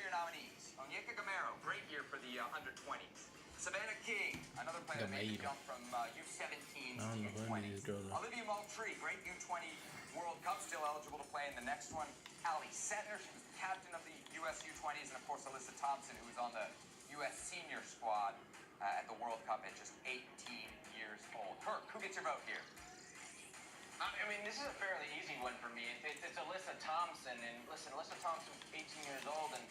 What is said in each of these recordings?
your nominees. Onyeka Gamero, great year for the under-20s. Savannah King, another player that made the jump from U17 to U20s. Olivia Moultrie, great U20 World Cup, still eligible to play in the next one. Allie Settner, she was the captain of the US U20s. And, of course, Alyssa Thompson, who was on the US senior squad at the World Cup at just 18 years old. Herc, who gets your vote here? I mean, this is a fairly easy one for me. It's Alyssa Thompson, and listen, Alyssa Thompson, 18 years old, and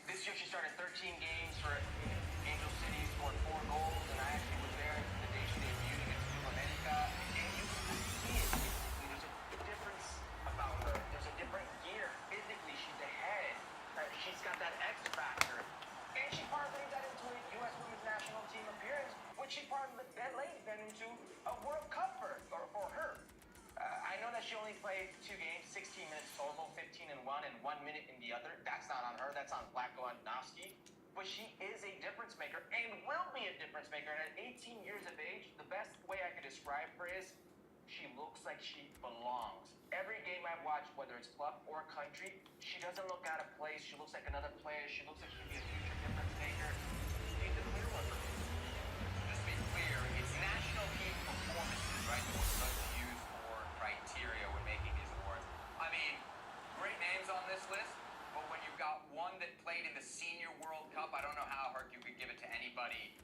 this year she started 13 games for Angel City, scored 4 goals, and I actually was there the day she debuted against Club America, and you can see it. There's a difference about her. There's a different gear. Physically, she's ahead. She's got that X factor, and she parlayed that into a U.S. Women's National Team appearance, which she parlayed then into a World Cup for her. I know that she only played 2 games, 16 minutes total, 15 in one and 1 minute in the other. That's not on her. That's on Vlatko Andonovski. But she is a difference maker and will be a difference maker. And at 18 years of age, the best way I could describe her is she looks like she belongs. Every game I've watched, whether it's club or country, she doesn't look out of place. She looks like another player. She looks like she could be a future difference maker. She's a clear one for me. Just to be clear, it's national team performances, right, that we're supposed to use for criteria when making these awards. I mean, great names on this list, but when you've got one that played in the Senior World Cup, I don't know how, Herc, you could give it to anybody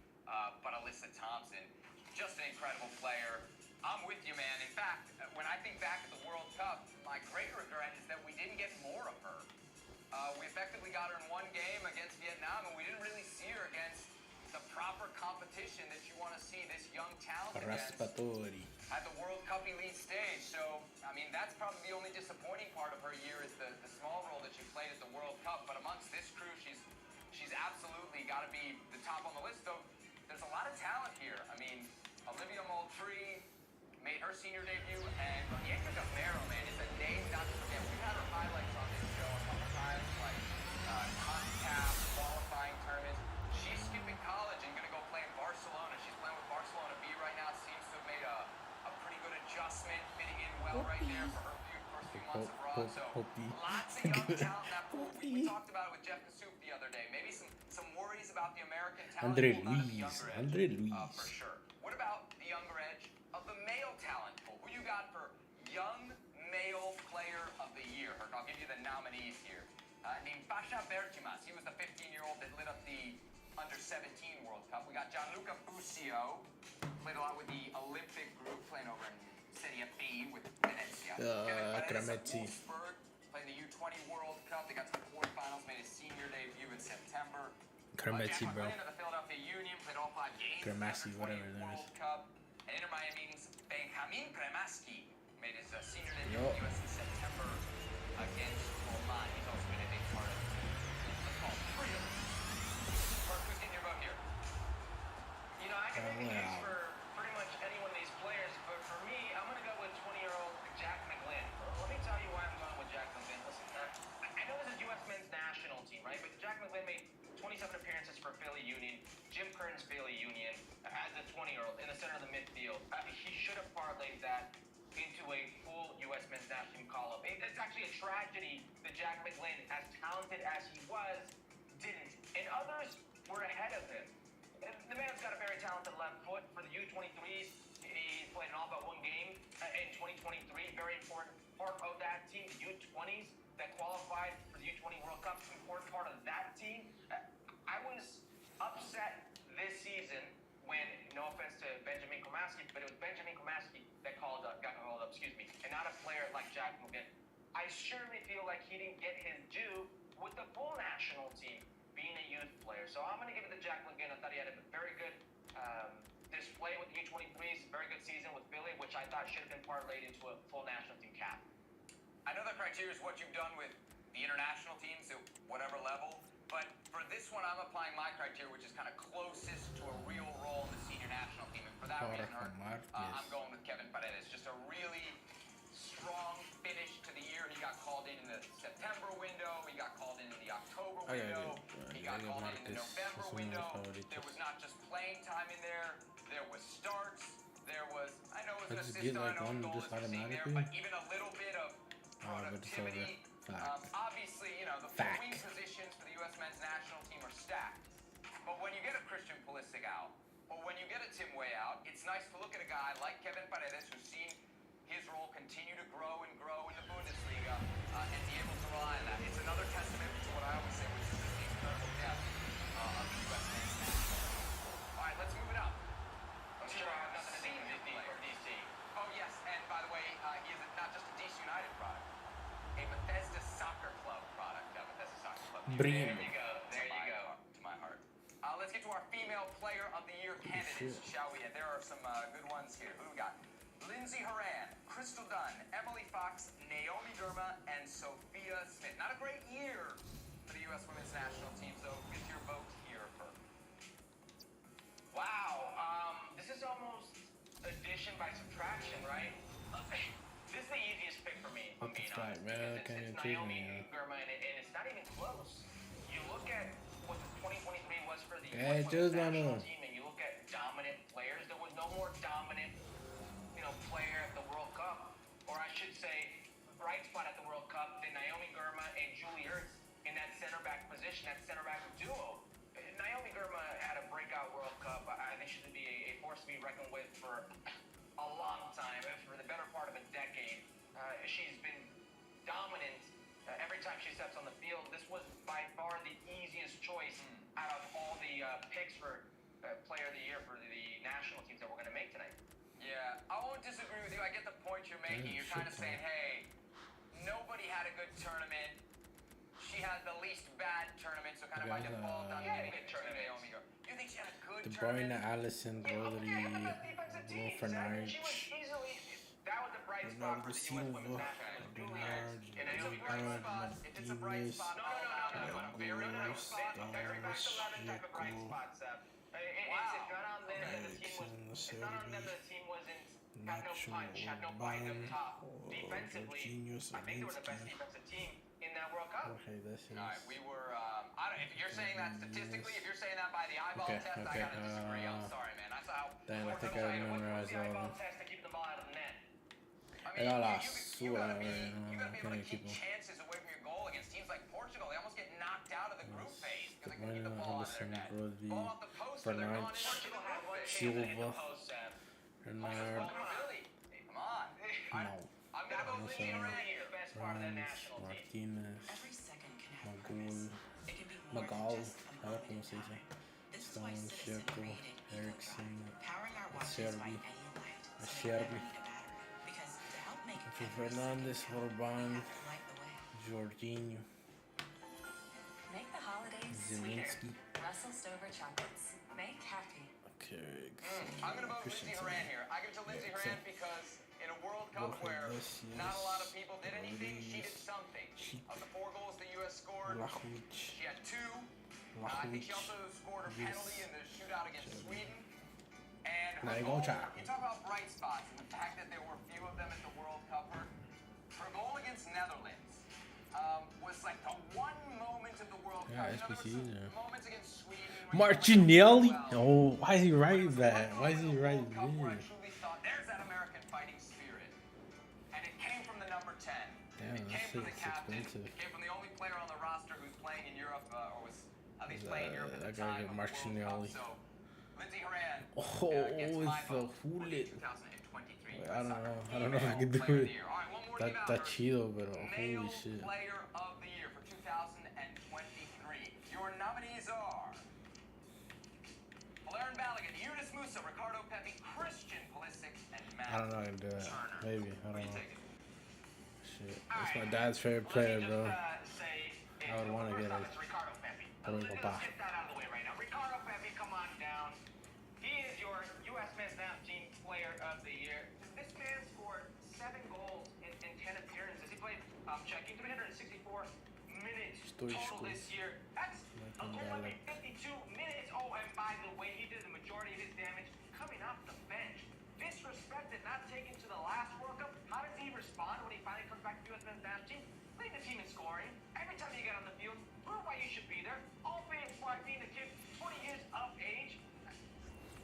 but Alyssa Thompson. Just an incredible player. I'm with you, man. In fact, when I think back at the World Cup, my great regret is that we didn't get more of her. We effectively got her in one game against Vietnam, and we didn't really see her against the proper competition that you want to see this young talent against at the World Cup elite stage. So, I mean, that's probably the only disappointing part of her year is the small role that she played at the World Cup. But amongst this crew, she's absolutely got to be the top on the list. So there's a lot of talent here. I mean, Olivia Moultrie made her senior debut, and Onyeka Gamero, man, is a name not to forget. We've had her highlights on this show a couple times, like CONCACAF, qualifying tournaments. She's skipping college and going to go play in Barcelona. She's playing with Barcelona B right now. Seems to have made a pretty good adjustment, fitting in well right there for her first few months abroad. So lots of young talent in that pool. We talked about it with Jeff Kassouf the other day. Maybe some worries about the American talent pool, not at the younger edge, for sure. What about the younger edge of the male talent pool? Who you got for Young Male Player of the Year? Herc, I'll give you the nominees here. Named Pasha Bertimas. He was the 15-year-old that lit up the Under-17 World Cup. We got Gianluca Busio. Played a lot with the Olympic group, playing over in Serie B with Venezia. Wolfsburg, playing the U20 World Cup. They got to the quarterfinals, made his senior debut in September. Jack McGlynn of the Philadelphia Union, played all 5 games in the Under-20 World Cup. And Inter Miami's Benjamin Cremaschi made his senior debut in the U.S. in September against Oman. He's also been a big part of what's called Trio. Herc, who's getting your vote here? You know, I can make a case for pretty much any one of these players, but for me, I'm going to go with 20-year-old Jack McGlynn. Let me tell you why I'm going with Jack McGlynn. Listen, I know this is U.S. men's national team, right? But Jack McGlynn made 27 appearances for Philly Union, Jim Curtin's Philly Union, as a 20-year-old in the center of the midfield. He should have parlayed that into a full U.S. men's national team call-up. It's actually a tragedy that Jack McGlynn, as talented as he was, didn't. And others were ahead of him. The man's got a very talented left foot. For the U23s, he played in all but 1 game in 2023. Very important part of that team. The U20s that qualified for the U20 World Cup, important part of that team. I was upset this season when, no offense to Benjamin Cremaschi, but it was Benjamin Cremaschi that got called up, and not a player like Jack McGlynn. I surely feel like he didn't get his due with the full national team being a youth player. So I'm going to give it to Jack McGlynn. I thought he had a very good display with the U23s, very good season with Philly, which I thought should have been parlayed into a full national team cap. I know the criteria is what you've done with the international teams at whatever level, but for this one, I'm applying my criteria, which is kind of closest to a real role in the senior national team. And for that reason, I'm going with Kevin Paredes. Just a really strong finish to the year. He got called in the September window. He got called in the October window. He got called in the November window. There was not just playing time in there. There was starts. There was, I know it was an assist on an own goal, as we're seeing there, but even a little bit of productivity Obviously, you know, the wing positions for the U.S. men's national team are stacked. But when you get a Christian Pulisic out, or when you get a Tim Way out, it's nice to look at a guy like Kevin Paredes, who's seen his role continue to grow in the Bundesliga, and be able to rely on that. It's another testament to what I always say, which is the incredible depth of the U.S. men's national team. All right, let's move it up. I'm sure I have nothing to do with DC. Oh, yes, and by the way, he is not just a DC United product, a Bethesda Soccer Club product. Bethesda Soccer Club. There you go. There you go. To my heart. Let's get to our female player of the year candidates, shall we? And there are some good ones here. Who do we got? Lindsay Horan, Crystal Dunn, Emily Fox, Naomi Girma, and Sophia Smith. Not a great year for the U.S. women's national team, so get your vote here first. Wow. This is almost addition by subtraction, right? This is the easiest pick for me, if I'm being honest. Because it's Naomi Girma, and it's not even close. You look at what the 2023 was for the U.S. national team, and you look at dominant players. There was no more dominant, player at the World Cup, or I should say, bright spot at the World Cup than Naomi Girma and Julie Ertz in that center back position, that center back duo. Naomi Girma had a breakout World Cup. I think she's going to be a force to be reckoned with for a long time, for the better part of a decade. She's been dominant every time she steps on the field. This was by far the easiest choice out of all the picks for player of the year for the national teams that we're going to make tonight. Yeah, I won't disagree with you. I get the point you're making. You're kind of saying, hey, nobody had a good tournament. She had the least bad tournament, so kind of by default, I'm getting a good tournament. You think she had a good tournament? De Bruyne, Allison, Rodri, Fernandes. That was a bright spot for the U.S. women's national team. If it's a bright spot, no. Very back to 11 type of bright spots. It's not on them that the team was. It's not on them that the team wasn't. Had no punch, had no bite up top. Defensively, I think they were the best defensive team in that World Cup. All right, we were. If you're saying that statistically, if you're saying that by the eyeball test, I gotta disagree. I'm sorry, man. That's how. Damn, I think I memorized all of them. Test to keep the ball out of the net. I mean, you gotta be able to keep chances away from your goal against teams like Portugal. They almost get knocked out of the group phase because they can keep the ball out of their net. Ball off the post, they're gone in. Portugal had one chance to hit the post, Bernard. Hey, come on. I'm gonna go Lindsay Horan here. Best part of the national team. Martinez, Magal, a ver cómo se dice. Stone, Sheko, Erickson, Sherby, Fernandez, Orban, Jorginho, Zelensky. Russell Stover chocolates. Make happy. Okay. I'm gonna vote Lindsay Horan here. I give it to Lindsay Horan because in a World Cup where not a lot of people did anything, she did something. Of the 4 goals the U.S. scored, she had 2. I think she also scored her penalty in the shootout against Sweden. And her goal, you talk about bright spots and the fact that there were few of them at the World Cup. Her goal against Netherlands was like the one moment of the World Cup. Moments against Sweden. Martinelli? Oh, why is he writing that? Why is he writing this? There's that American fighting spirit. And it came from the number 10. Damn, it came from the captain. Expensive. It came from the only player on the roster who's playing in Europe, or was at least playing in Europe at the that guy time get of the World Cup. Martinelli. So, Lindsay Horan Oh, gets my it's the vote for the Hulit. 2023 I don't know if I can do it. All right, one more to give out. That's chido, but Male holy shit. Player of the Year for 2023. Your nominees are Valerian Balogun, Yunus Musa, Ricardo Pepi, Christian Pulisic, and Matt I don't know how to do it. Turner. Maybe. I Who don't you know. taking? Shit. It's my dad's favorite player, bro. I would want to get it. Ricardo Pepi. Pero mi papá. Let's get that out of the way right now. Ricardo Pepi, come on down. He is your U.S. men's national team player of the year. This man scored 7 goals in 10 appearances. He played, checking, 364 minutes total this year. That's only 52 minutes. Oh, and by the way, he did the majority of his damage coming off the bench. Disrespected, not taken to the last World Cup. How does he respond when he finally comes back to the U.S. men's national team? Leading the team in scoring. Every time you get on the field, prove why you should be there. All being a kid 20 years of age.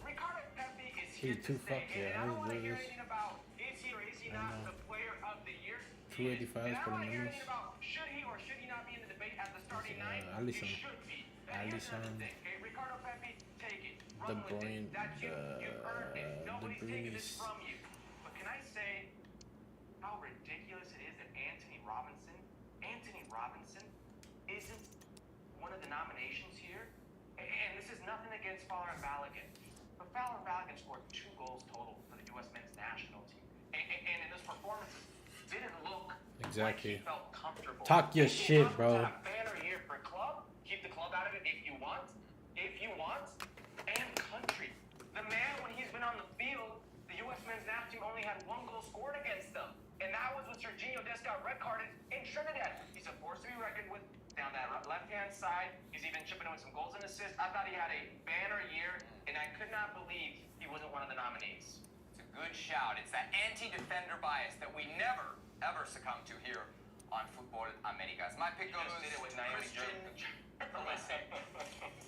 Ricardo Pepi is here to stay. And I don't want to hear anything about is he or is he not the player of the year. 285 And por I'm lo not hearing menos. anything about should he or should he not be in the debate at the starting nine. Alisson. He should be. And here's another Alisson. thing, okay? Ricardo Pepi, take it. De Run with Bruyne. it. That's you. You've earned it. De Nobody's taking this Bruyne. from you. But can I say how ridiculous it is that Anthony Robinson isn't one of the nominations here? And this is nothing against Fowler and Balogun. But Fowler and Balogun scored 2 goals total for the U.S. men's national team. And in those performances, didn't look Exactly. like he felt comfortable. Talk your If you shit, want bro. to have a banner here for club, keep the club out of it if you want. And country. The man, when he's been on the field, the U.S. men's national team only had 1 goal scored against them. And that was when Serginho Dest got red carded in Trinidad. He's a force to be reckoned with down that left-hand side. He's even chipping in with some goals and assists. I thought he had a banner year, and I could not believe he wasn't one of the nominees. It's a good shout. It's that anti-defender bias that we never, ever succumb to here on Football Americas. My pick goes Just did it with Naomi Christian Pulisic.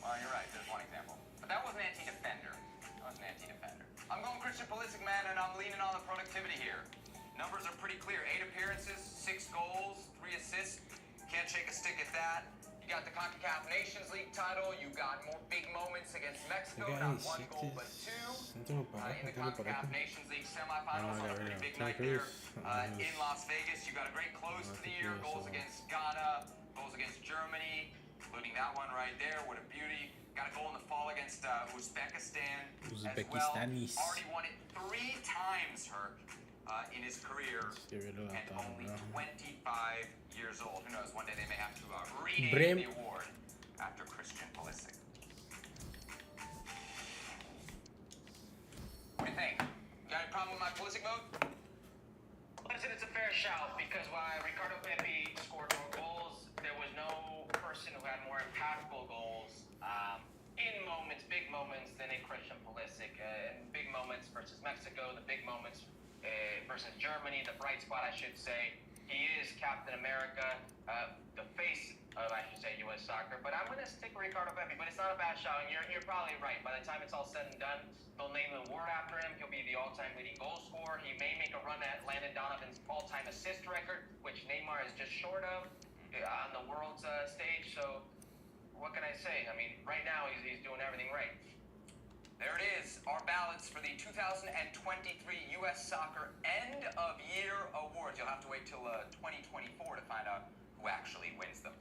Well, you're right. There's one example. But that was an anti-defender. I'm going Christian Pulisic, man, and I'm leaning on the productivity here. Numbers are pretty clear. 8 appearances, 6 goals, 3 assists. Can't shake a stick at that. You got the CONCACAF Nations League title. You got more big moments against Mexico. Not 1 goal, but 2. In the CONCACAF Nations League semifinals, on a pretty big night there in Las Vegas. You got a great close to the year. Goals against Ghana, goals against Germany, including that one right there. What a beauty. Got a goal in the fall against Uzbekistan as well. Already won it 3 times, Herc, in his career, and only 25 years old. Who knows, one day they may have to rename the award after Christian Pulisic. What do you think? You got any problem with my Pulisic vote? Listen, it's a fair shout because while Ricardo Pepi scored more goals, there was no person who had more impactful goals in moments, big moments, than a Christian Pulisic. And big moments versus Mexico, the big moments versus Germany, the bright spot, I should say. He is Captain America, the face of, I should say, U.S. soccer. But I'm going to stick with Ricardo Pepi, but it's not a bad shout. And you're probably right. By the time it's all said and done, they'll name the award after him. He'll be the all-time leading goal scorer. He may make a run at Landon Donovan's all-time assist record, which Neymar is just short of on the world's stage. So what can I say? I mean, right now he's doing everything right. There it is, our ballots for the 2023 U.S. Soccer End of Year Awards. You'll have to wait till 2024 to find out who actually wins them.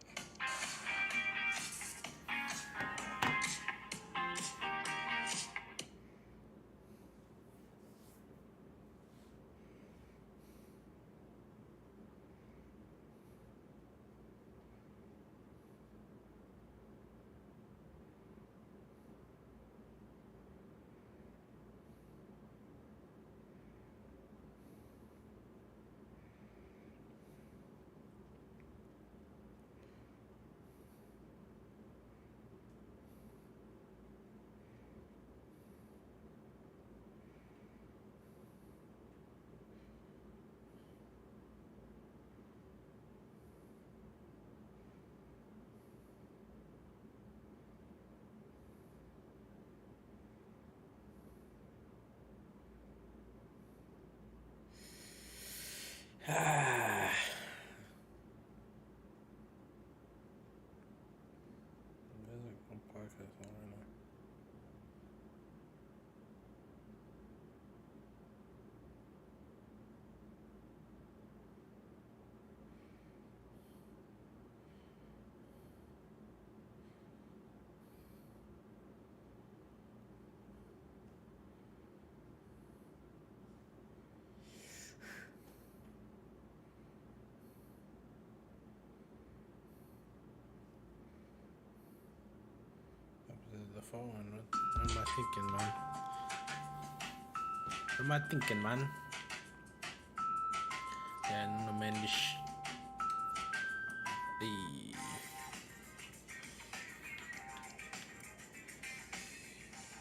The phone. What am I thinking, man? What am I thinking, man? Yeah, no Mendes.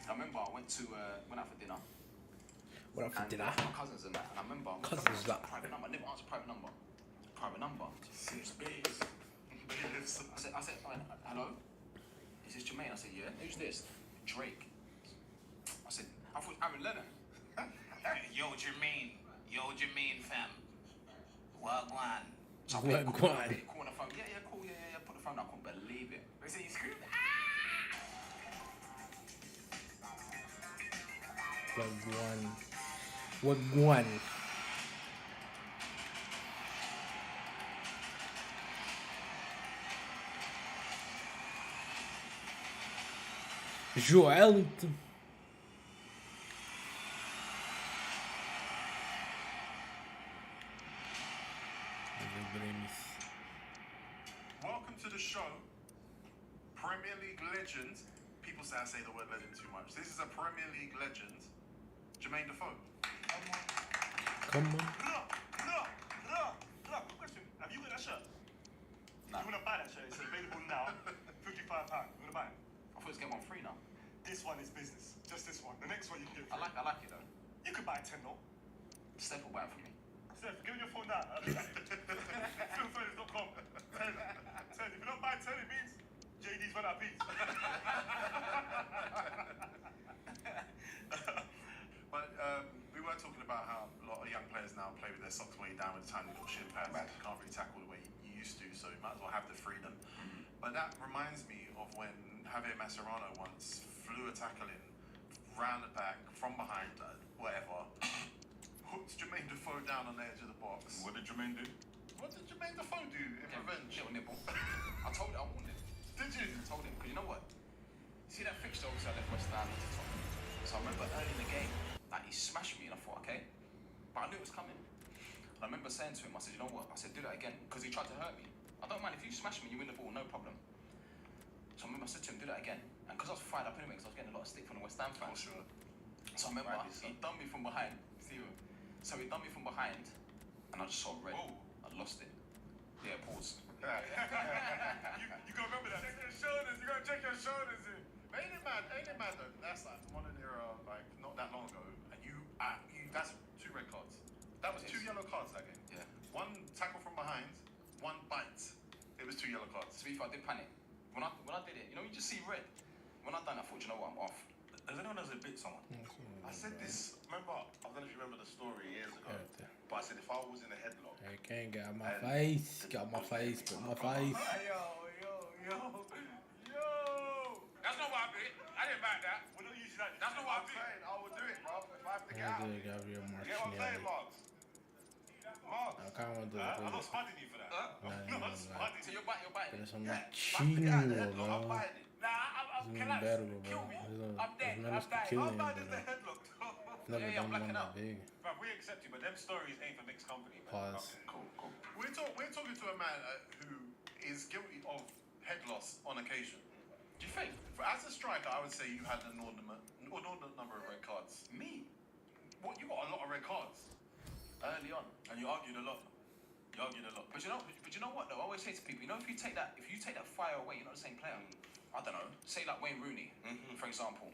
I remember I went out for dinner. What up for dinner? My cousins and that. And I remember Cousins that. private number. I never answered private number. Private number. Seems babes. I said, hello? Is this Jermaine? I said, yeah. Who's this? Drake. I said, I thought Aaron Lennon. Yo, Jermaine, fam. Wagwan. So I Wagwan. call on the phone. Yeah, cool. Yeah. Put the phone down. I couldn't believe it. They say you screamed. Wagwan. Joelito. Welcome to the show, Premier League legend. People say I say the word legend too much. This is a Premier League legend, Jermaine Defoe. Come on. Question. Have you got that shirt? Nah. You want to buy that shirt? It's available now. £55. You want to buy it? I thought it was getting 1 free now. This one is business. Just this one. The next one you can get I free. like it though. You could buy 10 though. Steph will buy it for me. Steph, give me your phone now. Filmfurnace.com. 10. If you don't buy 10, it means JD's run out of beats. But we were talking about how a lot of young players now play with their socks way down with tiny little shin pads. Right. You can't really tackle the way you used to, so you might as well have the freedom. But that reminds me of when Javier Mascherano once flew a tackle in, round the back, from behind, whatever, hooked Jermaine Defoe down on the edge of the box. What did Jermaine do? What did Jermaine Defoe do in revenge? Little nibble. I told him, I warned him. Did you? I told him, because you know what? See that fixture obviously I left West Ham to Tottenham. So I remember early in the game, like he smashed me and I thought, okay. But I knew it was coming. And I remember saying to him, I said, you know what? I said, do that again. Because he tried to hurt me. I don't mind if you smash me, you win the ball, no problem. So I remember I said to him, do that again. And because I was fired up anyway, because I was getting a lot of stick from the West Ham fans. Sure. So I remember Rightly so. he done me from behind. See you. So he done me from behind, and I just saw red. Whoa. I lost it. Yeah, pause. You gotta remember that. Check your shoulders. You gotta check your shoulders. Ain't it mad though? That's like modern era, like not that long ago, and you that's 2 red cards. That was 2 yellow cards that game. Yeah. 1 tackle from behind, 1 bite. It was 2 yellow cards. To be fair, I did panic. When I did it, you know, you just see red. When I done it, I thought, you know what, I'm off. Has anyone else bit someone? I said this. Remember, I don't know if you remember the story years ago, but I said if I was in a headlock. I can't get out my face. Got my face, put my face. Yo. That's not what I did. I didn't back that. We're not using that. That's not what I did. I will do it, bro. If I have to get I out. did Gabriel You get what I'm saying, Martinelli. Marks? I kind of want to do I'm not it. spudding you for that. I'm not spudding So you. you're biting. There's some Yeah. If I have to get out of the chino, headlock, I'm bro. biting it. It's even better, bro. I'm dead. It's meant to kill How him, bad is the bro. headlock? Never Yeah, done I'm one blacking that out. big. Bruv, we accept you, but them stories ain't for mixed company, man. Pause. Cool. We're talking to a man who is guilty of head loss on occasion. Do you think? As a striker, I would say you had an inordinate number of red cards. Me? What? You got a lot of red cards, Early on. and you argued a lot. But you know what though? I always say to people, you know, if you take that fire away, you're not the same player. I don't know. Say like Wayne Rooney, for example.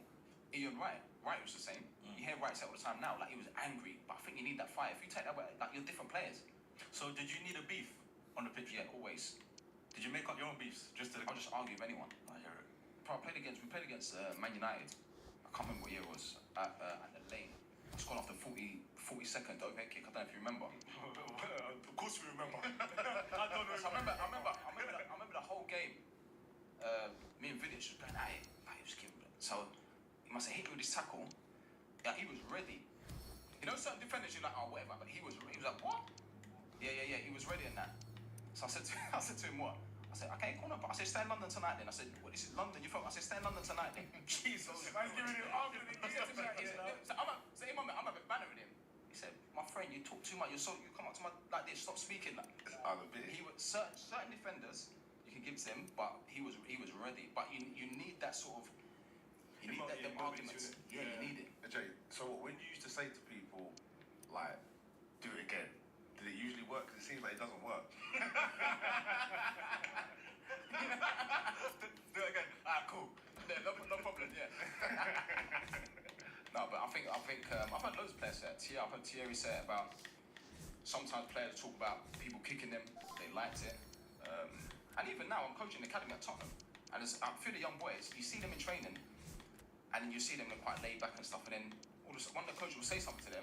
Ian Wright was the same. You hear Wright say all the time now, like he was angry, but I think you need that fire. If you take that away, like you're different players. So did you need a beef on the pitch? Yeah, always. Did you make up your own beefs? Just to... I'll just argue with anyone. I hear it. We played against Man United. I can't remember what year it was. At the lane. I scored off the 42nd overhead kick. I don't know if you remember. Of course we remember. I don't know. So I remember the whole game. Me and Vidic was going at it. Like, he was giving it. So he must have hit me with his tackle. Yeah, he was ready. You know, certain defenders you're like, oh whatever, but he was like, what? Yeah. He was ready in that. So I said to him, what? I said, okay, cool, no, but I said, stay in London tonight then. I said, what, this is London, you felt? I said, stay in London tonight then. Jesus. Man's giving him argument. I'm a bit bantering him. He said, my friend, you talk too much. You come up to me like this. Stop speaking. Like, I'm a bit. he was certain defenders you can give to him, but he was ready. But you need that sort of them arguments. Yeah, you need it. Jay, so when you used to say to people, like, do it again, did it usually work? Because it seems like it doesn't work. Do it again. Cool. No problem. Yeah. No, but I think I've heard loads of players say it. I've heard Thierry say it about sometimes players talk about people kicking them. They liked it. And even now, I'm coaching the academy at Tottenham, and there's a few of the young boys. You see them in training, and then you see them quite laid back and stuff. And then one of the coaches will say something to them,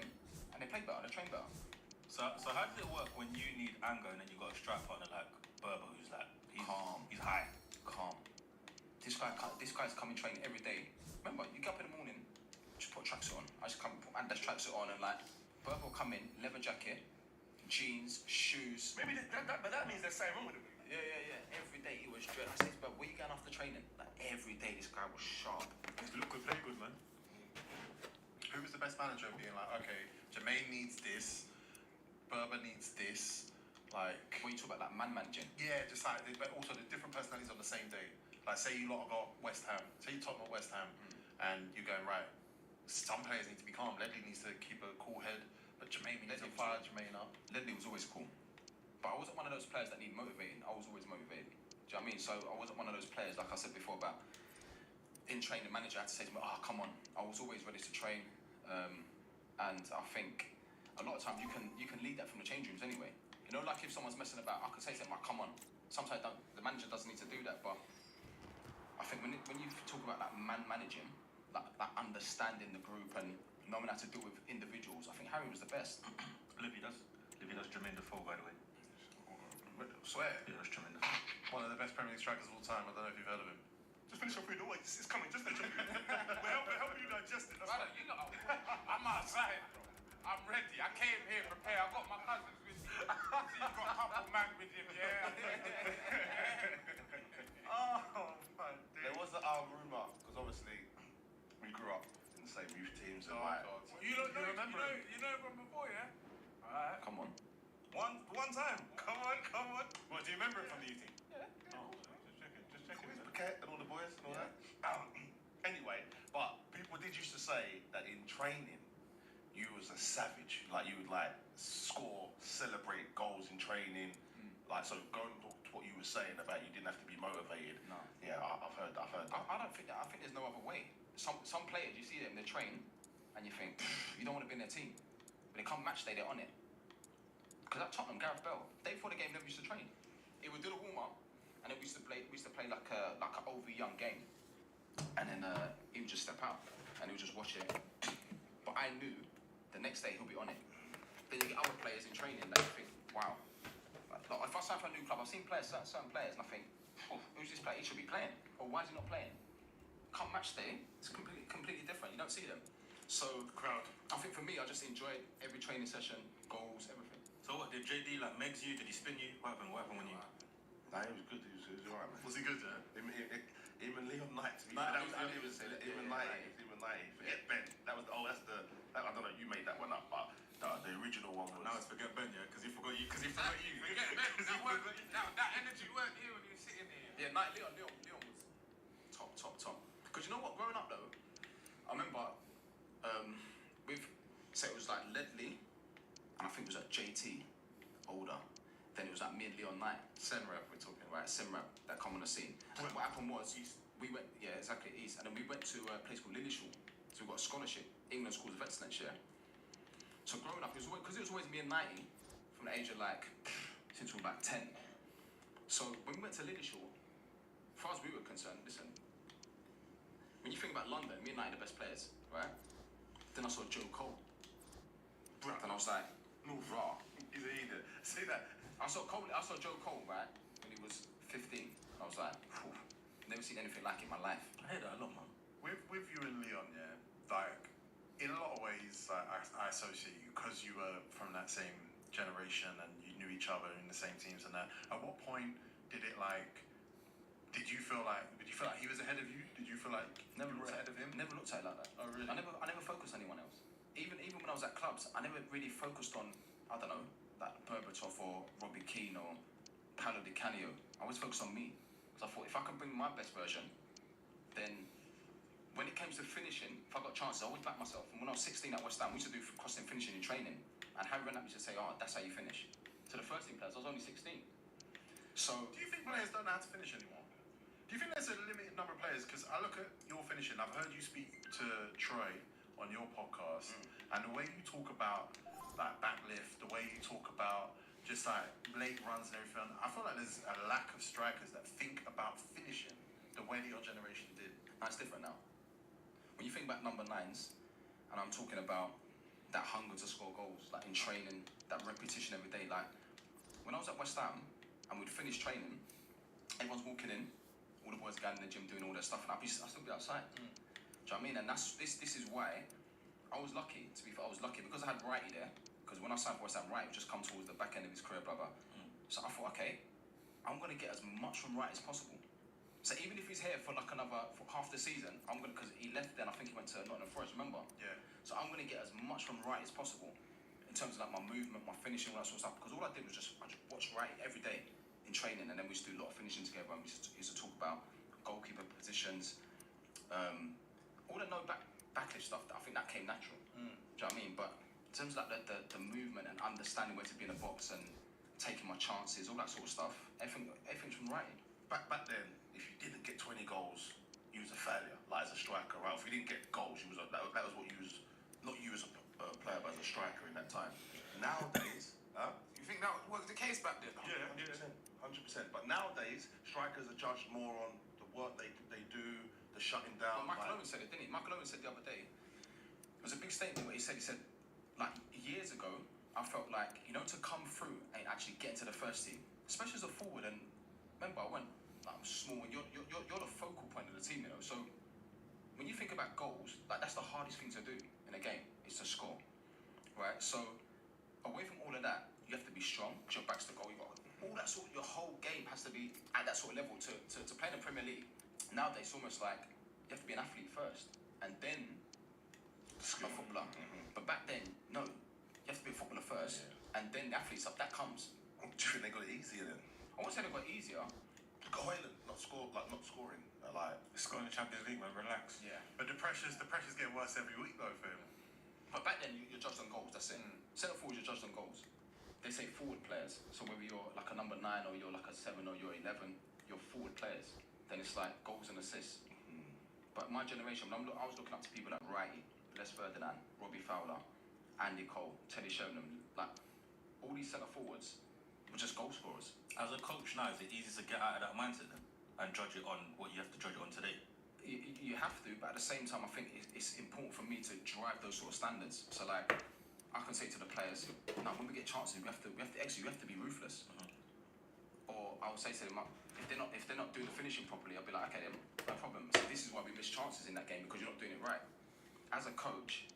and they play better, they train better. So how does it work when you need anger and then you got a strike partner like Berber who's like Calm. He's high. Calm. This guy's coming training every day. Remember, you get up in the morning, just put a tracksuit on. I just come and this tracksuit on and like Berber will come in, leather jacket, jeans, shoes. Maybe that means there's something wrong with him. Yeah. Every day he was dread. I said, but where you going after training? Like every day this guy was sharp. You look good, play good, man. Who was the best manager being like, okay, Jermaine needs this, Berber needs this, like... When you talk about like man managing. Yeah, just like, but also the different personalities on the same day. Like, say you lot got West Ham, say you Tottenham at West Ham, and you're going, right, some players need to be calm. Ledley needs to keep a cool head, but Jermaine, we need to fire Jermaine up. Ledley was always cool. But I wasn't one of those players that need motivating. I was always motivated. Do you know what I mean? So I wasn't one of those players, like I said before, about in training, the manager had to say to me, oh, come on. I was always ready to train. And I think a lot of times you can lead that from the change rooms anyway. You know, like if someone's messing about, I could say to them, like, come on. Sometimes the manager doesn't need to do that, but I think when you talk about like man managing, like understanding the group and knowing how to deal with individuals, I think Harry was the best. Livy does Jermaine Defoe, by the way. Swear. Yeah, that's Jermaine Defoe. One of the best Premier League strikers of all time. I don't know if you've heard of him. Just finish your food. Don't wait. It's coming. Just finish your food. We're helping you digest it. That's Brother, fine. you know, I'm outside, bro. I'm ready. I came here prepared. I got my cousins with me. See, you got a couple man with him, yeah. Oh, man. There was the rumour, because obviously we grew up in the same youth teams and like. You don't know, you know from before, yeah? Alright. Come on. One time. Come on. What, do you remember him from the youth team? Just checking. Who's Paquette and all the boys and all that? Anyway, but people did used to say that in training, you was a savage. Like you would like score, celebrate goals in training. Like so, going to what you were saying about you didn't have to be motivated. No. Yeah, I've heard that. I don't think that. I think there's no other way. Some players, you see them, they train, and you think you don't want to be in their team, but they come match day, they're on it. Because at Tottenham, Gareth Bale, day before the game, never used to train. He would do the warm up, and then we used to play like an OV young game, and then he would just step out, and he would just watch it. But I knew the next day he'll be on it. Then you get other players in training that you think, wow. Like, if I sign for a new club, I've seen certain players, and I think, who's this player? He should be playing. Or why is he not playing? Come match day, it's completely different. You don't see them. So, Crowd. I think for me, I just enjoyed every training session, goals, everything. So what, did JD like megs you? Did he spin you? What happened when you... Nah, he was good. He was alright, man. Was he good, yeah? Him and Leon Knight. Nah, That was I him would say that, and yeah, 90. Him and 90. Forget Ben. That was I don't know. You made that one up, but the original one was. Now it's forget Ben, yeah? Because he forgot you. Forget Ben. That energy weren't here when you were sitting here. Yeah, Leon was top. Because you know what, growing up though, I remember it was like Ledley, and I think it was like JT, older. Then it was like me and Leon Knight, Senrab we're talking, right? Senrab that come on the scene. And what happened was, we went, yeah, exactly, East, and then we went to a place called Lillishall. So we got a scholarship, England Schools of Excellence, yeah? So growing up, because it was always me and 90, from the age of like, since we were like 10. So when we went to Lillishall, as far as we were concerned, listen, when you think about London, me and 90 are the best players, right? Then I saw Joe Cole. And I was like, no, raw. He's an idiot. See that? I saw Joe Cole, right, when he was 15. I was like, phew, never seen anything like it in my life. I hear that a lot, man. With you and Leon, yeah, like, in a lot of ways, I associate you because you were from that same generation and you knew each other in the same teams and that. At what point did you feel like he was ahead of you? Did you feel like Never you were looked ahead of him? Never looked at it like that. Oh, really? I never focused on anyone else. Even when I was at clubs, I never really focused on, I don't know, like Berbatov or Robbie Keane or Paolo Di Canio. I always focused on me. Because I thought if I can bring my best version, then when it came to finishing, if I got chances, I always backed myself. And when I was 16 at West Ham, we used to do crossing finishing in training. And Harry ran up to say, oh, that's how you finish. To the first team players, I was only 16. So, Do you think players don't know how to finish anymore? Do you think there's a limited number of players? Because I look at your finishing. I've heard you speak to Troy on your podcast, and the way you talk about like backlift, the way you talk about just like late runs and everything, I feel like there's a lack of strikers that think about finishing the way that your generation did. that's different now. When you think about number 9s, and I'm talking about that hunger to score goals, like in training, that repetition every day. Like when I was at West Ham and we'd finish training, everyone's walking in, all the boys going in the gym doing all their stuff, and I'd still be outside. Do you know what I mean? And this is why I was lucky. To be fair, I was lucky because I had Wrighty there. Because when I signed for West Ham, Wright would just come towards the back end of his career, brother. So I thought, okay, I'm gonna get as much from Wright as possible. So even if he's here for like for half the season, because he left then, I think he went to Nottingham Forest, remember? Yeah. So I'm gonna get as much from Wright as possible in terms of like my movement, my finishing, all that sort of stuff. Because all I did was I just watch Wright every day in training, and then we used to do a lot of finishing together. And we used to talk about goalkeeper positions, all the backish stuff. That I think that came natural. Do you know what I mean? But in terms of like the movement and understanding where to be in a box and taking my chances, all that sort of stuff, everything's from Wright. Back then, if you didn't get 20 goals, you was a failure, like as a striker, right? If you didn't get goals, that was what you was, not you as a player, but as a striker in that time. Nowadays, You think that was the case back then? 100%. But nowadays, strikers are judged more on the work they do, the shutting down. Well, Michael Owen said it, didn't he? Michael Owen said the other day, it was a big statement where he said, like, years ago, I felt like, to come through and actually get into the first team, especially as a forward, and remember, I'm small, and you're the focal point of the team, So when you think about goals, like that's the hardest thing to do in a game, is to score, right? So away from all of that, you have to be strong. Your back's the goal. You got all that sort. Your whole game has to be at that sort of level to play in the Premier League. Nowadays, it's almost like you have to be an athlete first, and then a footballer. But back then, no, you have to be a footballer first, and then the athlete stuff that comes. Do you think they got it easier then? I won't say they got it easier. Look at Hoyland, not scoring. Scoring the Champions League, man, relax. Yeah. But the pressure's getting worse every week though for him. But back then, you're judged on goals. That's it. Centre forwards, you're judged on goals. They say forward players. So whether you're like a number 9 or you're like a 7 or you're 11, you're forward players. Then it's like goals and assists. But my generation, I was looking up to people like Wrighty, Les Ferdinand, Robbie Fowler, Andy Cole, Teddy Sheringham. Like all these centre forwards were just goal scorers. As a coach now, is it easy to get out of that mindset then and judge it on what you have to judge it on today? You have to, but at the same time, I think it's important for me to drive those sort of standards. So like, I can say to the players, now when we get chances, we have to execute. We have to be ruthless. Or I would say to them, if they're not doing the finishing properly, I'll be like, okay, then no problem. So this is why we miss chances in that game, because you're not doing it right. As a coach,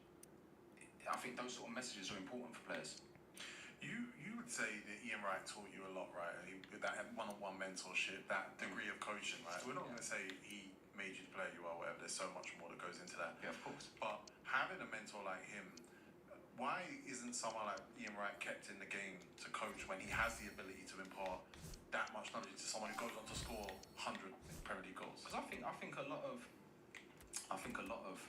I think those sort of messages are important for players. You would say that Ian Wright taught you a lot, right? That one-on-one mentorship, that degree of coaching, right? We're not going to say he made you the player you are, whatever. There's so much more that goes into that. Yeah, of course. But having a mentor like him, why isn't someone like Ian Wright kept in the game to coach when he has the ability to impart that much knowledge to someone who goes on to score 100 Premier League goals? Because I think a lot of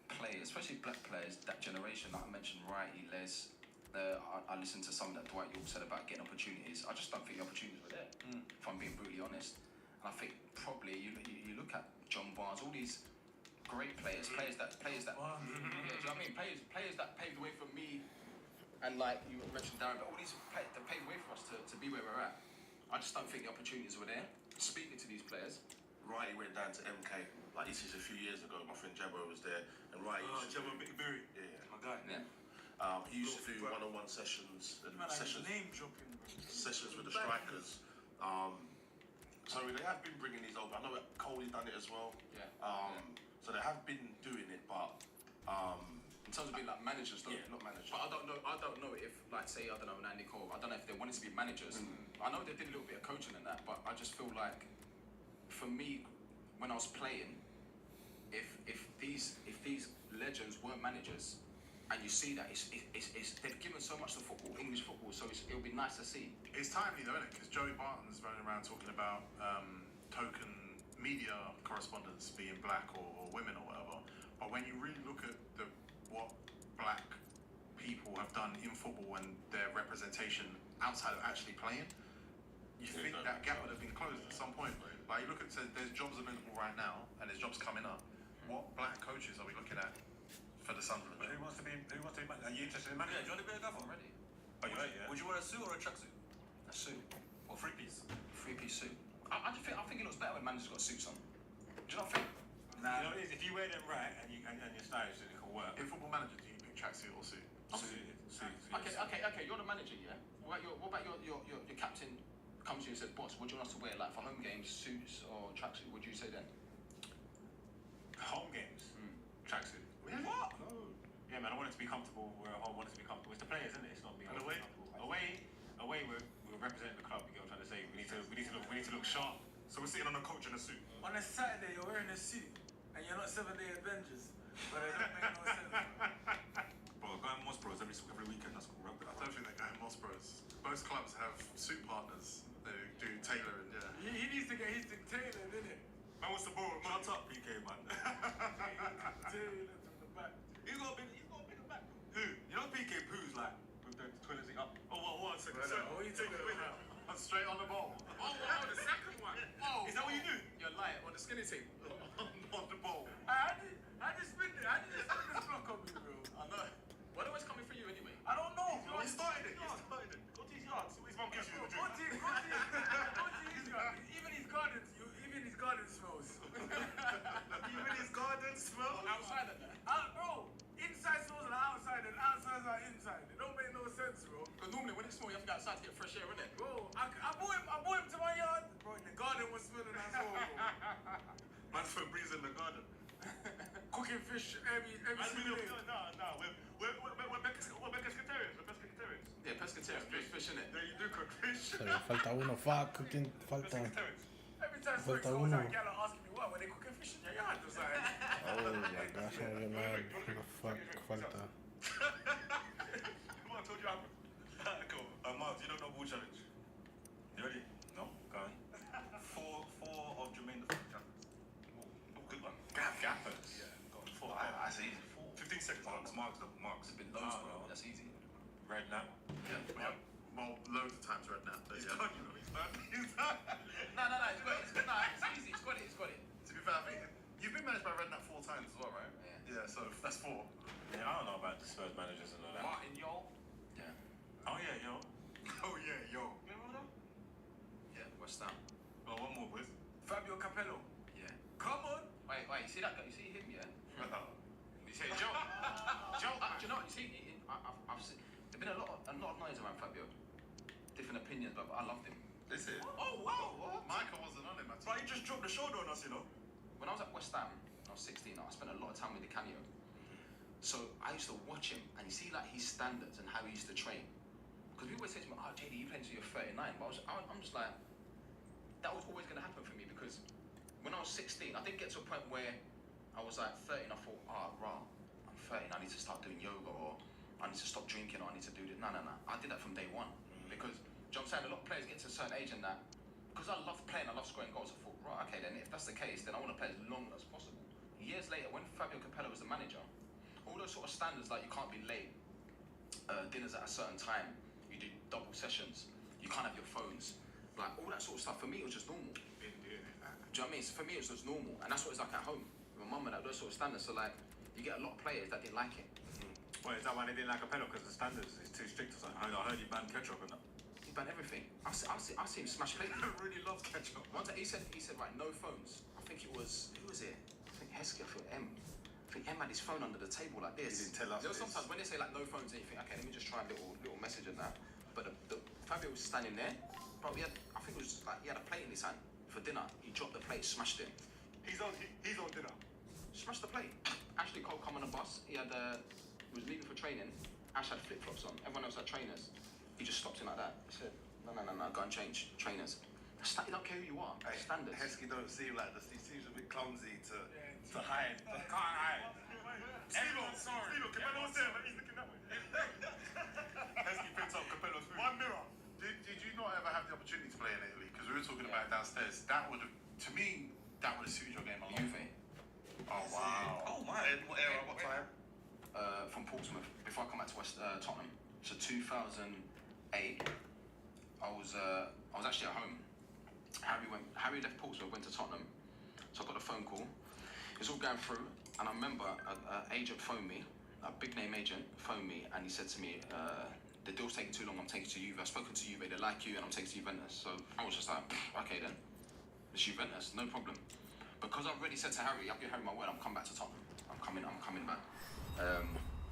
players, especially black players, that generation, like I mentioned, Wrighty, Les. I listened to something that Dwight York said about getting opportunities. I just don't think the opportunities were there, if I'm being brutally honest. And I think probably you look at John Barnes, all these great players that yeah, do you know what I mean? Players that paved the way for me, and like you mentioned Darren, but all these players that paved the way for us to be where we're at. I just don't think the opportunities were there. Speaking to these players, Wrighty went down to MK, like this is a few years ago. My friend Jabbo was there, and Wrighty used to Jabbo do, McBurry. yeah, My guy. yeah. He used to do one-on-one sessions and sessions with the strikers. So they have been bringing these over. I know that Coley done it as well. Yeah. So they have been doing it, but in terms of being like managers, though, Yeah. not managers. But I don't know if, like, say, I don't know, Andy Cole. I don't know if they wanted to be managers. I know they did a little bit of coaching and that, but I just feel like, for me, when I was playing, if these legends were managers, and you see that they've given so much to football, English football, so it'll be nice to see. It's timely though, isn't it? Because Joey Barton's running around talking about token media correspondents being black or women or whatever. But when you really look at what black people have done in football and their representation outside of actually playing, you think that gap would have been closed at some point. Like you look at, there's jobs available right now and there's jobs coming up. What black coaches are we looking at for the Sunderland? But who wants to be are you interested in managing? Yeah, do you want to be a governor? Already. Oh, you right, yeah. Would you wear a suit or a tracksuit? A suit. Or three-piece? Three-piece suit. I think it looks better when managers got suits on. Do you not think? Nah. You know what it is? If you wear them right and you're stylish, then it can work. In Football Manager, do you tracksuit or suit. Okay. You're the manager, yeah. What about your captain? Comes to you and says, "Boss, what do you want us to wear? Like for home games, suits or tracksuit?" What do you say then? Home games. Tracksuit. Really? What? No. Yeah, man. I want it to be comfortable. Where I want it to be comfortable. It's the players, isn't it? It's not me. And away? Away. We're representing the club. You get what I'm trying to say? We need to look sharp. So we're sitting on a coach in a suit. On a Saturday, you're wearing a suit, and you're not 7-Day Avengers. But it don't make no sense. Bro, going Moss Bros every weekend. That's cool. I don't think they're going Moss Bros. Most clubs have suit partners. They do tailoring, yeah. He needs to get his thing tailored, innit? Man wants the ball. Shut up, PK, man. Tailored from the back. He's got a bigger back. Who? You know PK Pooh's like with the toilet seat up. Oh, one second. Oh, you take that out. Straight on the ball. Oh, the second one. Oh, Is that what you do? You're lying on the skinny team. On the ball. How did you spin it? How did you spin this block on me, bro? I know. Why do it's coming for you anyway? I don't know, bro. He started it. Go to his yard. See what his mum gives you in the Go drink. to his yard. Even his garden smells. Even his garden smells. Outside of that. Bro, inside smells like outside and outside like inside. It don't make no sense, bro. Because normally when it's small, you have to go outside to get fresh air, innit? Bro, I brought him to my yard. Bro, the garden was smelling as well, bro. Man for a breeze in the garden. Cooking fish every single day. No. We're pescatarians. Yeah, pescatarian, fish innit? Yeah, you do cook fish. Sorry, falta uno. Fuck, cooking. Falta. Pescatarians. Every time Falta someone's uno. like, y'all are asking me what, when they cooking fish in your yard, just like, Oh my gosh, I'm gonna get mad. What the fuck? Falta. Come on, I told you happened. Go. Mark, you don't know ball challenge. You ready? No? Go on. Four of Jermaine the champions. Oh, good one. Gappers. Yeah, go on. Four. That's easy. 15 seconds. Marks. It's a bit loads, bro. That's easy. Red nap. Yeah. Well, loads of times red nap. He's Yeah. done, you know. He's done. No, it's good. No, it's easy. It's got it. To be fair, I think you've been managed by red nap 4 times as well, right? Yeah. Yeah, so that's 4. Yeah, I don't know about the Spurs managers and all that. Martin Yol. Yeah. Oh yeah, yo. Oh, yeah, yo. Remember them? Yeah, West Ham. Oh, one more, boys. Fabio Capello. Yeah. Come on. Wait, you see that guy? You see him, yeah? You say Joe. Do you know what? You see, I've seen, there's been a lot of noise around Fabio. Different opinions, but I loved him. Is it? Oh, wow. What? Michael wasn't on him at all. But he just dropped the shoulder on us, you know. When I was at West Ham, I was 16, I spent a lot of time with Di Canio. So I used to watch him and you see like his standards and how he used to train. Because people would say to me, oh, JD, you played until you're 39. But I'm just like, that was always going to happen for me because when I was 16, I didn't get to a point where I was like 13, I thought, I'm 13, I need to start doing yoga or I need to stop drinking or I need to do this. No. I did that from day one. Because, do you know what I'm saying? A lot of players get to a certain age and that, because I love playing, I love scoring goals, I thought, right, okay, then if that's the case, then I want to play as long as possible. Years later, when Fabio Capello was the manager, all those sort of standards like you can't be late, dinners at a certain time, you do double sessions, you can't have your phones, like all that sort of stuff, for me it was just normal. Do you know what I mean? So for me it was just normal, and that's what it's like at home. With my mum and that, those sort of standards, so like, you get a lot of players that didn't like it. Well, is that why they didn't like Capello? Because the standards is too strict or something? I heard he banned ketchup and that. He banned everything. I see him smash plates. He really loves ketchup. One time he said, right, no phones. I think it was, who was it? I think Heskey, I think M. I think M had his phone under the table like this. He didn't tell us You know, this. sometimes when they say like no phones, and you think, okay, let me just try a little message and that. But the Fabio was standing there, bro, I think it was like, he had a plate in his hand for dinner. He dropped the plate, smashed it. He's on dinner. Smashed the plate. Ashley Cole come on a bus. He was leaving for training. Ash had flip-flops on. Everyone else had trainers. He just stopped him like that. He said, no, go and change trainers. You don't care who you are. Standards. Heskey don't seem like this. He seems a bit clumsy to hide. Can't hide. Everyone's sorry. Capello was there, but he's looking that way. Heskey picked up Capello's food. One mirror. Did you not ever have the opportunity to play in Italy? Because we were talking about it downstairs. That would have, to me, that would have suited your game a lot. Juve. Oh, wow. Oh, my. What era, what time? From Portsmouth, before I come back to Tottenham. So 2008, I was actually at home. Harry left Portsmouth, went to Tottenham. So I got a phone call. It was all going through, and I remember an agent phoned me, a big name agent phoned me, and he said to me, the deal's taking too long, I'm taking to Juve. I've spoken to Juve, they like you, and I'm taking to Juventus. So I was just like, okay then, it's Juventus, no problem. Because I've already said to Harry, I'll give Harry my word, I'm coming back to Tottenham. I'm coming back.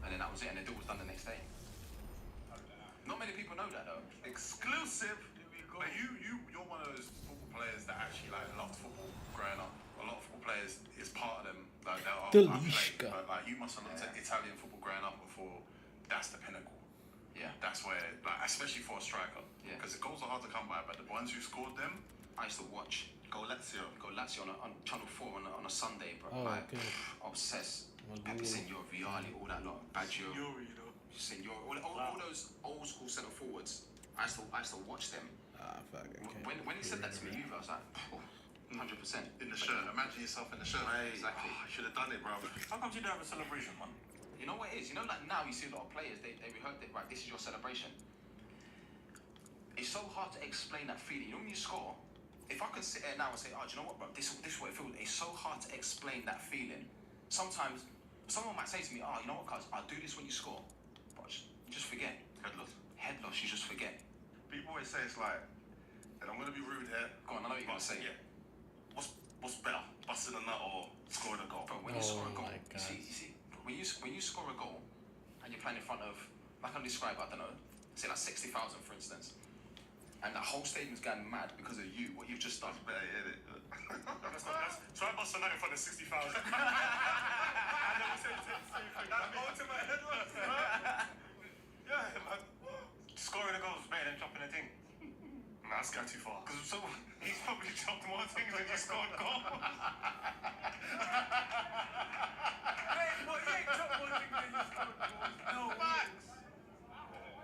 and then that was it, and the deal was done the next day. Not many people know that though. Exclusive. But you're one of those football players that actually like loved football growing up. A lot of football players is part of them. Like they'll play, but like you must have looked at Italian football growing up before. That's the pinnacle. Yeah. That's where, like, especially for a striker. Yeah. Because the goals are hard to come by, but the ones who scored them, I used to watch Go Lazio on Channel 4 on a Sunday, bro. Oh, like, okay. Obsessed. Oh, Pepe Google. Signor, Vialli, all that lot. Baggio. Signor, all those old school centre forwards. I used to watch them. Ah, fuck. When he said that to me, I was like, 100%. in the shirt. Imagine yourself in the shirt. Exactly. I should have done it, bro. How come you don't have a celebration, man? You know what it is? You know, like now you see a lot of players, they rehearse it, right, this is your celebration. It's so hard to explain that feeling. You know when you score, if I can sit there now and say, oh, do you know what, bro, this is what it feels. It's so hard to explain that feeling. Sometimes, someone might say to me, oh, you know what, cuz, I'll do this when you score. But you just forget. Head loss, you just forget. People always say it's like, and I'm gonna be rude here. Go on, I know what you're gonna say. Yeah. What's better, busting a nut or scoring a goal? Bro, when you score a goal, my you see, when you score a goal and you're playing in front of, like I describe, I don't know, say like 60,000 for instance, and the whole stadium's going mad because of you, what you've just done. Better, isn't it? Try busting that in front of 60,000. I never said the same thing. That's ultimate headlock. Yeah, man. Scoring a goal is better than chopping a thing. Nah, that's going too far. Because he's probably chopped more things than just scored a goal. Wait, what? You ain't chopped more things than you scored goals. No. Facts.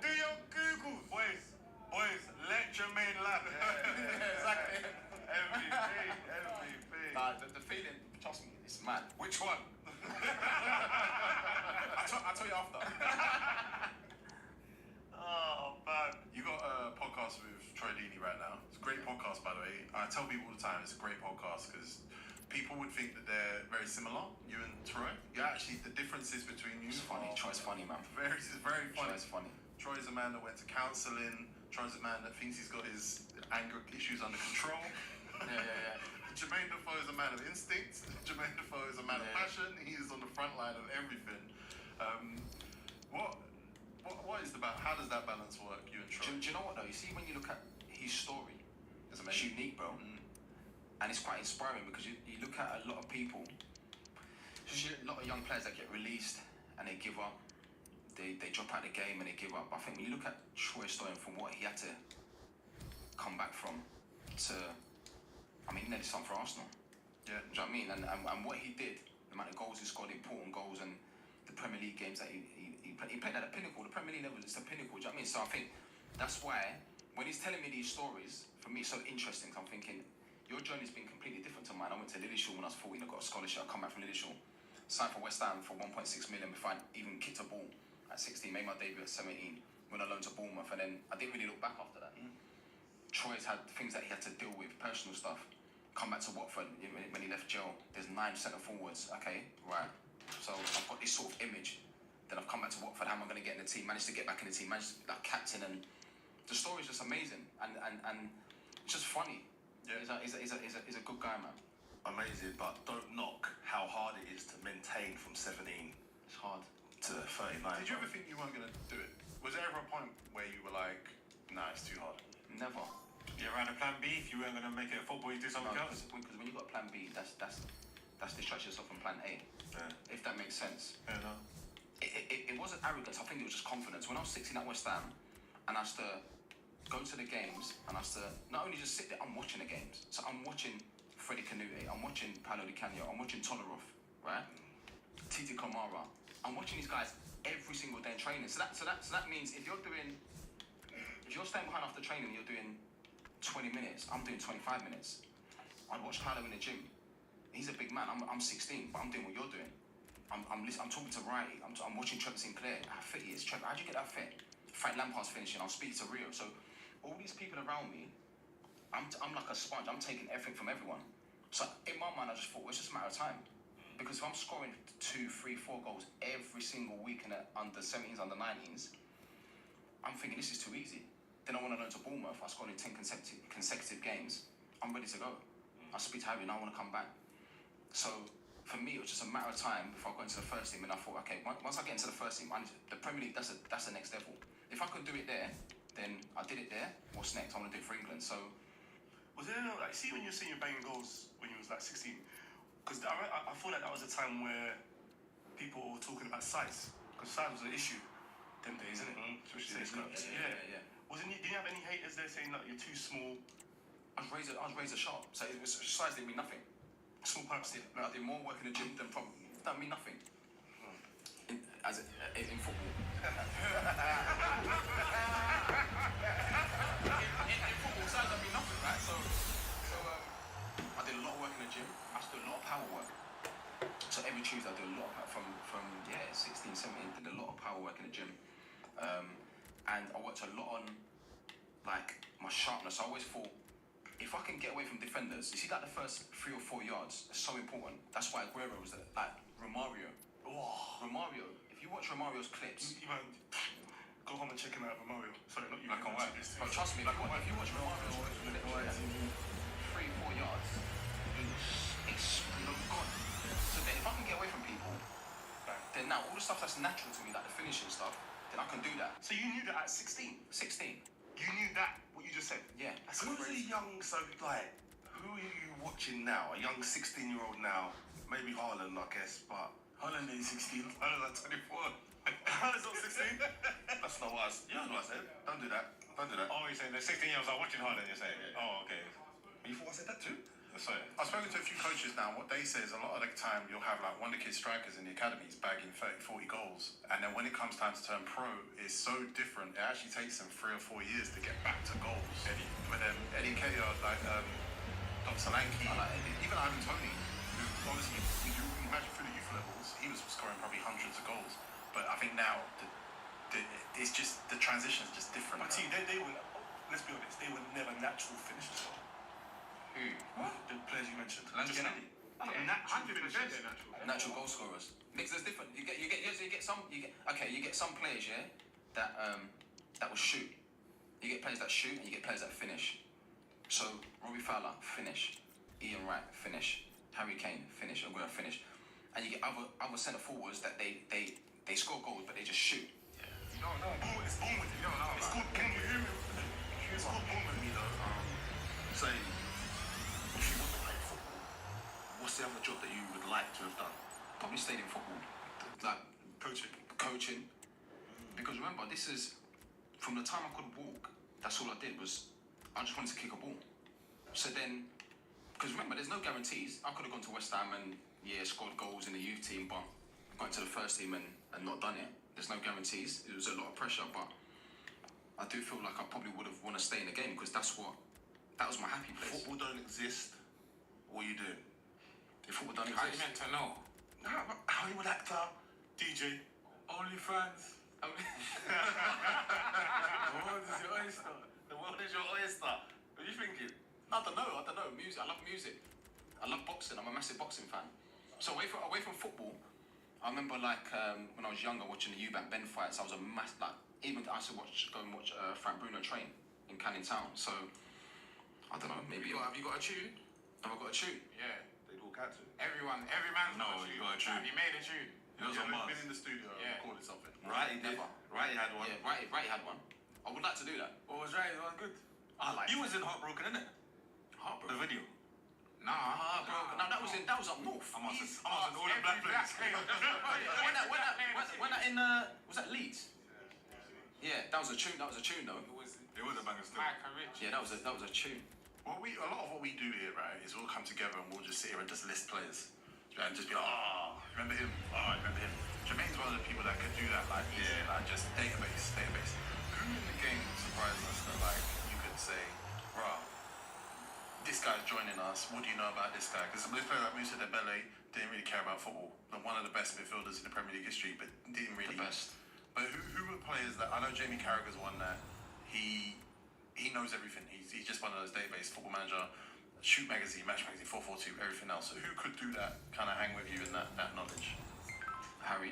Do your Googles. Boys, let Jermaine land. Exactly. MVP. The feeling, trust me, it's mad. Which one? I'll tell you after. Oh, man. You got a podcast with Troy Deeney right now. It's a great podcast, by the way. I tell people all the time it's a great podcast because people would think that they're very similar, you and Troy. You're actually, the differences between you. It's funny. Troy's funny, man. It's very funny. Troy's funny. Troy's a man that went to counselling. Troy's a man that thinks he's got his anger issues under control. Yeah. Jermaine Defoe is a man of instinct. Jermaine Defoe is a man of passion. He is on the front line of everything. What is how does that balance work, you and Troy? Do you know what though? You see, when you look at his story, It's it's amazing. unique, bro. And it's quite inspiring because you look at a lot of people, especially a lot of young players that get released and they give up. They drop out the game and they give up. I think when you look at Troy's story and from what he had to come back from to, I mean, he nearly something for Arsenal. Yeah. Do you know what I mean? And what he did, the amount of goals he scored, important goals, and the Premier League games that he played at the pinnacle. The Premier League level is the pinnacle. Do you know what I mean? So I think that's why when he's telling me these stories, for me it's so interesting. Cause I'm thinking your journey's been completely different to mine. I went to Lillishall when I was 14. I got a scholarship. I come back from Lillishall, signed for West Ham for 1.6 million before I even kicked a ball at 16. Made my debut at 17. Went on loan to Bournemouth, and then I didn't really look back after that. Troy's had things that he had to deal with, personal stuff. Come back to Watford when he left jail. There's 9 centre forwards. Okay, right. So I've got this sort of image. Then I've come back to Watford. How am I going to get in the team? Managed to get back in the team. Managed like captain, and the story's just amazing and it's just funny. Yeah. He's a good guy, man. Amazing, but don't knock how hard it is to maintain from 17. It's hard. To 39. Did you ever think you weren't going to do it? Was there ever a point where you were like, nah, it's too hard? Never. You ever had a plan B if you weren't going to make it a football, you do something else? Because when you got plan B, that's distract yourself from plan A. Yeah. If that makes sense. Yeah, no. It wasn't arrogance. I think it was just confidence. When I was 16 at West Ham, and I used to go to the games, and I used to not only just sit there, I'm watching the games. So I'm watching Freddie Canute, I'm watching Paolo Di Canio, I'm watching Tolarov, right? Titi Kamara. I'm watching these guys every single day in training. So that means if you're staying behind after training, you're doing 20 minutes. I'm doing 25 minutes. I watch Paolo in the gym. He's a big man. I'm 16, but I'm doing what you're doing. I'm talking to Wrighty. I'm watching Trevor Sinclair. How fit he is. Trevor, how'd you get that fit? Frank Lampard's finishing. I'll speak to Rio. So all these people around me, I'm like a sponge. I'm taking everything from everyone. So in my mind, I just thought, well, it's just a matter of time. Because if I'm scoring 2, 3, 4 goals every single week in the under 17s, under 19s, I'm thinking this is too easy. Then I want to learn to Bournemouth. I scored in 10 consecutive games. I'm ready to go. I speak to Harry and I want to come back. So for me, it was just a matter of time before I got into the first team, and I thought, okay, once I get into the first team, the Premier League, that's the next level. If I could do it there, then I did it there. What's next? I want to do it for England. So, Was there like, see when you're seeing your banging goals when you was like 16? Because I feel like that was a time where people were talking about size, because size was an issue them days, isn't it? especially Say in it's England. not- yeah. Did you have any haters there saying that you're too small? I was razor sharp, so it was size didn't mean nothing. Small pipes. I did more work in the gym than probably that mean nothing. In football. in football, size don't mean nothing, right? So I did a lot of work in the gym. I used to do a lot of power work. So every Tuesday I do a lot of from 16, 17, did a lot of power work in the gym. And I worked a lot on like my sharpness. I always thought, if I can get away from defenders, you see like the first 3 or 4 yards, it's so important. That's why Aguero was there, like Romario. Romario, if you watch Romario's clips, You man, go home and check him out, Mario. Sorry, not you. Black and white. but trust me, if you watch Romario's clips, 3, 4 yards, it's gone. So then if I can get away from people, then now all the stuff that's natural to me, like the finishing stuff, then I can do that. So you knew that at 16? 16. You knew that, what you just said? Yeah, that's Who's crazy. a young, so like, who are you watching now? A young 16-year-old now? Maybe Haaland, I guess, but... Holland is 16. Haaland's like 24. Haaland's not 16? That's not what I said. You know what I said. Don't do that. Don't do that. Oh, you're saying the 16-year-olds are watching Haaland, you're saying? Oh, okay. You thought I said that too? Sorry. I've spoken to a few coaches now. What they say is a lot of the time you'll have like one of the kids strikers in the academies bagging 30, 40 goals. And then when it comes time to turn pro, it's so different. It actually takes them 3 or 4 years to get back to goals. But then Eddie Keita, like Dom Solanke, even Ivan Toney, who obviously, you imagine through the youth levels, he was scoring probably hundreds of goals. But I think now, it's just, the transition's just different. But see, they were, let's be honest, they were never natural finishers. Who? The players you mentioned. Just Eddie. Yeah, Natural 100% finishers. they're natural. Natural goal scorers. Because there's different. You get some players, yeah, that will shoot. You get players that shoot and you get players that finish. So Robbie Fowler, finish. Ian Wright, finish. Harry Kane, finish. Aguero, finish. And you get other centre forwards that they score goals but they just shoot. No. It's born with you. It's called born with you. It's called born with me though. Say, if you want to play football, what's the other job that you would like to have done? Probably stayed in football, like coaching. Because remember, this is from the time I could walk. That's all I did was I just wanted to kick a ball. So then, because remember, there's no guarantees. I could have gone to West Ham and scored goals in the youth team, but got into the first team and not done it. There's no guarantees. It was a lot of pressure, but I do feel like I probably would have want to stay in the game because that was my happy place. Football don't exist. What are you doing? If football don't How you exist, meant to know? Hollywood actor, DJ. OnlyFans. The world is your oyster. The world is your oyster. What are you thinking? I don't know. Music. I love music. I love boxing. I'm a massive boxing fan. So away from football, I remember like when I was younger watching the Eubank Ben fights. I was a even I used to go and watch Frank Bruno train in Canning Town. So I don't know. Maybe Have you got a tune? have I got a tune? Yeah. They'd all got to. Every man's got a tune. you got a tune. Have you made a tune? You know some Been in the studio and Yeah. recorded something. Right, he did. Never. Right, he had one. Yeah, right. Had one. I would like to do that. What was right? It was good. I like. You was in Heartbroken, innit? The Heartbroken. video. Nah, Bro, no, that was up north. I'm on all the black players. When that in was that Leeds? Yeah, that was a tune. That was a tune though. It was a banger still. Mike and Rich. Yeah, that was a tune. A lot of what we do here, right, is we'll come together and we'll just sit here and just list players. And just be like, remember him? Remember him? Jermaine's one of the people that could do that, like, easy, like, just database. Who in the game surprised us that, like, you could say, bruh, this guy's joining us, what do you know about this guy? Because this player like Moussa Dembele didn't really care about football. Like, one of the best midfielders in the Premier League history, but didn't really... The best. But who were players that... I know Jamie Carragher's one that he knows everything. He's just one of those database Football Manager, Shoot Magazine, Match Magazine, 442, everything else. So who could do that, kind of hang with you in that knowledge? Harry.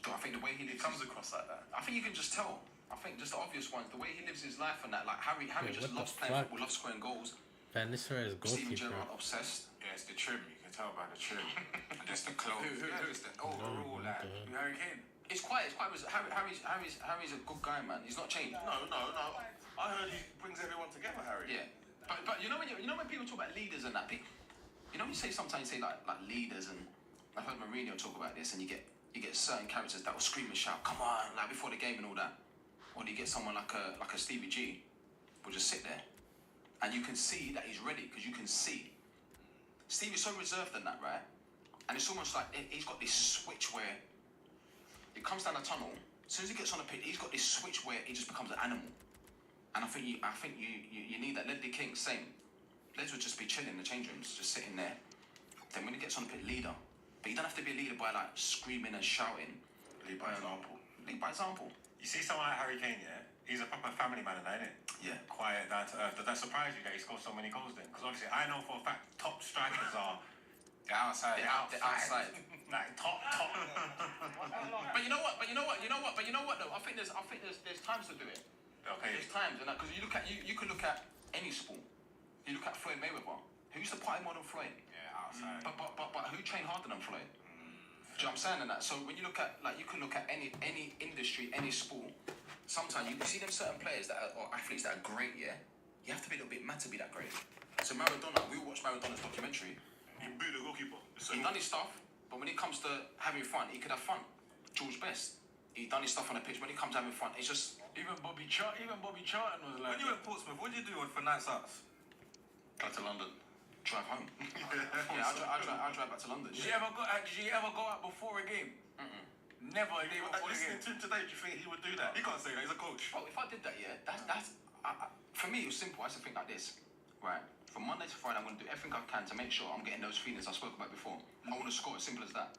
I think the way he lives... It comes across like that. I think you can just tell. I think just the obvious ones. The way he lives his life and that. Like, Harry just what the loves playing fuck? football, loves scoring goals. Man, this is Steven goalkeeper. Gerrard, obsessed. Yeah, it's the trim. You can can tell by the trim. And just the clothes. Who's the overall, like, Harry Kane. It's quiet. Harry's a good guy, man. He's not changed. No. I heard he brings everyone together, Harry. Yeah. But you know when people talk about leaders and that, you know when you say sometimes like leaders, and I've heard Mourinho talk about this, and you get certain characters that will scream and shout, "Come on!" like before the game and all that. Or you get someone like a Stevie G, will just sit there, and you can see that he's ready because you can see. Stevie's so reserved in that, right? And it's almost like he's got this switch where it comes down the tunnel. As soon as he gets on the pitch, he's got this switch where he just becomes an animal. And I think you need that. Ledley King, same. Les would just be chilling in the change rooms, just sitting there. Then when he gets on the pitch, leader. But you don't have to be a leader by like screaming and shouting. Lead by example. Lead by example. You see someone like Harry Kane, yeah? He's a proper family man, isn't it? Yeah. Quiet, down to earth. Does that surprise you that he scores so many goals then? Because obviously I know for a fact top strikers are They're outside. They're outside. like top. But you know what though? I think there's times to do it. Okay. There's times, and because you can look at any sport. You look at Floyd Mayweather. Who's the party more than Floyd? Yeah, outside. But who trained harder than Floyd? Do you know what I'm saying? And that. So when you look at you can look at any industry, any sport. Sometimes you see them certain players or athletes that are great. Yeah, you have to be a little bit mad to be that great. So Maradona, we all watched Maradona's documentary. He beat the goalkeeper. He done his stuff, but when it comes to having fun, he could have fun. George Best, he done his stuff on the pitch. When it comes to having fun, it's just. Even Bobby Charlton was like. When you were at Portsmouth, what did you do for nights out? Go to London, drive home. Yeah, I'll drive back to London. Did you ever go out before a game? Never a day before a Listening game. to him today, do you think he would do that? He can't say that. He's a coach. Oh, if I did that, yeah, that's for me. It was simple. I used to think like this, right? From Monday to Friday, I'm going to do everything I can to make sure I'm getting those feelings I spoke about before. I want to score. As simple as that.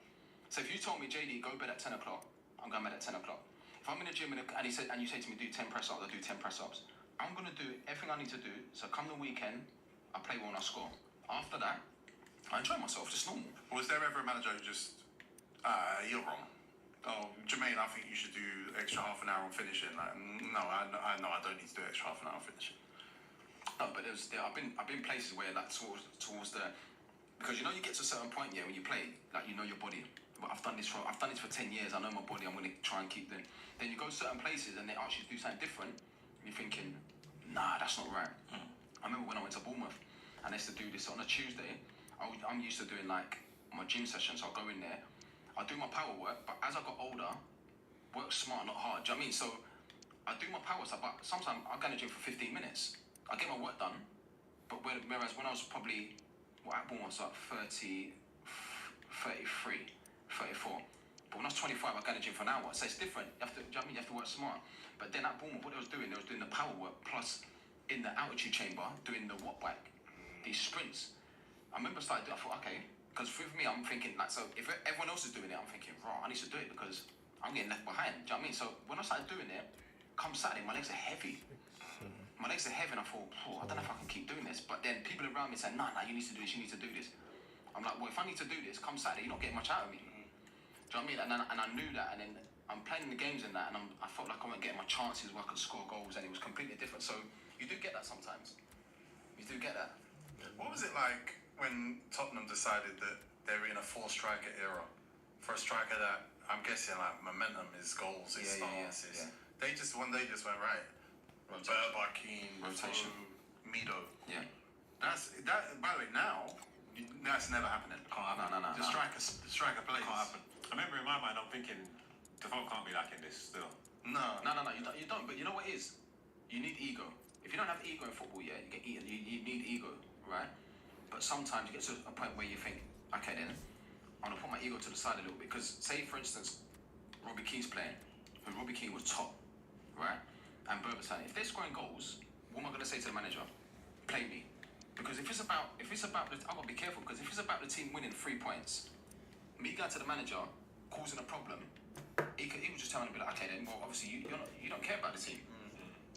So if you told me, JD, go bed at 10 o'clock, I'm going to bed at 10 o'clock. If I'm in the gym and you say to me, do 10 press ups, I'll do 10 press ups. I'm going to do everything I need to do. So come the weekend, I play well and I score. After that, I enjoy myself, just normal. Was there ever a manager who just, you're wrong? Oh, Jermaine, I think you should do extra half an hour on finishing. Like, no, I don't need to do extra half an hour on finishing. No, but I've been places where like towards the, because you know you get to a certain point, yeah, when you play, like you know your body. But I've done this for 10 years. I know my body. I'm going to try and keep doing. Then you go to certain places and they ask you to do something different. And you're thinking, nah, that's not right. I remember when I went to Bournemouth and I used to do this on a Tuesday. I'm used to doing like my gym sessions. So I'll go in there, I'll do my power work. But as I got older, work smart, not hard. Do you know what I mean? So I do my power stuff, but sometimes I go in the gym for 15 minutes. I get my work done. But whereas when I was probably, at Bournemouth, I was like 30, 33. 34. But when I was 25, I got in the gym for an hour. So it's different. You have to, do you know what I mean? You have to work smart. But then at Bournemouth, what they was doing the power work plus in the altitude chamber doing the watt bike, these sprints. I remember I thought, okay, because with me, I'm thinking like, so if everyone else is doing it, I'm thinking, right, I need to do it because I'm getting left behind. Do you know what I mean? So when I started doing it, come Saturday, my legs are heavy. My legs are heavy, and I thought, I don't know if I can keep doing this. But then people around me saying, no, you need to do this, you need to do this. I'm like, well, if I need to do this, come Saturday, you're not getting much out of me. Do you know what I mean? And I knew that, and then I'm playing the games in that, and I felt like I wasn't getting my chances where I could score goals, and it was completely different. So you do get that sometimes. You do get that. What was it like when Tottenham decided that they were in a 4-striker era? For a striker that, I'm guessing, like, momentum is goals, is starts. They just, one day just went, right, Berbatine, Rotation. Mido. Yeah. That, by the way, now, that's never happening. No. The striker plays. Can't happen. I remember in my mind, I'm thinking, Defoe can't be like in this still. No. You don't. But you know what it is? You need ego. If you don't have ego in football, yeah, you get eaten. You need ego, right? But sometimes you get to a point where you think, okay, then I'm gonna put my ego to the side a little bit. Because say, for instance, Robbie Keane's playing, when Robbie Keane was top, right? And Berbatine, if they're scoring goals, what am I gonna say to the manager? Play me. Because if it's about I've got to be careful. Because if it's about the team winning 3 points, me going to the manager causing a problem, he would just tell me to be like, okay, then, well, obviously you don't care about the team.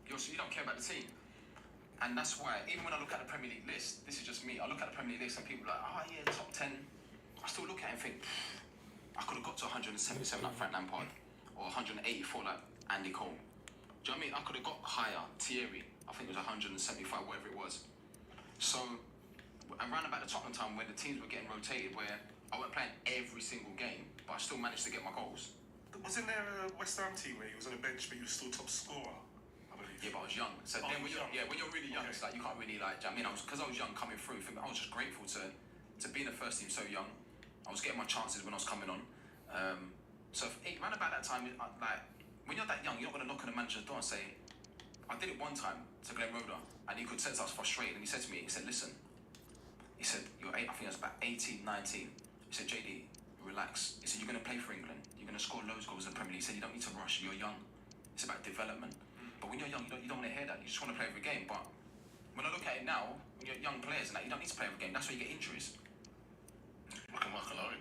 You don't care about the team, and that's why even when I look at the Premier League list, this is just me. I look at the Premier League list and people are like, oh yeah, top 10. I still look at it and think, I could have got to 177 like Frank Lampard, or 184 like Andy Cole. Do you know what I mean? I could have got higher. Thierry, I think it was 175, whatever it was. So around about the Tottenham time where the teams were getting rotated, where I wasn't playing every single game, but I still managed to get my goals. Wasn't there a West Ham team where he was on the bench but he was still top scorer? I believe. Yeah, but I was young. So then when you're really young, it's like you can't really like. I mean, because I was young coming through. I was just grateful to be in the first team so young. I was getting my chances when I was coming on. So around about that time, like when you're that young, you're not going to knock on the manager's door and say, I did it one time to Glenn Roeder, and he could sense I was frustrated, and he said to me, he said, listen, he said, you're 8, I think I was about 18, 19. He said, JD, relax. He said, you're going to play for England. You're going to score loads of goals in the Premier League. He said, you don't need to rush. You're young. It's about development. But when you're young, you don't want to hear that. You just want to play every game. But when I look at it now, when you're young players and that, you don't need to play every game. That's why you get injuries. I can work alone.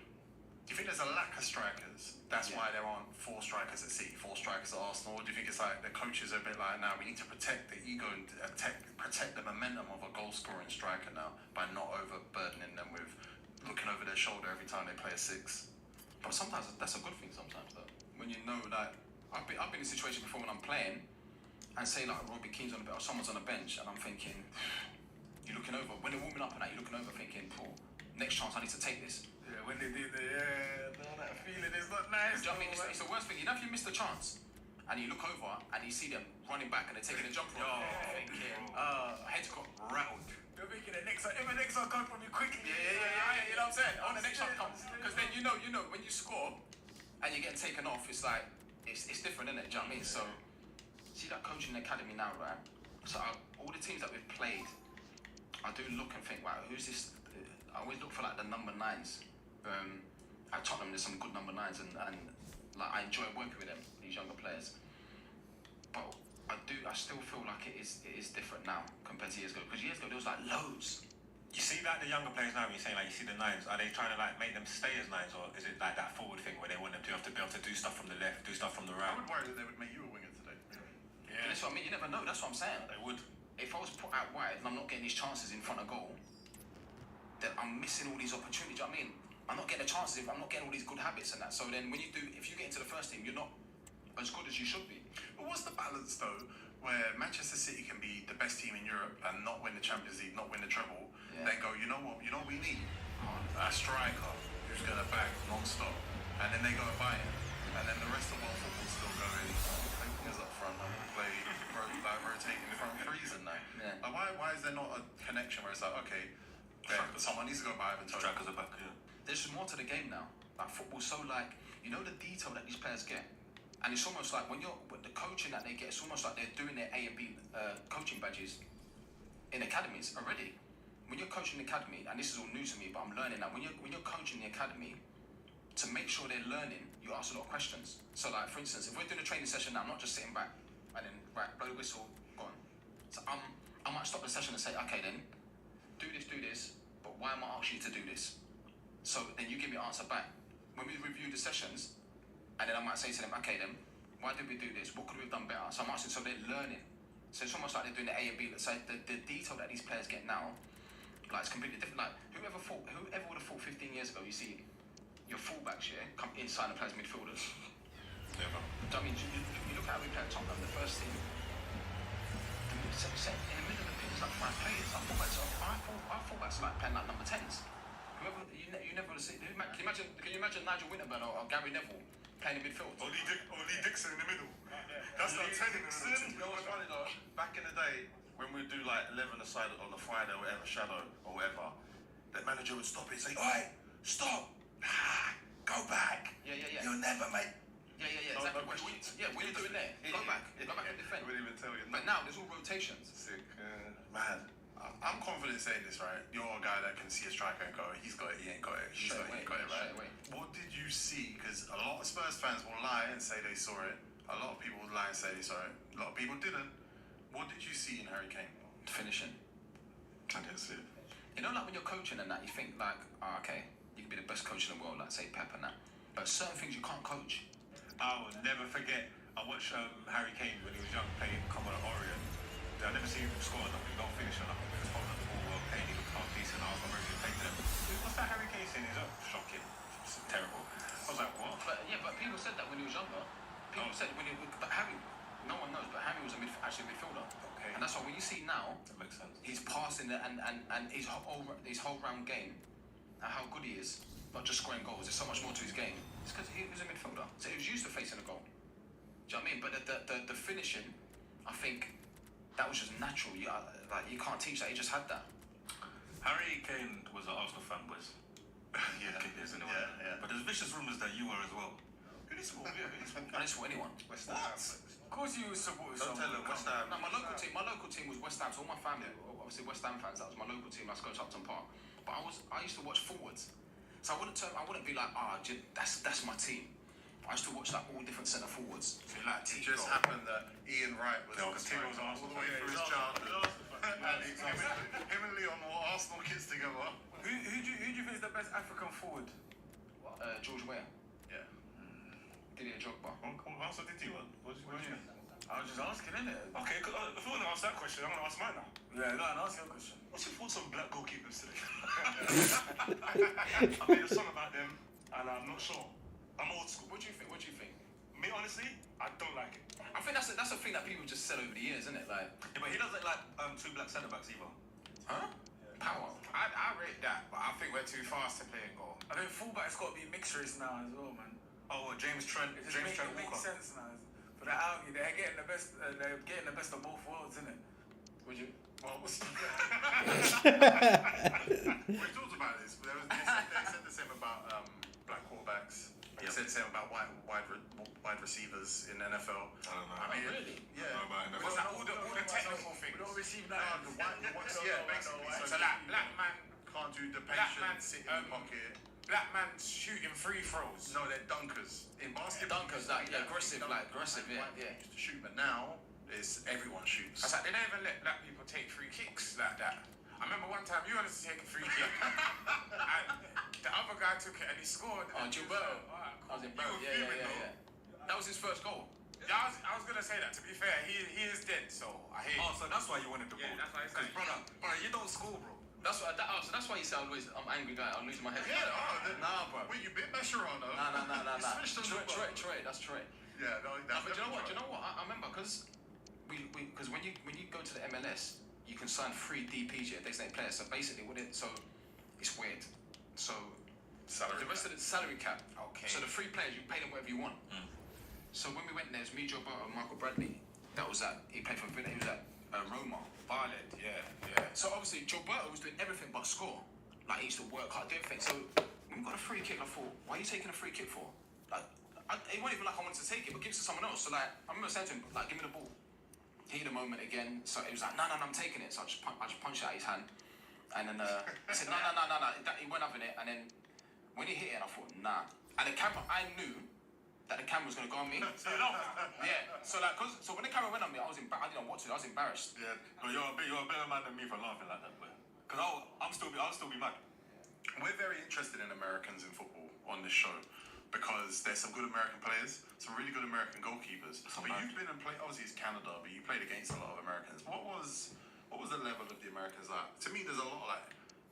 Do you think there's a lack of strikers? That's why there aren't 4 strikers at City, 4 strikers at Arsenal? Or do you think it's like the coaches are a bit like, now we need to protect the ego and protect the momentum of a goal-scoring striker now by not overburdening them with looking over their shoulder every time they play a 6? But sometimes that's a good thing sometimes, though. When you know that... I've been in a situation before when I'm playing and say like Robbie Keane's on the bench or someone's on the bench and I'm thinking, you're looking over, when they're warming up and that, you're looking over thinking, Paul, next chance I need to take this. Yeah, when they do that feeling is not nice. Do you know what I mean? It's the worst thing. You know if you miss the chance and you look over and you see them running back and they're taking a jump from heads got rattled. You're thinking the next one comes from you quickly. Yeah, you know what I'm saying? Oh, the next one comes. Because then you know, when you score and you're getting taken off, it's like, it's different, isn't it? Do you know what I mean? So, see that coaching academy now, right? So all the teams that we've played, I do look and think, wow, who's this? I always look for like the number 9s. At Tottenham, there's some good number 9s, and like I enjoy working with them, these younger players. But I still feel like it is different now compared to years ago. Because years ago there was like loads. You see that the younger players now, when you're saying like you see the 9s, are they trying to like make them stay as 9s, or is it like that forward thing where they want them to be able to do stuff from the left, do stuff from the right? I would worry that they would make you a winger today. Yeah. That's what I mean. You never know. That's what I'm saying. They would. If I was put out wide and I'm not getting these chances in front of goal, then I'm missing all these opportunities. You know what I mean? I'm not getting the chances if I'm not getting all these good habits and that. So then if you get into the first team, you're not as good as you should be. But what's the balance though, where Manchester City can be the best team in Europe and not win the Champions League, not win the treble, then go, you know what we need? A striker who's going to bang non-stop. And then they go and buy him. And then the rest of world football's still going, play wingers up front and play rotating front threes and that. Yeah. Like, why is there not a connection where it's like, okay, someone needs to go buy Ivan Toney. Strikers are back, There's just more to the game now. Like football's so like, you know the detail that these players get. And it's almost like with the coaching that they get, it's almost like they're doing their A and B coaching badges in academies already. When you're coaching the academy, and this is all new to me, but I'm learning now. When you're coaching the academy, to make sure they're learning, you ask a lot of questions. So like, for instance, if we're doing a training session now, I'm not just sitting back and then, right, blow the whistle, go on. So I might stop the session and say, okay then, do this, but why am I asking you to do this? So then you give me an answer back. When we review the sessions, and then I might say to them, okay then, why did we do this? What could we have done better? So I'm asking, so they're learning. So it's almost like they're doing the A and B. So the detail that these players get now, like it's completely different. Like whoever would have thought 15 years ago, you see your fullbacks, come inside and play as midfielders. Never. I mean, you look at how we play at Tottenham, the first team. In the middle of the pitch, it's like 5 players. Our fullbacks are like playing like number 10s. Whoever you never would have seen. Can you imagine Nigel Winterburn or Gary Neville playing in midfield? Oli Dixon in the middle. That's not 10 in the middle. You know what's funny though? Back in the day, when we'd do like 11 aside on the Friday or whatever, shadow or whatever, the manager would stop it and say, "Oi, stop! Go back! Yeah. You'll never make." Yeah, exactly. What are you doing there? Go back and defend. Wouldn't even tell you. But now there's all rotations. Sick. Man, I'm confident saying this, right? You're a guy that can see a striker and go, he's got it, he ain't got it. He's got it, right? What did you see? Because a lot of Spurs fans will lie and say they saw it. A lot of people would lie and say they saw it. A lot of people didn't. What did you see in Harry Kane? Finishing. I didn't see it. You know, like when you're coaching and that, you think like, okay, you can be the best coach in the world, like say Pep and that. But certain things you can't coach. I will never forget. I watched Harry Kane when he was young playing Commodore Orient. I never seen him score nothing, not finish or nothing. He was holding the ball well, playing, he looked half decent. I was not ready to play to them. What's that Harry Kane saying? He's up, shocking. It's terrible. I was like, what? But people said that when he was younger. People said but Harry, No one knows, but Harry was actually a midfielder. Okay. And that's why when you see now, That makes sense. he's passing and his whole round game, and how good he is, not just scoring goals. There's so much more to his game. It's because he was a midfielder, so he was used to facing a goal. Do you know what I mean? But the finishing, I think that was just natural. You can't teach that. He just had that. Harry Kane was an Arsenal fan, boys. Yeah. Isn't it? Yeah. But there's vicious rumours that you were as well. Who did he support? Yeah, who did he support? I didn't support anyone. West Ham. Of course you support Don't tell him West Ham. No, my local team was West Ham. So all my family, obviously West Ham fans. That was my local team. I go to Upton Park. But I used to watch forwards. So I wouldn't be like, that's my team. I used to watch like all different centre forwards. So you like It Tico. just happened that Ian Wright was Yeah, on the Tico side was all Arsenal. the way through his childhood. Him and Leon were Arsenal kids together. Who do you think is the best African forward? George Weah, Yeah. Didier Drogba. What answer did you want? What do you mean? I was just asking, innit? Okay, if you want to ask that question, I'm going to ask mine now. Yeah, go on, ask your question. What's your thoughts on black goalkeepers today? I made a song about them, and I'm not sure. I'm old school. What do you think? Me, honestly, I don't like it. I think that's a thing that people just said over the years, isn't it? Like, Yeah, but he doesn't like two black centre backs either. huh? Power. I rate that, but I think we're too fast to play a goal. I think fullback's got to be mixed race now as well, man. Oh, James Trent. It James Trent makes Walker. sense now. For the army, they're getting the best. They're getting the best of both worlds, isn't it? Would you? Well, we talked about this, but they said the same about black quarterbacks. They said the same about wide receivers in the NFL. I don't know. I mean, really? Yeah. I don't know about NFL. What's that? All the technical things. We don't receive No, that. yeah, basically. So like black man can't do the Black man, patient sit in the pocket. Black man shooting free throws. No, they're dunkers. In basketball, Dunkers, like, yeah, aggressive, yeah. Used to shoot, but now it's everyone shoots. I was like, they don't even let black people take free kicks like that. I remember one time you wanted to take a free kick, and the other guy took it and he scored. Oh, Gilberto. Alright, I was in You Barrow. were Yeah. fuming, though. That was his first goal. Yeah, I was gonna say that. To be fair, he is dead, so I hear you. Oh, so that's why you wanted the ball. Yeah, that's why I said. Brother, you don't score, bro. So that's why you say I'm angry guy. I'm losing my head. Nah, bro. Wait, you bit Mascherano? Nah. You switched on the ball. Troy. That's Troy. Yeah, no, No, but do you know what? I remember because when you go to the MLS, you can sign free DPs, designated players. So basically, it's weird. So Salary the rest of the salary cap. Okay. So the free players, you pay them whatever you want. So when we went there, it was me, Joe Burrow, and Michael Bradley. That was at. He played for Villa. He was at Roma. Barlet, yeah. So obviously, Joe Burrow was doing everything but score. Like he used to work hard, do everything. So when we got a free kick, I thought, why are you taking a free kick for? Like, it wasn't even like I wanted to take it, but give it to someone else. So like, I remember saying to him, like, give me the ball. He had a moment again. So he was like, no, I'm taking it. So I just punched out his hand, and then he said, no. He went up in it, and then when he hit it, I thought, nah. And the camera, I knew that the camera was going to go on me. Yeah. So like, so when the camera went on me, I didn't know what to do. I was embarrassed. Yeah, but you're a better man than me for laughing like that, boy. Because I'll still be mad. We're very interested in Americans in football on this show because there's some good American players, some really good American goalkeepers. But you've been and played, obviously it's Canada, but you played against a lot of Americans. What was the level of the Americans like? To me, there's a lot of like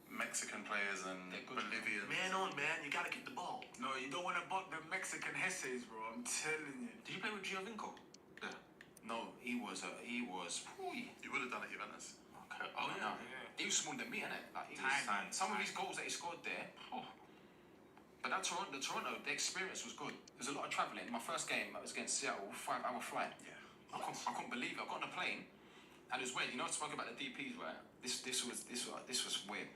Mexican players and Bolivian. Man, you gotta get the ball. No, you don't want to buck the Mexican Hesses, bro. I'm telling you. Did you play with Giovinco? Yeah. No, he was. You would have done it at Juventus. Okay. Oh no. Yeah. He was smaller than me, innit? Like, Time. some of these goals that he scored there. But that Toronto, the experience was good. There's a lot of travelling. My first game, I was against Seattle, 5-hour flight. Yeah. I couldn't believe it. I got on a plane, and it was weird. You know, I spoke about the DPs, right? This was weird.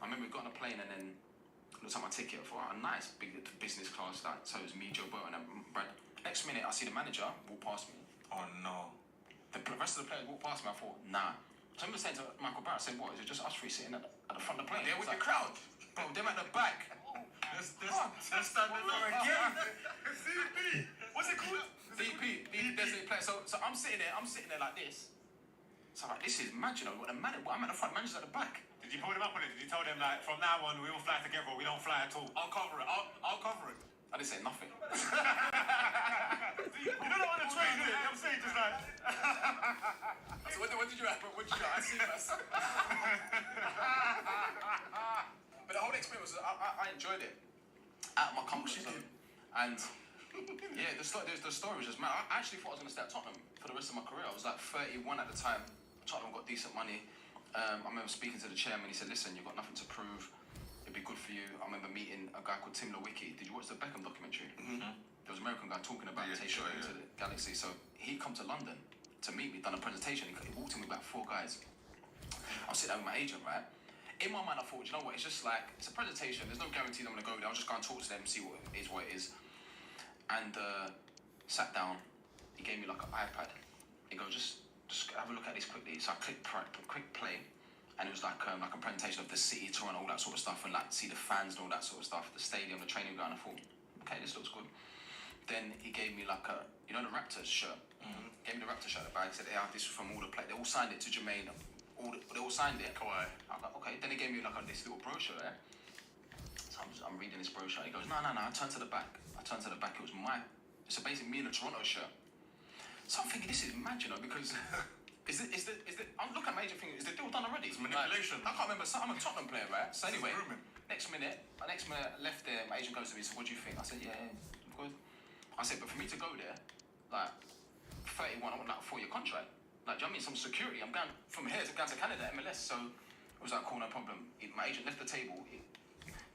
I remember we got on a plane and then looked at my ticket for a nice big business class. So it was me, Joe Burrow, and Brad. Next minute, I see the manager walk past me. Oh no. The rest of the players walked past me. I thought, nah. So I remember saying to Michael Barrett, I said, what? Is it just us three sitting at the front of the plane? They're with He's the like, crowd. Bro, them at the back. They're standing there again. CP. What's it called? DP, designated player. So I'm sitting there like this. So I'm like, this is mad, you know. I'm at the front, manager's at the back. Did you put them up on it? Did you tell them like from now on we will fly together or we don't fly at all? I'll cover it. I'll cover it. I didn't say nothing. You're not on the train, is it? I'm saying just like. So what did you have? I see that. But the whole experience was, I enjoyed it. Out of my comfort zone. And yeah, the story was just mad. I actually thought I was going to stay at Tottenham for the rest of my career. I was like 31 at the time. Tottenham got decent money. I remember speaking to the chairman. He said, "Listen, you've got nothing to prove. It'd be good for you." I remember meeting a guy called Tim Lewicki. Did you watch the Beckham documentary? Mm-hmm. There was an American guy talking about taking it into the galaxy. So he'd come to London to meet me, done a presentation. He walked in with about 4 guys. I was sitting there with my agent, right? In my mind, I thought, you know what? It's just like, it's a presentation. There's no guarantee I'm going to go there. I'll just go and talk to them and see what it is. And sat down. He gave me like an iPad. He goes, just have a look at this quickly. So I clicked quick play. And it was like a presentation of the city, Toronto, all that sort of stuff. And like see the fans and all that sort of stuff. The stadium, the training ground. I thought, okay, this looks good. Then he gave me like a, you know, the Raptors shirt. Mm-hmm. Gave me the Raptors shirt. The bag. He said, yeah, this is from all the players. They all signed it to Jermaine. They all signed it. Cool. I'm like, okay. Then he gave me like this little brochure there. So I'm reading this brochure. He goes, no. I turned to the back. It was so basically me in a Toronto shirt. So I'm thinking, this is mad, you know, because I'm looking at my agent thinking, is the deal done already? It's manipulation. Like, I can't remember. I'm a Tottenham player, right? So anyway, next minute I left there. My agent goes to me, so what do you think? I said, yeah, good. I said, but for me to go there, like 31, I want like a 4-year contract. Like, do you know what I mean? Some security. I'm going from here to Canada, MLS. So it was like, cool, no problem. My agent left the table. He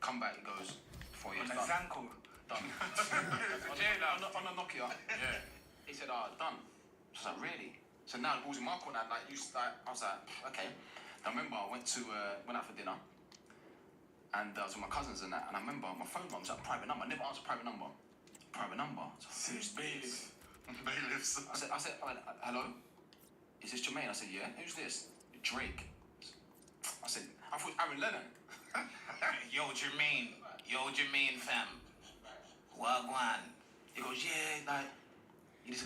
come back. He goes, 4 years done. Zanko. Done. on a Nokia. Yeah. He said, done. I was like, really? So now the ball's in my court now. I was like, okay. I remember I went out for dinner. And I was with my cousins and that. And I remember my phone rang. It was like private number. I never answered private number. I was like, who's this? Bailiffs. I said, hello? Is this Jermaine? I said, yeah. Who's this? Drake. I said, I thought Aaron Lennon. Yo, Jermaine, fam. Wagwan. He goes, yeah, like, you need to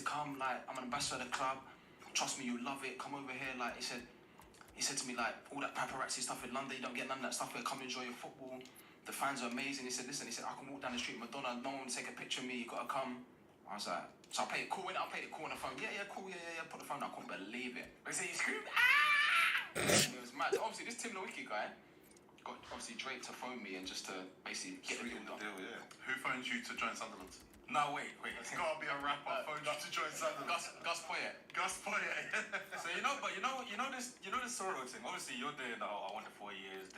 come, like, I'm an ambassador of the club. Trust me, you'll love it. Come over here. Like, he said to me, like, all that paparazzi stuff in London, you don't get none of that stuff here. Come enjoy your football. The fans are amazing. He said, listen, I can walk down the street with Madonna, no one will take a picture of me, you gotta come. I was like, so I played it cool, I played it cool on the phone. Yeah, cool, yeah. Put the phone down, I couldn't believe it. They say, you screamed, ah! It was mad. So obviously, this Tim Lewicki guy got obviously Drake to phone me and just to basically get the deal done. Yeah. Who phoned you to join Sunderland? No, wait. It's gotta be a rapper phoned you to join Sunderland. Gus Poyet. Gus Poyet. So you know this Sorrow thing. Obviously, you're there now. I wanted 4 years.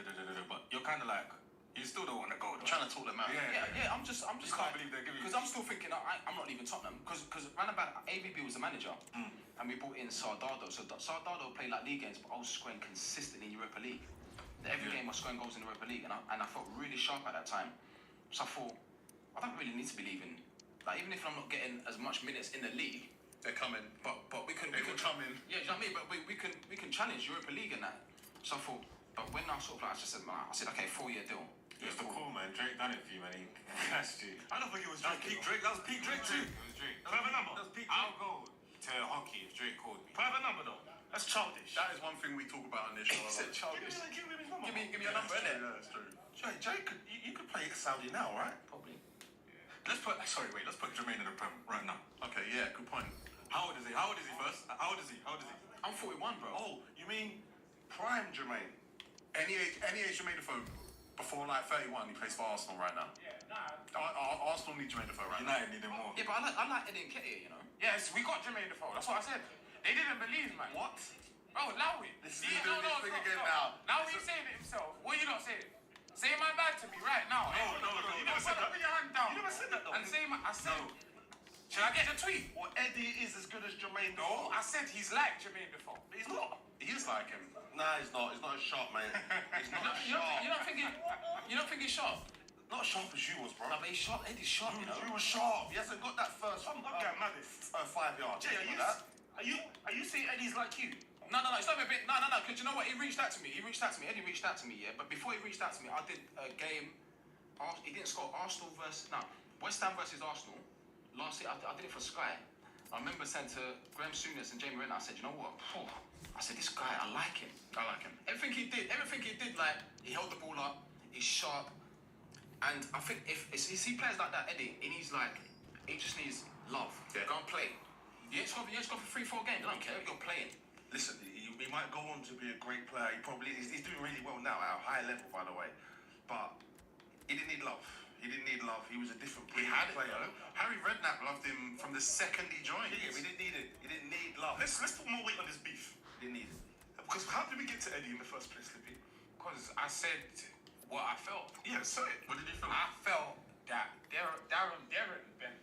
But you're kind of like, you still don't want to go. I'm trying to talk them out. Yeah. I'm just. You can't believe they're giving you. Because I'm still thinking I'm not leaving Tottenham. Because round about AVB was the manager, and we brought in Sardado. So Sardado played like league games, but I was scoring consistently in Europa League. Every game I was scoring goals in the Europa League, and I felt really sharp at that time. So I thought, I don't really need to be leaving. Like, even if I'm not getting as much minutes in the league, they're coming. But we can come in. Yeah, do you know what I mean? But we can challenge Europa League and that. So I thought, but when I sort of like, I said, okay, 4-year deal. It's the cool, man. Drake done it for you, man. He cashed you. I don't think it was Drake. That was peak Drake too. It was Drake. Private number. That was peak Drake. I'll go to hockey if Drake called me. Private number though. That's childish. That is one thing we talk about on this show. He said childish. Give me his number. Give me your number, innit? Yeah, that's true. Jay, you could play Saudi now, right? Probably. Let's put Jermaine in the Prem right now. Okay, yeah, good point. How old is he first? How old is he? I'm 41, bro. Oh, you mean prime Jermaine? Any age Jermaine Defoe before like 31, he plays for Arsenal right now. Yeah, nah. Arsenal need Jermaine Defoe right now. United need him more. Yeah, but I like Eddie Nketiah, you know. Yes, we got Jermaine Defoe. That's what I said. They didn't believe, man. What? Bro, Lowy. This is doing this thing again now. Lowy's saying it himself. What are you not saying? Say my bad to me right now. No. You never said that. Put your hand down. You never said that though. And say I said. No. Should I get the tweet? Well, Eddie is as good as Jermaine No, Defoe. I said he's like Jermaine Defoe. He's not. He is like him. Nah, he's not. He's not as sharp, mate. He's not as sharp. You don't think he's sharp? Not as sharp as you was, bro. No, but he's sharp. Eddie's sharp, you know. You were sharp. He hasn't got that first. I'm not getting mad. 5 yards. Jay, are you saying Eddie's like you? No, it's not a bit. No, because you know what? Eddie reached out to me, yeah. But before he reached out to me, I did a game. He didn't score West Ham versus Arsenal. Last year, I did it for Sky. I remember saying to Graham Souness and Jamie Renner, I said, you know what? I said, this guy, I like him. Everything he did, like, he held the ball up, he's sharp. And I think if he plays like that, Eddie, he just needs love. Yeah. Go and play. You ain't scored for 3-4 games, I don't care, you're playing. Listen, he might go on to be a great player. He's doing really well now at a high level, by the way. But he didn't need love. He didn't need love. He was a different He breed had it, player. though. Harry Redknapp loved him from the second he joined. Yeah, we didn't need it. He didn't need love. Let's put more weight on this beef. He didn't need it. Because how did we get to Eddie in the first place, Lippy? Because I said what I felt. Yeah, say it. What did you feel? I felt that Darren Ben.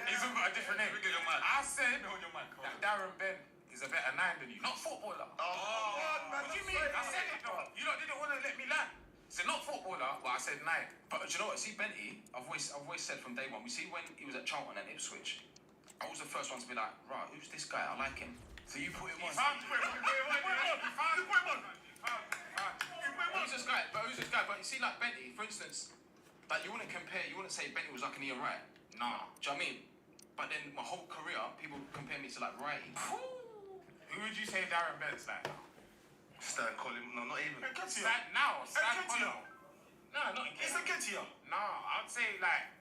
He's got a different name. I said that Darren Ben is a better nine than you. Not footballer. What do you mean? I said it though. You lot didn't want to let me land. So not footballer, but I said nine. But do you know what? See, Benty, I've always said from day one, we see when he was at Charlton and Ipswich, I was the first one to be like, right, who's this guy? I like him. So you put him on. Who's this guy? Who's this guy? But you see, like Benty, for instance, like you wouldn't say Benty was like an Ian Wright. Nah. Do you know what I mean? But then my whole career, people compare me to like Wrighty. Who would you say Darren Ben's like? Stan Collin, no, not even. Stan Collin. No, not It's a Nketiah. No, I'd say like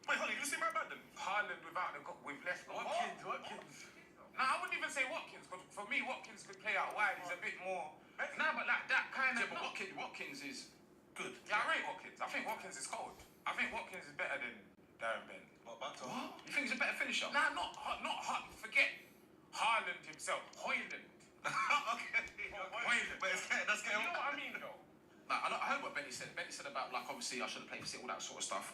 Wait, honey, you see my bad then? Haaland with less goals. Watkins. No, I wouldn't even say Watkins, because for me, Watkins could play out wide. He's a bit more. Nah, but like that kind of. Yeah, but Watkins is good. Yeah, I rate Watkins. I think Watkins is cold. I think Watkins is better than Darren Ben. What? You think he's a better finisher? Nah, not hot. Forget Haaland himself. Hoyland. Okay. Hoyland. But that's You know what I mean, though? Like, I heard what Benty said. Benty said about, like, obviously I should have played for City, all that sort of stuff.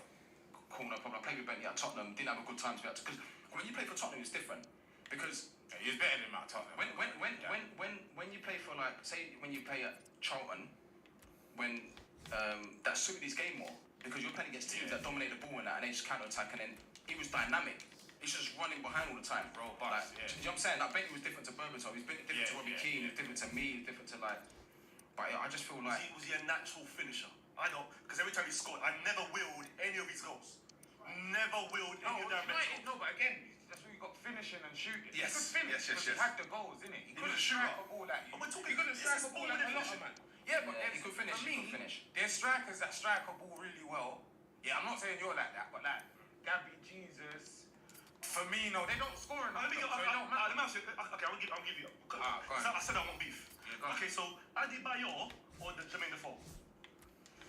Cool, no problem. I played with Benty at Tottenham, didn't have a good time to be able to. Because when you play for Tottenham, it's different. Because He's better than Matt Tottenham. when you play for, like, say when you play at Charlton, when that suited his game more, because you're playing against teams that dominate the ball and that, and they just counter attack, and then he was dynamic. He's just running behind all the time, bro. Like, do you know what I'm saying? Like Benty was different to Berbatov. He's different to Robbie Keane. He's different to me. He's different to like. But I just feel like. Was he a natural finisher? I know, because every time he scored, I never willed any of his goals. Never willed any of them. No, but again, that's where you got finishing and shooting. Yes. He could finish, Yes. He had the goals, innit? He couldn't was a strike shooter. a ball like you. We're talking- He couldn't this strike is a ball all like a lot definition. of man. Yeah, but Yeah, he could finish, For he me, could finish. there's strikers that strike a ball really well. Yeah, I'm not saying you're like that, but like Gabby, Jesus, Firmino, they don't score enough. Let me so get. it don't matter. Let me ask you. Okay, I'll give you. go ahead. I said I want beef. Yeah, go Okay, so Adebayor or the Jermaine Defoe?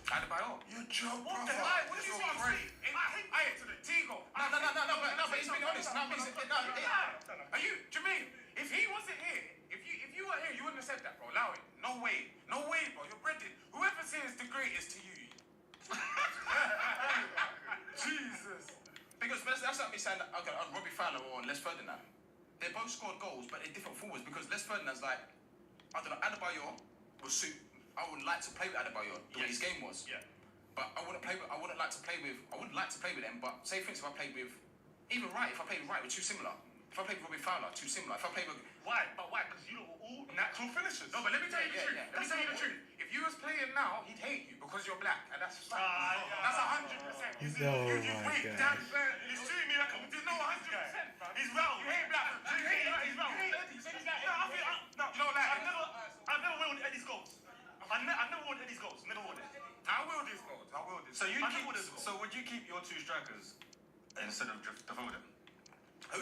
Adebayor. You joke, What the brother. hell? What do you That's mean? what I'm saying. Hey, to the Tigo. No, but he's been honest. Are you, Jermaine? If he wasn't here, if you were here, you wouldn't have said that, bro. Allow it. No way, bro. You're bred. Whoever says the greatest to you. Jesus. Because that's like me saying that, okay, on Robbie Fowler or on Les Ferdinand. They both scored goals, but they're different forwards. Because Les Ferdinand's like, I don't know, Adebayor will suit. I would like to play with Adebayor the way his game was. Yeah. But I wouldn't like to play with them. But say for instance, if I played with even Wright, if I played with Wright, we're too similar. If I played with Robbie Fowler, too similar. If I played with Why? But why? Because you were all natural finishers. No, but let me tell you the Yeah, truth. yeah. Let me tell you the truth. If you was playing now, he'd hate you because you're black, and that's fact. yeah. That's 100%. Oh my Wait, God. He's treating me like I'm No, 100%, bro. He's round. You hate black. He's round. Eddie. You said he's like No, Eddie. you don't like I've never willed Eddie's goals. I've never willed Eddie's goals. Never willed it. I will this goals. So I know what it's called. So would you keep your two strikers instead of Defoe then? who?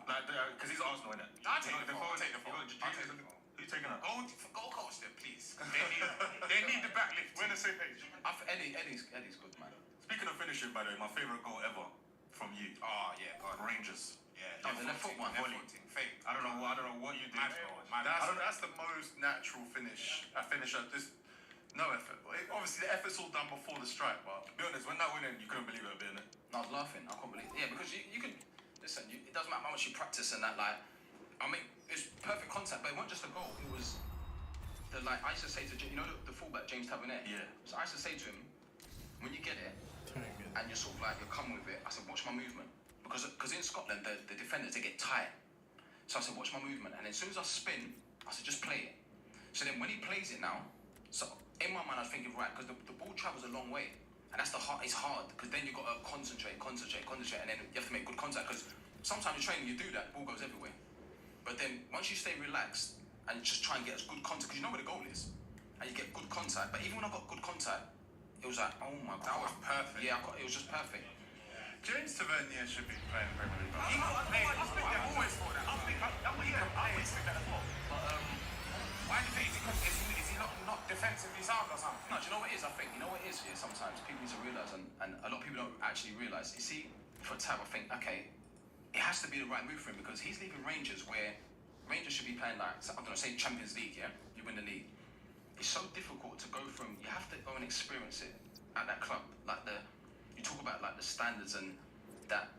Like, because he's Arsenal, innit? I'll take the phone. I'll take the phone. You got Who's taking that? Go coach them, please. They need the backlift. We're on the same page. Eddie's good, man. Speaking of finishing, by the way, my favourite goal ever from you. Oh yeah, God. Rangers. Yeah. The left foot one. Fake. I don't know what you did. That's the most natural finisher. Just no effort. Obviously, the effort's all done before the strike, but Be honest, when that went in, you couldn't believe it, innit? I was laughing. I can't believe. Yeah, because you can listen. It doesn't matter how much you practice and that. Like, I mean, it's perfect contact, but it wasn't just a goal. It was I used to say to the fullback James Tavernier. Yeah. So I used to say to him, when you get it and you're sort of like you're coming with it, I said, watch my movement because in Scotland the defenders they get tired. So I said, watch my movement, and as soon as I spin, I said, just play it. So then when he plays it now, so in my mind I was thinking, right, because the ball travels a long way. And that's it's hard, because then you've got to concentrate, and then you have to make good contact, because sometimes in training you do that, ball goes everywhere. But then once you stay relaxed, and just try and get as good contact, because you know where the goal is, and you get good contact, but even when I got good contact, it was like, oh my God. That was perfect. Yeah, it was just perfect. James Tavernier should be playing Premier League. I've always thought that. I always think that as well. Why do you think is he not defensive massively sound or something. No, do you know what it is? I think, you know what it is here sometimes? People need to realise, and a lot of people don't actually realise. You see, for Tab, I think, okay, it has to be the right move for him because he's leaving Rangers where Rangers should be playing like, I don't know, say Champions League, yeah? You win the league. It's so difficult to go from, you have to go and experience it at that club. Like you talk about like the standards and that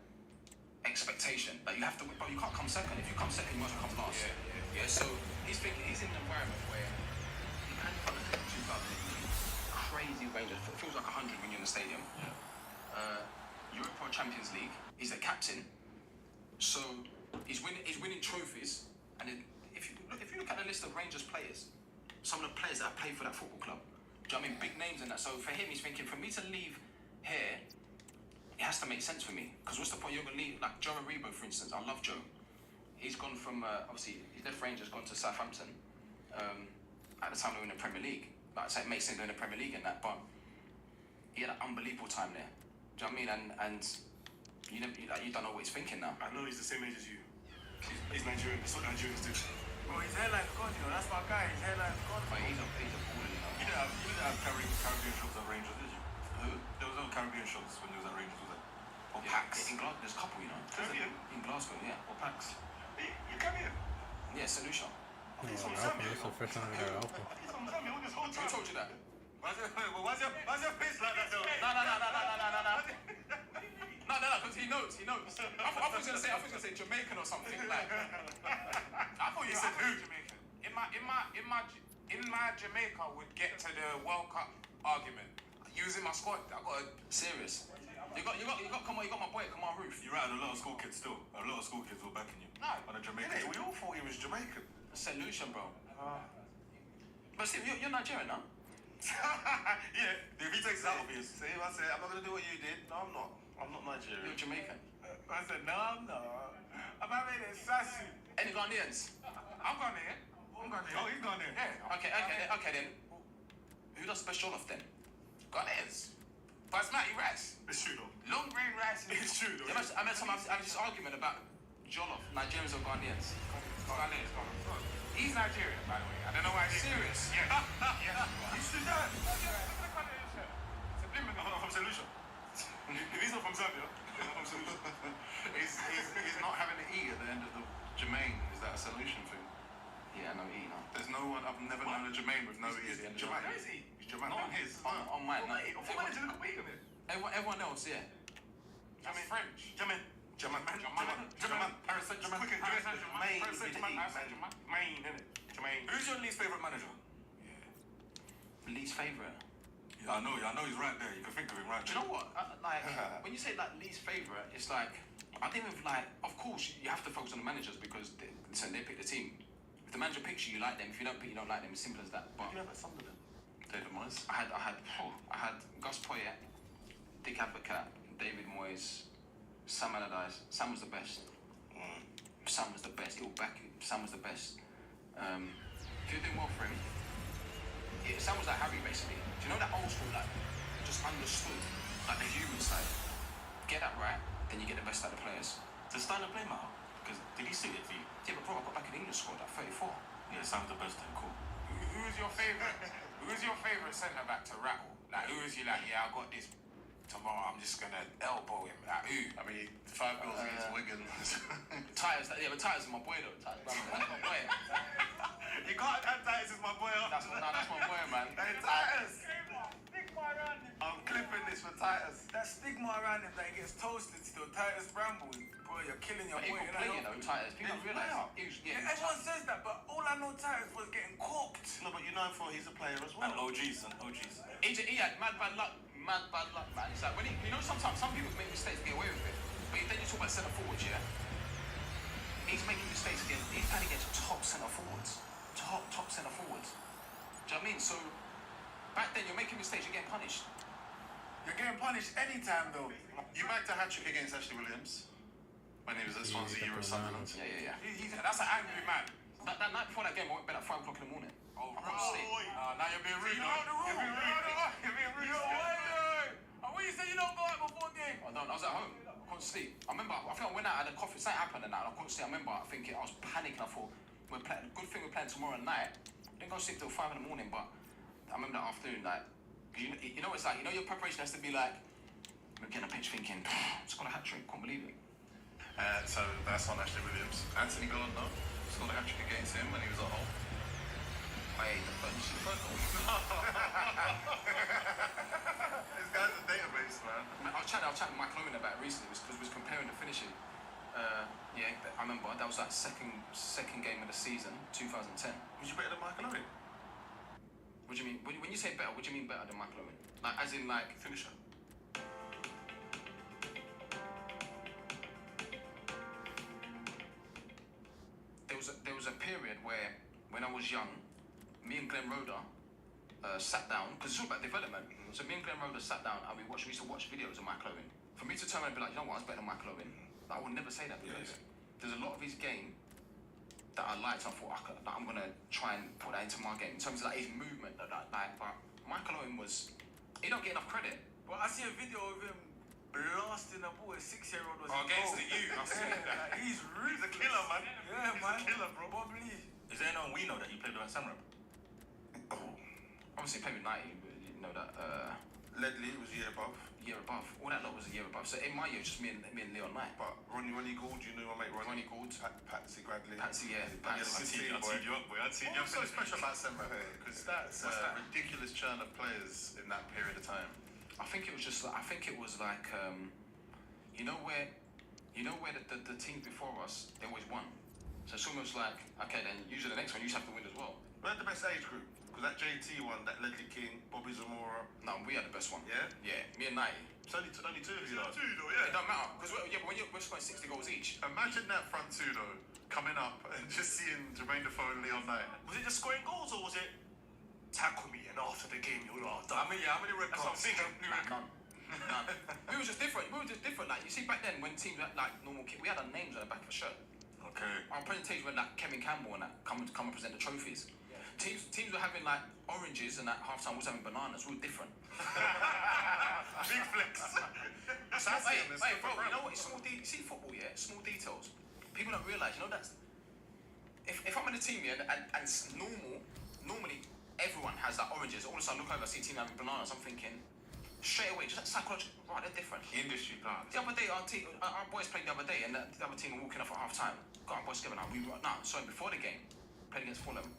expectation. Like you have to, but you can't come second. If you come second, you must come last. Yeah, so he's thinking, he's in an environment where he had fun at 2018. Crazy Rangers. It feels like 100 when you're in the stadium. Europa Champions League. He's the captain. So he's winning trophies. And if you look at the list of Rangers players, some of the players that have played for that football club, do you know what I mean? Big names in that. So for him, he's thinking, for me to leave here, it has to make sense for me. Because what's the point? You're going to leave, like Joe Aribo, for instance. I love Joe. He's gone from, obviously, he's left Rangers, gone to Southampton. At the time they were in the Premier League. Like I say, it makes sense they're in the Premier League and that, but he had an unbelievable time there. Do you know what I mean? And you don't know what he's thinking now. I know he's the same age as you. He's Nigerian. That's what Nigerians do. Bro, his hairline's gone, you know. That's my guy. His hairline's gone. But he's a baller, you know. You didn't have Caribbean shows at Rangers, did you? Who? There was no Caribbean shows when he was at Rangers, was there? Or Yeah, Pax? in Glasgow, there's a couple, you know. Caribbean? In Glasgow, yeah. Or Pax? You come here. Yeah, Solution. He's from Alpha. Zambia. That's the first time I heard Alpha. He's from Zambia all this whole Who time. told you that? Why's your face like that though? No, because he knows. I thought he was gonna say Jamaican or something like. I thought you said who Jamaican. In my Jamaica would get to the World Cup argument. Using my squad, I got a Serious. You got come on, you got my boy, come on, Roof. You're right, and a lot of school kids still. A lot of school kids were backing you. No. On a Jamaican. Innit? We all thought he was Jamaican. Solution, bro. But see, you're Nigerian, no? Yeah, if he takes it out of his. See, I said, I'm not going to do what you did. No, I'm not. I'm not Nigerian. You're Jamaican. I said, no, I'm not. I'm having it sassy. Any Ghanaians? I'm gone there. Oh, he's gone there. Yeah. Okay then. Who does best jollof then? Ghanaians. Basmati rice. It's true though. Long grain rice. It's true though. I had this argument about jollof, Nigerians or Ghanaians. Ghanaians. He's Nigerian, by the way. I don't know why. Serious? Yeah. He's Sudan. Look at the colour of his shirt. Subliminal. I'm from Solution. If he's not from Zambia, he's not from Solution. He's not having an E at the end of the Jermaine. Is that a solution thing? Yeah, no, E, no. There's no one. I've never known a Jermaine with no E at the end of Jermaine. the Where is he? He's Jermaine. No, On his. on mine, no. Everyone Everyone else, yeah. That's French. Jermaine. Jermaine, innit? Jermaine. Who's your least favourite manager? Least favourite? Yeah, I know he's right there. You can think of him right Do you there. know what? When you say like least favourite, it's like, I think of like, of course you have to focus on the managers because they pick the team. If the manager picks you, you like them. If you don't pick, you don't like them. It's simple as that. But You have some of them. David Moyes. I had Gus Poyet, Dick Advocat, David Moyes, Sam Allardyce. Sam was the best. Sam was the best. He'll back you. Sam was the best. If you're doing well for him, Sam was like Harry basically. Do you know that old school, like, just understood, like the human side? Get that right, then you get the best out of the players. Does Steiner play now? Because did he see it for you? Yeah, but bro, I got back in the English squad at 34. Yeah, Sam's the best then, cool. Who's your favourite centre back to rattle? Like, who is you like? Yeah, I got this. Tomorrow, I'm just gonna elbow him. Like, who? I mean, 5 goals against Wigan. Tyres, yeah, but Tyres is my boy though. Tyres, that's my boy. You can't have Titus is my boy. That's my boy, man. Hey, Titus. Stigma around him. I'm clipping this for Titus. That stigma around him that he gets toasted still. Titus Bramble, bro, you're killing your But he boy. could play, you know, Tyres. People don't realise. Yeah, everyone says that, but all I know Titus was getting cooked. No, but you know for he's a player as well. And OGs. He had mad bad luck, man. It's like when you know, sometimes some people make mistakes, get away with it. But then you talk about centre forwards, yeah. He's making mistakes again. He's playing against top centre forwards, top centre forwards. Do you know what I mean? So back then you're making mistakes, you're getting punished. You're getting punished anytime, though. You backed a hat trick against Ashley Williams when he was at Swansea Euro Sunderland. Yeah. That's an angry man. That night before that game, I went to bed at 5 o'clock in the morning. Oh, I couldn't sleep. now you're being rude. You know the rule. You're being rude. And when you say you don't go out before game, I was at home. I couldn't sleep. I think I went out, had a coffee, something happened and that, and I couldn't sleep. I remember thinking, I was panicking. I thought, good thing we're playing tomorrow night. I didn't go sleep till 5 in the morning, but I remember that afternoon, like, you know, it's like, you know, your preparation has to be like, we're getting a pitch thinking, scored a hat trick, can't believe it. So that's on Ashley Williams. Anthony Gordon scored a hat trick against him when he was at home. Hey, the first goal. This guy's a database, man. I was chatting with Mike Lowen about it recently because we was comparing the finishing. Yeah, I remember that was like second game of the season, 2010. Was you better than Michael Owen? What do you mean? When you say better, what do you mean better than Michael Owen? Like, as in, like, Finisher. There was a period where, when I was young, me and Glenn Roder sat down, because it's all about development. So me and Glenn Roder sat down and we used to watch videos of Michael Owen. For me to turn around and be like, you know what, I was better than Michael Owen. I would never say that because there's a lot of his game that I liked. I thought I'm gonna try and put that into my game in terms of like his movement. But Michael Owen was, he don't get enough credit. Well, I see a video of him blasting a boy, a 6-year-old was against the youth. I've seen that. He's He's a killer, man. Yeah, He's man. a killer, bro. Probably. Is there anyone we know that you played with at Samra? Obviously played with 90, but you know that Ledley was a year above. year above. All that lot was a year above. So in my year, just me and Leon Knight. But Ronnie Gould, you know my mate Ronnie Gould, Patsy Bradley. Patsy, yeah. Patsy. I'll teed you up, boy. I'll teed you up. What's so special about Semra? Because that's a ridiculous churn of players in that period of time. I think it was just like, you know where the teams before us, they always won. So it's almost like, okay, then usually the next one you just have to win as well. We had the best age group. Because that JT one, that Ledley King, Bobby Zamora. No, we had the best one. Yeah? Yeah, me and 90. It's only two of you though. It don't matter. Because but when we're scoring 60 goals each. Imagine that front two though, coming up and just seeing Jermaine Defoe and Leon Knight. Was it just scoring goals or was it tackle me and after the game you are done? How many red cards? None. We were just different. Like, you see, back then when teams had like normal kids, we had our names on the back of a shirt. Okay. Our presentation when like Kevin Campbell and that come and present the trophies. Yeah. Teams were having like oranges and at half time was having bananas. We were different. Big flex. Hey, bro, you know what? You see football, yeah? Small details. People don't realise, you know, that's... If I'm in a team, yeah, and it's normally everyone has like oranges. All of a sudden, I look over, I see a team having bananas. I'm thinking, straight away, just like psychological, right, they're different. Industry plants. The other day, our boys played the other day, and the other team were walking off at half time. Got our boys together now. Before the game, played against Fulham.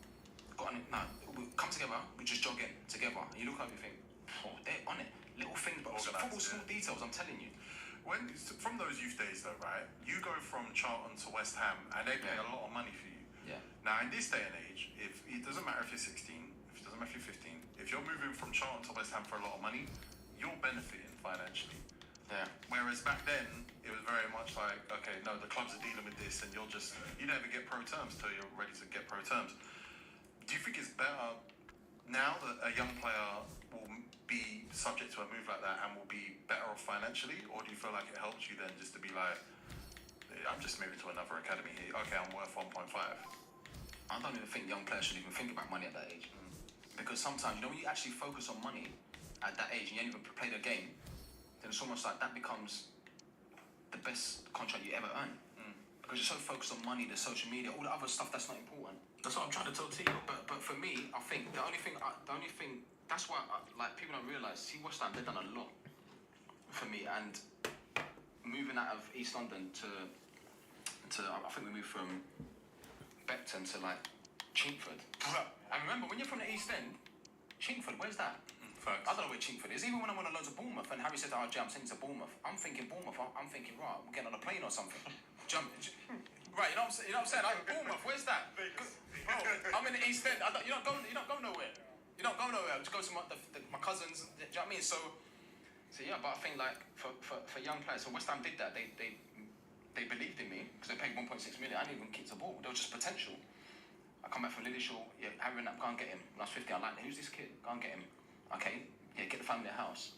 We come together, we just jog in together. And you look over, you think, oh, they're on it. Little things, but football, small details, I'm telling you. From those youth days though, right, you go from Charlton to West Ham and they pay a lot of money for you. Yeah. Now in this day and age, if it doesn't matter if you're 16, if it doesn't matter if you're 15, if you're moving from Charlton to West Ham for a lot of money, you're benefiting financially. Yeah. Whereas back then, it was very much like, okay, no, the clubs are dealing with this and you never get pro terms till you're ready to get pro terms. Do you think it's better now that a young player will be subject to a move like that and will be better off financially, or do you feel like it helps you then just to be like, I'm just moving to another academy here, okay, I'm worth 1.5? I don't even think young players should even think about money at that age. Because sometimes, you know, when you actually focus on money at that age and you ain't even play the game, then it's almost like that becomes the best contract you ever earn. Because you're so focused on money, the social media, all the other stuff that's not important. That's what I'm trying to tell T. But for me, I think the only thing that's why like people don't realise. See, West Ham, they've done a lot for me, and moving out of East London to I think we moved from Beckton to like Chingford. And remember, when you're from the East End, Chingford, where's that? Facts. I don't know where Chingford is. Even when I went on loads of Bournemouth, and Harry said, "Oh, Jay, I'm sending to Bournemouth." I'm thinking Bournemouth. I'm thinking, right, we're getting on a plane or something. Right, you know what I'm saying? Like, Bournemouth, where's that? Bro, I'm in the East End. You don't go nowhere. You don't go nowhere. I just go to my cousins. Do you know what I mean? So yeah. But I think like for young players, so West Ham did that. They believed in me because they paid 1.6 million. I didn't even kick the ball. There was just potential. I come back from Lillishall. Yeah, Harry and that. Go and get him. When I was 15, I like, who's this kid? Go and get him. Okay. Yeah, get the family a house.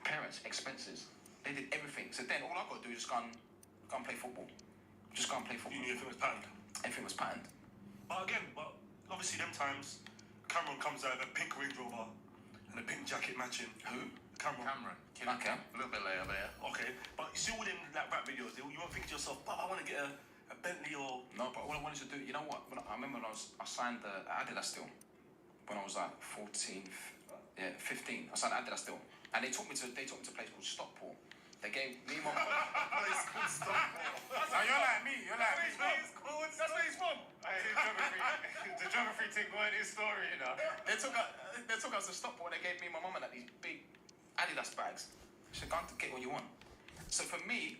Parents, expenses. They did everything. So then all I got to do is just go and play football. Just go and play football. You knew everything was patterned. Everything was patterned. But obviously them times, Cameron comes out with a pink Range Rover and a pink jacket matching. Who? Cameron. Okay. A little bit later, but yeah. Okay, but you see all them like rap videos, you won't think to yourself, but I want to get a Bentley or... No, but what I wanted to do, you know what? I remember when I signed the Adidas still. when I was like 14, 15. I signed Adidas still, and they took me to a place called Stockport. They gave me my. It's called Stockport. Now you're like me. That's where he's from. The geography thing going his story, you know. They took us to Stockport. They gave me and my mum like these big Adidas bags. She said, "Go and get what you want." So for me,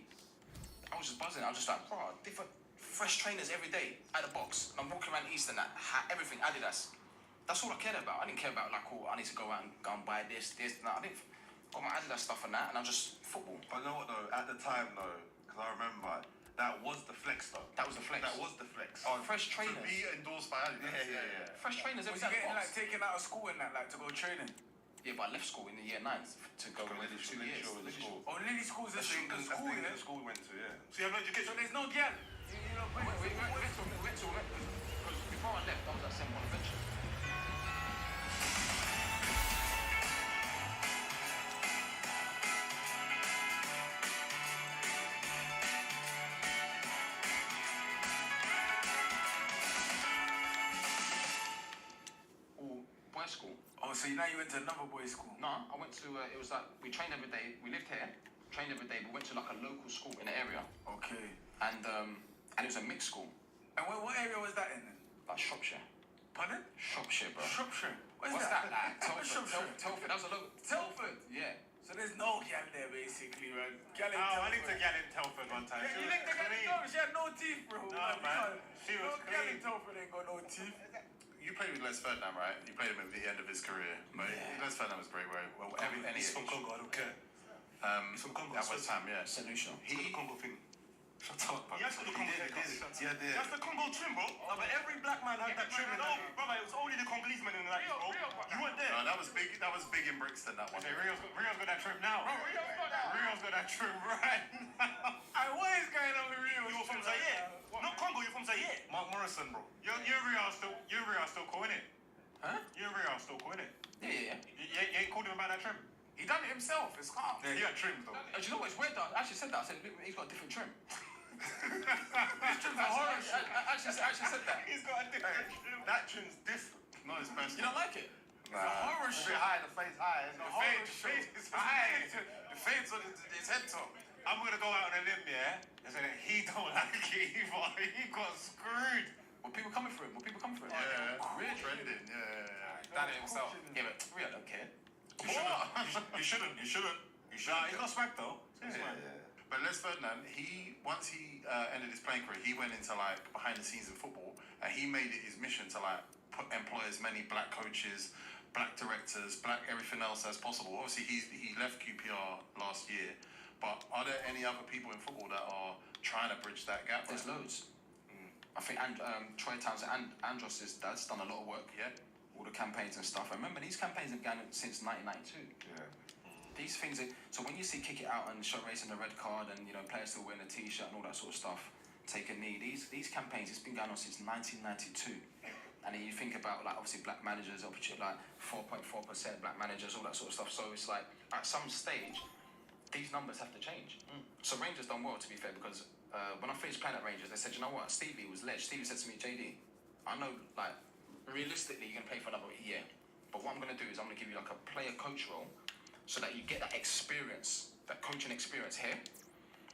I was just buzzing. I was just like, "Bro, different fresh trainers every day at the box." I'm walking around East and that, everything Adidas. That's all I cared about. I didn't care about like, oh, I need to go out and buy this. No, I didn't. Got my Adidas stuff and that, and I just football. But you know what though? At the time though, because I remember that was the flex though. That was the flex. Oh, fresh trainers. To be endorsed by Adidas. Yeah. Fresh trainers. Was you getting like taken out of school and that, like to go training? Yeah, but I left school in the year 9 to go with 2 years. Oh, Lily School's the school, The school we went to, yeah. So you have no education. So there's no girl. You know, We went to because before I left, I was at St. Bonaventure. Boys' school. Oh, so now you went to another boys' school? No, I went to. It was like we trained every day. We lived here, trained every day. But went to like a local school in the area. Okay. And it was a mixed school. And what area was that in then? Like Shropshire. Pardon? Shropshire, bro. Shropshire. What's that like? Telford. That was a local. Telford? Yeah. So there's no gal there basically, right? Gal in I Telford. need to get in Telford one time. Yeah, you linked the gal in Telford? She had no teeth, bro. No, man. She was no gal in clean. Telford ain't got no teeth. You played with Les Ferdinand, right? You played him at the end of his career. But Les Ferdinand was great, right? Well, He's from Congo, I don't care. He's from Congo. That was time, yeah. St. Lucia. He the Congo thing. Shut up, bro. He has got the Congo thing. Yeah, That's the Congo trim, bro. No, but every black man had that trim. No, brother, it was only the Congolese men in that, bro. You weren't there. No, that was big. That was big in Brixton. That one. Okay, Rio's got that trim now. Rio's got that trim right now. And what is going on with Rio? You're from Zaire. Not Congo, you're from Zaire. Mark Morrison, bro. You're still cool, innit? Huh? You're Rio still cool, innit? Yeah. You ain't called him about that trim? He done it himself. It's calm. Yeah, he had trims, though. Do you know what? It's weird though. I actually said that. I said, look, he's got a different trim. His trim's a horror show. I actually said that. He's got a different trim. That trim's different. Not his best. You don't like it? It's a horror show. High, the face high. Isn't it? The fade is high. The fade's on his head top. I'm gonna go out on a limb, yeah, and say that he don't like it either. He got screwed. Were people coming for him? Yeah, really trending. Yeah. Done it himself. Yeah, but Rio don't care. You shouldn't. Nah, he got smacked though. But Les Ferdinand, once he ended his playing career, he went into like behind the scenes in football, and he made it his mission to like employ as many black coaches, black directors, black everything else as possible. Obviously, he left QPR last year, but are there any other people in football that are trying to bridge that gap? There's loads. I think Troy Townsend and Andros' dad's done a lot of work. Yeah. All the campaigns and stuff. I remember these campaigns have gone since 1992. Yeah. These things. So when you see kick it out and show racing the red card and players still wearing a t-shirt and all that sort of stuff, take a knee. These campaigns, it's been going on since 1992. And then you think about like obviously black managers, like 4.4% black managers, all that sort of stuff. So it's like at some stage, these numbers have to change. So Rangers done well, to be fair, because when I finished playing at Rangers, they said, you know what, Stevie was ledge. Stevie said to me, JD, I know like realistically you're gonna play for another year, but what I'm gonna do is I'm gonna give you like a player-coach role, so that you get that experience, that coaching experience here.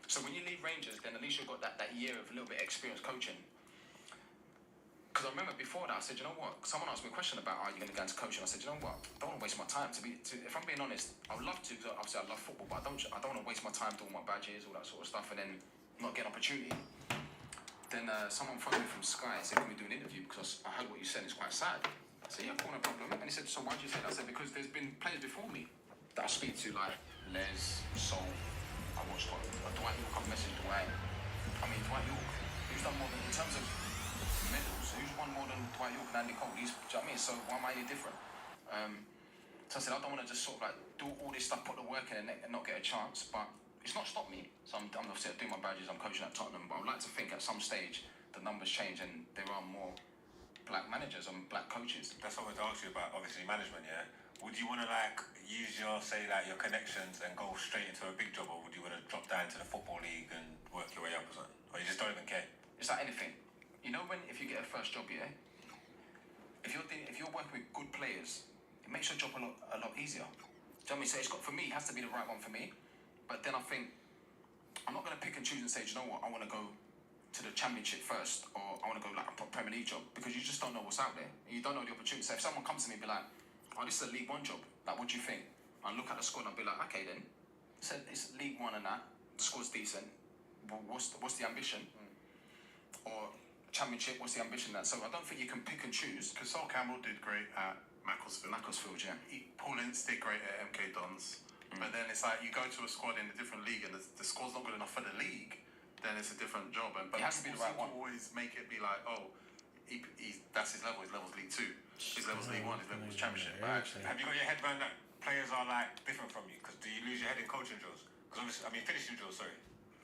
So when you leave Rangers, then at least you've got that year of a little bit of experience coaching. Because I remember before that, I said, you know what? Someone asked me a question about, are you going to go into coaching? I said, you know what? I don't want to waste my time. If I'm being honest, I would love to, because obviously I love football, but I don't want to waste my time doing my badges, all that sort of stuff, and then not get an opportunity. Then someone phoned me from Sky and said, can we do an interview? Because I heard what you said, it's quite sad. I said, yeah, cool, no problem. And he said, so why did you say that? I said, because there's been players before me that I speak to, like Les, Sol. I watched Dwight York. I've messaged Dwight. I mean, Dwight York, who's done more than, in terms of medals, who's won more than Dwight York and Andy Cole? Do you know what I mean? So why am I any different? So I said, I don't want to just sort of like do all this stuff, put the work in and not get a chance, but it's not stopped me. So I'm obviously doing my badges, I'm coaching at Tottenham, but I would like to think at some stage the numbers change and there are more black managers and black coaches. That's what I wanted to ask you about, obviously, management, yeah? Would you want to, like, use your connections and go straight into a big job, or would you want to drop down to the Football League and work your way up or something? Or you just don't even care? It's like anything. You know if you get a first job, yeah? If you're working with good players, it makes your job a lot easier. Do you know what I mean? So it's got, for me, it has to be the right one for me. But then I think I'm not going to pick and choose and say, do you know what, I want to go to the Championship first, or I want to go like a Premier League job, because you just don't know what's out there. You don't know the opportunity. So if someone comes to me and be like, oh, this is a League One job, like, what do you think? I look at the squad and I'll be like, okay then, so it's League One and that, the squad's decent. Well, what's the ambition? Or Championship, what's the ambition then? So I don't think you can pick and choose. Because Sol Campbell did great at Macclesfield. Yeah. Paul Ince did great at MK Dons. But then it's like you go to a squad in a different league and the squad's not good enough for the league, then it's a different job. But it has to be the right one. Always make it be like, oh, that's his level. His level's League 2. His level's League 1. His level's Championship. But actually, have you got your head around that players are like different from you? Because do you lose your head in coaching drills? Because obviously, I mean finishing drills. Sorry.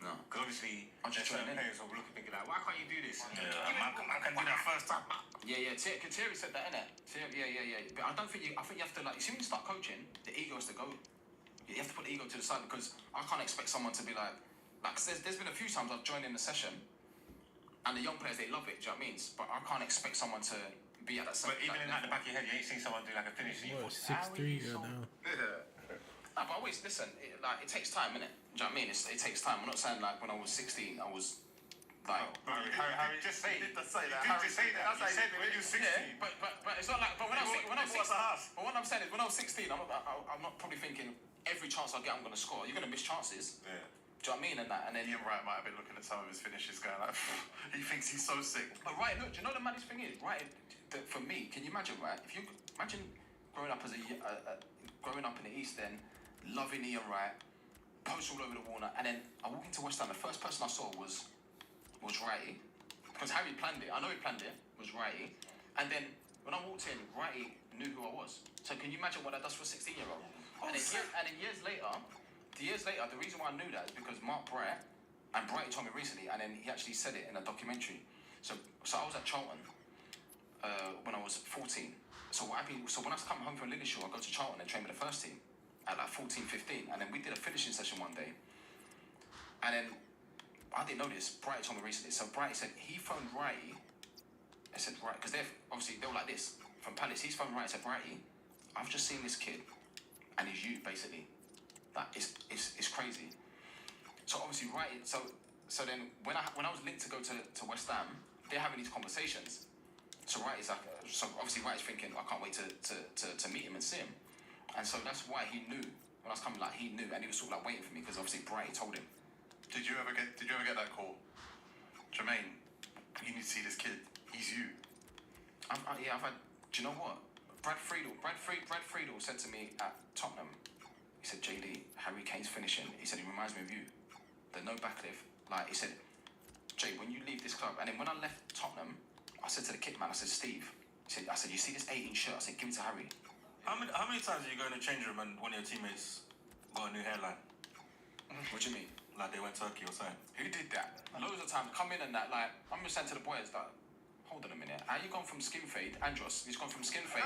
No. Because obviously, I'm just certain trying players will look and think like, why can't you do this? Man can do that first time. Yeah. Thierry said that, innit? Yeah. But I don't think I think you have to, like, you see when you start coaching, the ego has to go. You have to put the ego to the side, because I can't expect someone to be like, cause there's been a few times I've joined in the session, and the young players, they love it. Do you know what I mean? But I can't expect someone to be at that same. But even in the back of your head, you ain't seen someone do like a finish. What, 6'3" or now? Nah, but always listen. It takes time, innit? Do you know what I mean? It takes time. I'm not saying like when I was 16, I was like. Harry just say that. You said it when you were 16. Yeah, but it's not like. But when I was 16, but what I'm saying is, when I was 16, I'm not probably thinking every chance I get I'm gonna score. You're gonna miss chances. Yeah. Do you know what I mean? And then Ian Wright might have been looking at some of his finishes going like, he thinks he's so sick. But right, look, do you know the maddest thing is, right? For me, can you imagine, right? If you imagine growing up growing up in the East End, loving Ian Wright, posts all over the Warner, and then I walk into West Ham. The first person I saw was Wrighty, because Harry planned it. I know he planned it. Was Wrighty, and then when I walked in, Wrighty knew who I was. So can you imagine what that does for a 16-year-old? And then years later, the reason why I knew that is because Mark Bright, and Brighty told me recently, and then he actually said it in a documentary. So I was at Charlton when I was 14. So what happened? So when I come home from Liverpool, I go to Charlton and train with the first team at like 14, 15, and then we did a finishing session one day. And then I didn't know this. Brighty told me recently. So Brighty said he phoned Brighty. I said, right, because they were like this from Palace. He's phoned Brighty. Said, Brighty, I've just seen this kid, and he's you basically. Like it's crazy. So obviously, so then when I was linked to go to West Ham, they're having these conversations. So Wrighty's like, so obviously Wrighty's thinking, I can't wait to meet him and see him, and so that's why he knew when I was coming. Like he knew, and he was sort of like waiting for me, because obviously Brighty told him. Did you ever get that call, Jermaine? You need to see this kid. He's you. I've had. Do you know what? Brad Friedel said to me at Tottenham. He said, JD, Harry Kane's finishing. He said, he reminds me of you. The no backlift. Like, he said, Jay, when you leave this club, and then when I left Tottenham, I said to the kit man, I said, Steve, I said, you see this 18 shirt? I said, give it to Harry. How many times are you going to the change room and one of your teammates got a new hairline? What do you mean? Like they went Turkey or something? Who did that? Loads of times, come in and that, like, I'm just saying to the boys, like, hold on a minute, how you gone from skin fade? Andros, he's gone from skin fade.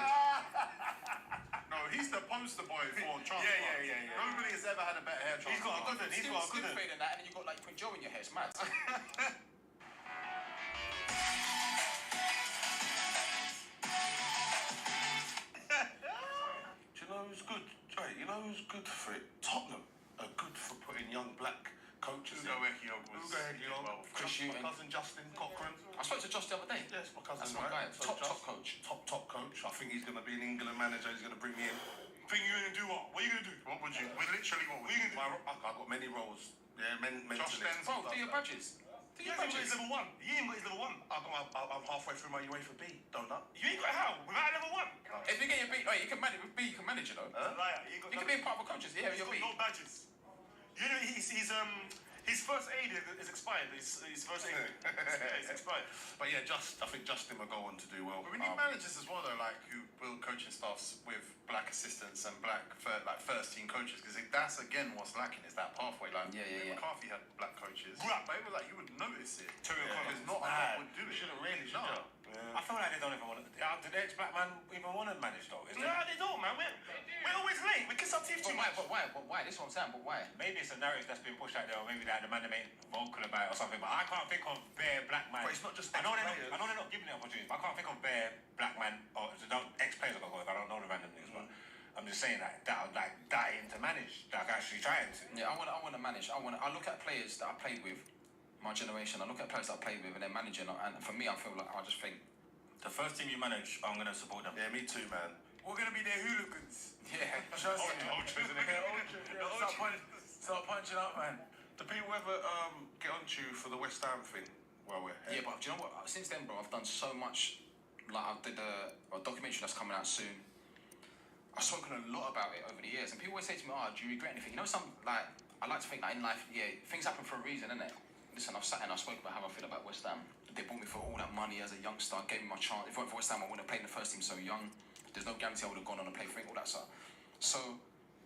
No, he's the poster boy for transplant. Yeah. Nobody has ever had a better hair transplant. He's got a good one. He's got a good Skin one. fade and that, and then you got like you put Joe in your hair. It's mad. Do you know who's good? Joey, you know who's good for it? Tottenham are good for putting young black coaches in. Chris My cousin Justin Cochran. I spoke to Josh the other day. Yes, my cousin. That's my guy. So Top coach. Top coach. I think he's going to be an England manager. He's going to bring me in. Think you're going to do what? What are you going to do? What would you? Literally, what would you? I've got many roles. Yeah, mentally. Josh Benz. Bro, do your badges. Do your badges. Level 1. You ain't got his level 1. I'm halfway through my UEFA B, don't I? You ain't got how? Without level 1? If you get your B, you can manage. With B, you can manage, you know. Liar. You can be a part of a coaches. Yeah, He's your got B. no badges. You know, his first aid is expired. His first aid is expired. But yeah, I think Justin will go on to do well. But we need managers as well, though, like who build coaching staffs with black assistants and black first team coaches, because that's again what's lacking is that pathway. Like McCarthy had black coaches, but it was like you would notice it. Because not a lot would do it. Shouldn't really, No. I feel like they don't even want to. Did the ex-black man even want to manage though? No, they don't, man. We're always late. We kiss our teeth too much. But why? This is what I'm saying. But why? Maybe it's a narrative that's been pushed out there, or maybe that the man ain't vocal about it or something. But I can't think of bare black man. But it's not just I know players. they're not giving it opportunities. But I can't think of bare black man or ex-players just saying that I'm like dying to manage, like actually trying to. Yeah, I want to manage. I look at players that I played with, my generation. I look at players that I played with, and they're managing. And for me, I feel like I just think The first team you manage, I'm gonna support them. Yeah, me too, man. We're gonna be their hooligans. yeah. Trust me. Ultras, innit? Start punching up, man. Do people ever get on to you for the West Ham thing while we're Yeah, here? but do you know what? Since then, bro, I've done so much. Like I did a documentary that's coming out soon. I've spoken a lot about it over the years, and people always say to me, "Oh, do you regret anything?" You know, I like to think that in life, yeah, things happen for a reason, innit? Listen, I've sat and I spoke about how I feel about West Ham. They bought me for all that money as a youngster, gave me my chance. If it weren't for West Ham, I wouldn't have played in the first team so young. There's no guarantee I would have gone on and played for all that stuff. So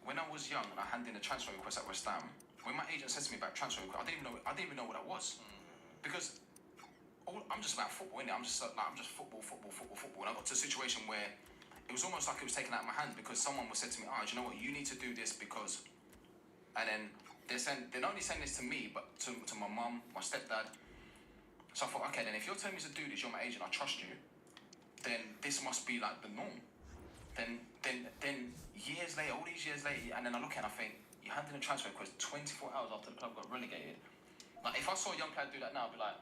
when I was young and I handed in a transfer request at West Ham, when my agent said to me about transfer request, I didn't even know what that was, because I'm just about football, innit? I'm just football. And I got to a situation where it was almost like it was taken out of my hands, because someone was said to me, "Oh, do you know what? You need to do this because," and then they're not only saying this to me, but to my mum, my stepdad. So I thought, okay, then if you're telling me to do this, you're my agent, I trust you, then this must be like the norm. Then years later, all these years later, and then I look at it and I think, you handed in a transfer request 24 hours after the club got relegated. Like, if I saw a young player do that now, I'd be like,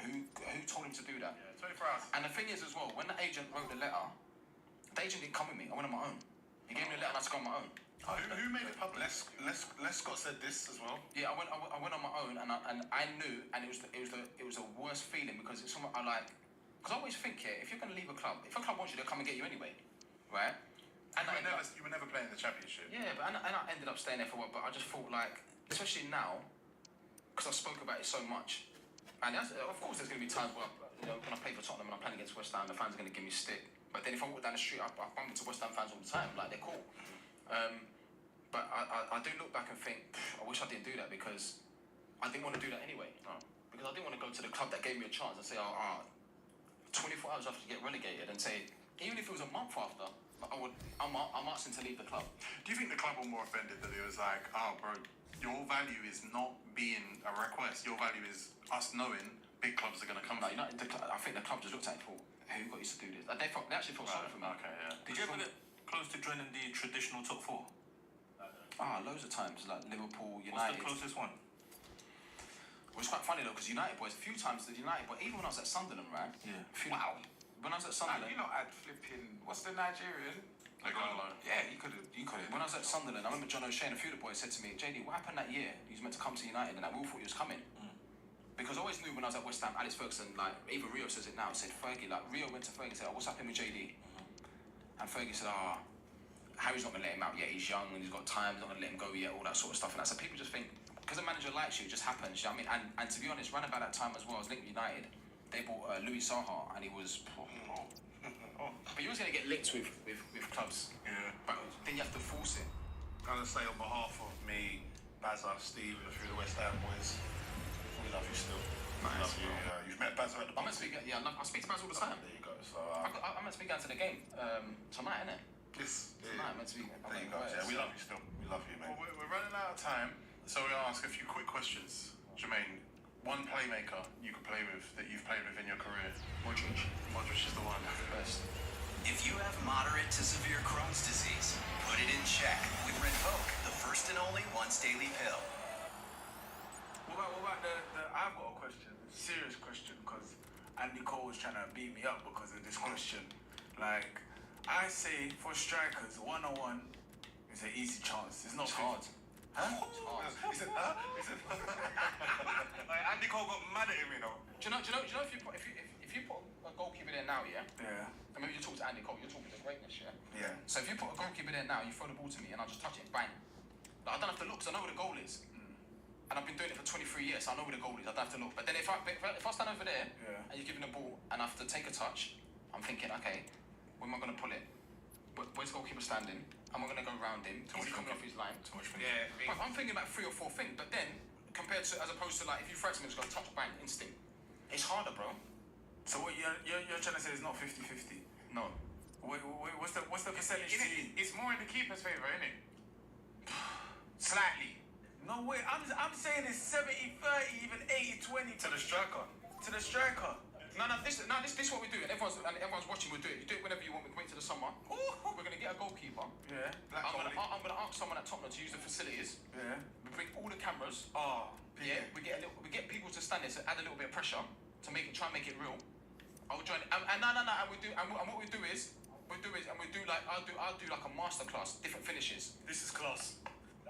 who told him to do that? Yeah, 24 hours. And the thing is as well, when the agent wrote the letter, the agent didn't come with me. I went on my own. He gave me the letter and I had to go on my own. Who made it public? Les Scott said this as well. Yeah, I went on my own, and I knew, and it was the worst feeling, because it's something because I always think, yeah, if you're gonna leave a club, if a club wants you, they'll come and get you anyway, right? And You were never playing the championship. yeah, but and I ended up staying there for a while, but I just thought, like, especially now, because I spoke about it so much, and of course there's gonna be times where, when I play for Tottenham and I'm playing against West Ham, the fans are gonna give me stick. But then if I walk down the street, I bump into West Ham fans all the time, like, they're cool. But I do look back and think, I wish I didn't do that, because I didn't want to do that anyway. No. Because I didn't want to go to the club that gave me a chance and say, 24 hours after you get relegated, and say, even if it was a month after, I'm asking to leave the club. Do you think the club were more offended that it was like, "Oh, bro, your value is not being a request. Your value is us knowing big clubs are going to come No, to you"? I think the club just looked at it and thought, who got you to do this? They actually felt sorry for me. Okay, yeah. Did you ever get close to joining the traditional top four? Loads of times, like Liverpool, What's United. the closest one? Well, it's quite funny though, because United boys, a few times the United, but even when I was at Sunderland, right? Yeah. Wow. When I was at Sunderland. You know, I'd flipping. What's the Nigerian? Yeah, you could have. When I was at Sunderland, I remember John O'Shea and a few of the boys said to me, "JD, what happened that year? You was meant to come to United, and that we all thought you was coming." Because I always knew when I was at West Ham, Alex Ferguson, like, even Rio says it now, said Fergie, like, Rio went to Fergie and said, "Oh, what's happening with JD?" And Fergie said, Harry's not going to let him out yet, he's young and he's got time, he's not going to let him go yet, all that sort of stuff. And that's so people just think, because a manager likes you, it just happens, you know what I mean? And to be honest, round about that time as well, I was linked with United, they bought Louis Saha, and he was... But you was going to get linked with clubs. Yeah. But then you have to force it. I'm gonna say on behalf of me, Bazza, Steve, and a few of the West Ham boys, we love you still. We Nice, love you. You've met Bazza at the I'm meant to speak, I speak to Baz all the time. There you go. So I'm meant to be going to the game tonight, innit? there Tonight, I'm meant to be... you go. Yeah, we love you still. We love you, Well, mate. we're running out of time, so we're going to ask a few quick questions. Jermaine, one playmaker you could play with that you've played with in your career? Modric. Modric is the one. Best. If you have moderate to severe Crohn's disease, put it in check with Rinvoq, the first and only once daily pill. What about the I've got a question, serious question, because Andy Cole was trying to beat me up because of this question. Like, I say for strikers, 1-on-1 is an easy chance. It's not hard. Huh? He said, huh? He said, Like, Andy Cole got mad at him, you know. Do you know if you put a goalkeeper there now, yeah? Yeah. And maybe you talk to Andy Cole, you're talking to greatness, yeah? yeah. So if you put a goalkeeper there now, you throw the ball to me and I'll just touch it, bang. Like, I don't have to look because I know where the goal is. And I've been doing it for 23 years, so I know where the goal is, I don't have to look. But then if I stand over there and you're giving the ball and I have to take a touch, I'm thinking, okay, where am I going to pull it? Where's the goalkeeper standing? Am I going to go around him? Is he coming off his line? Yeah, But I'm thinking about 3 or 4 things, but then, compared to, as opposed to, like, if you throw it to me, just go touch, bang, instinct. It's harder, bro. So what you're trying to say is not 50-50? No. What's the percentage to you? It's more in the keeper's favour, isn't it? Slightly. No way, I'm saying it's 70-30, even 80-20 To the striker. to the striker. No, this is what we do, and everyone's watching, we'll do it. You do it whenever you want, we can wait till the summer. We're going to get a goalkeeper. Yeah. I'm gonna ask someone at Tottenham to use the facilities. Yeah. We bring all the cameras. Oh. Yeah. We get people to stand there to add a little bit of pressure to try and make it real. I'll join. And what we do is I'll do like a masterclass, different finishes. This is class.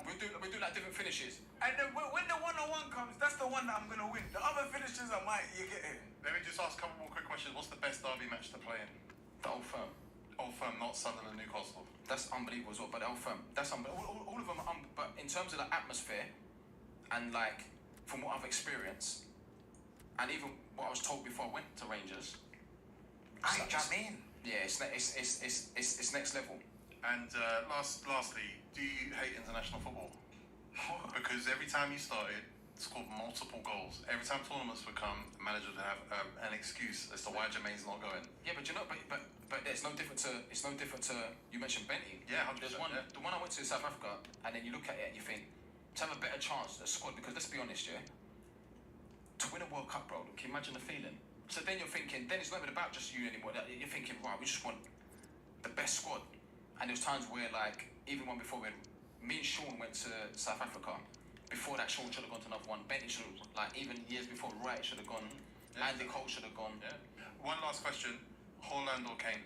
We do like different finishes. And then when the one-on-one comes, that's the one that I'm gonna win. The other finishes I might you get it. Let me just ask a couple more quick questions. What's the best derby match to play in? The Old Firm. Old Firm, not Sunderland and Newcastle. That's unbelievable as well. But the Old Firm, that's unbelievable. All of them are but in terms of the atmosphere and like from what I've experienced and even what I was told before I went to Rangers. Yeah, it's next level. And lastly, do you hate international football? Because every time you started, scored multiple goals. Every time tournaments would come, the manager would have an excuse as to why Jermaine's not going. Yeah, but you know, but it's no different to you mentioned Benty. Yeah, 100%. There's one, yeah. the one I went to South Africa, and then you look at it and you think to have a better chance the squad, because let's be honest, yeah, to win a World Cup, bro. Can you imagine the feeling? So then you're thinking, then it's not even about just you anymore. You're thinking, right, we just want the best squad. And there was times where, like, even one before, when me and Sean went to South Africa. Before that, Sean should have gone to another one. Benny should have, like, even years before, Wright should have gone. Yeah. Andy Cole should have gone. Yeah. One last question: Haaland or Kane?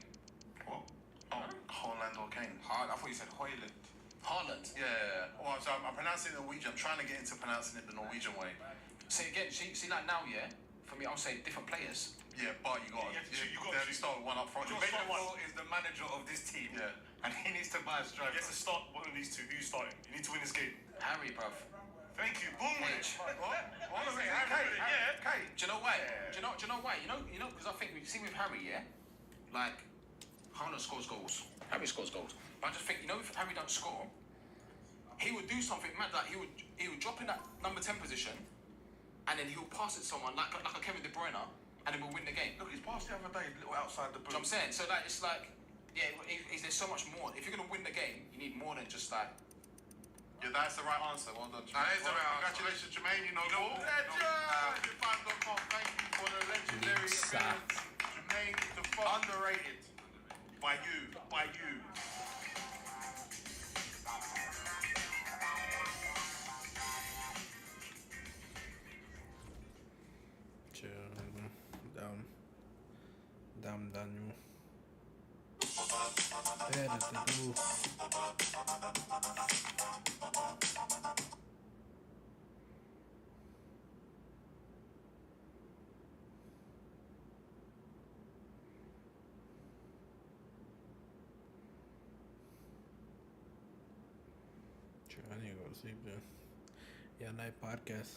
What? Oh, Haaland or Kane? I thought you said Hoyland. Haaland. Yeah. Well, so I'm pronouncing it Norwegian. I'm trying to get into pronouncing it the Norwegian way. See again, see like now, yeah. For me, I'll say different players. Yeah, but you got to start with one up front. Josh Rowe is the manager of this team. Yeah. And he needs to buy a striker. He has to start one of these two. Who's starting? You need to win this game. Harry, bruv. Thank you. Boom. H. What? Yeah. Do you know why? Do you know why? You know, because I think we see with Harry, yeah, like Haaland scores goals. Harry scores goals. But I just think, you know, if Harry don't score, he would do something mad. Like he would drop in that number 10 position, and then he'll pass it to someone like a Kevin De Bruyne, and then we'll win the game. Look, he's passed the other day, a little outside the boot. Do you know what I'm saying? So like it's like, yeah, there's so much more. If you're gonna win the game, you need more than just like. Yeah, that's the right answer. Well done, Jermaine. That is the right answer. Congratulations, Jermaine. You know, Legend! Fan.com. Thank you for the legendary appearance. Jermaine Defoe. Underrated. By you. Dam Daniel. Espérate tú. I need to go to sleep then. Yeah, night podcast.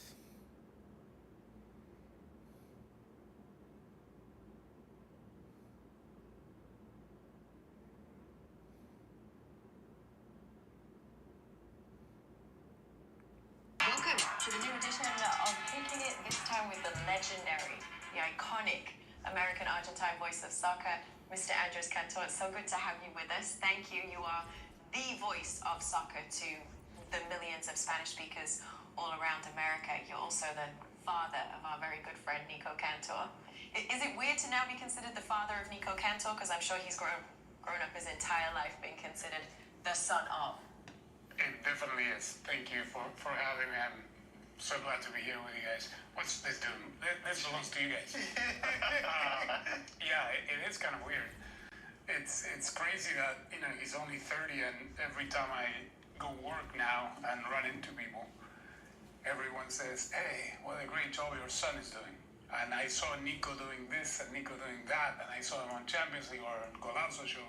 Welcome to the new edition of Kicking It, this time with the legendary, the iconic American-Argentine voice of soccer, Mr. Andres Cantor. It's so good to have you with us. Thank you. You are the voice of soccer to the millions of Spanish speakers all around America. You're also the father of our very good friend, Nico Cantor. Is it weird to now be considered the father of Nico Cantor? Because I'm sure he's grown up his entire life being considered the son of. It definitely is. Thank you for having me. I'm so glad to be here with you guys. What's this doing? This belongs to you guys. Yeah, it is kind of weird. It's crazy that, you know, he's only 30 and every time I go work now and run into people, everyone says, hey, what a great job your son is doing. And I saw Nico doing this and Nico doing that, and I saw him on Champions League or on Golazo Show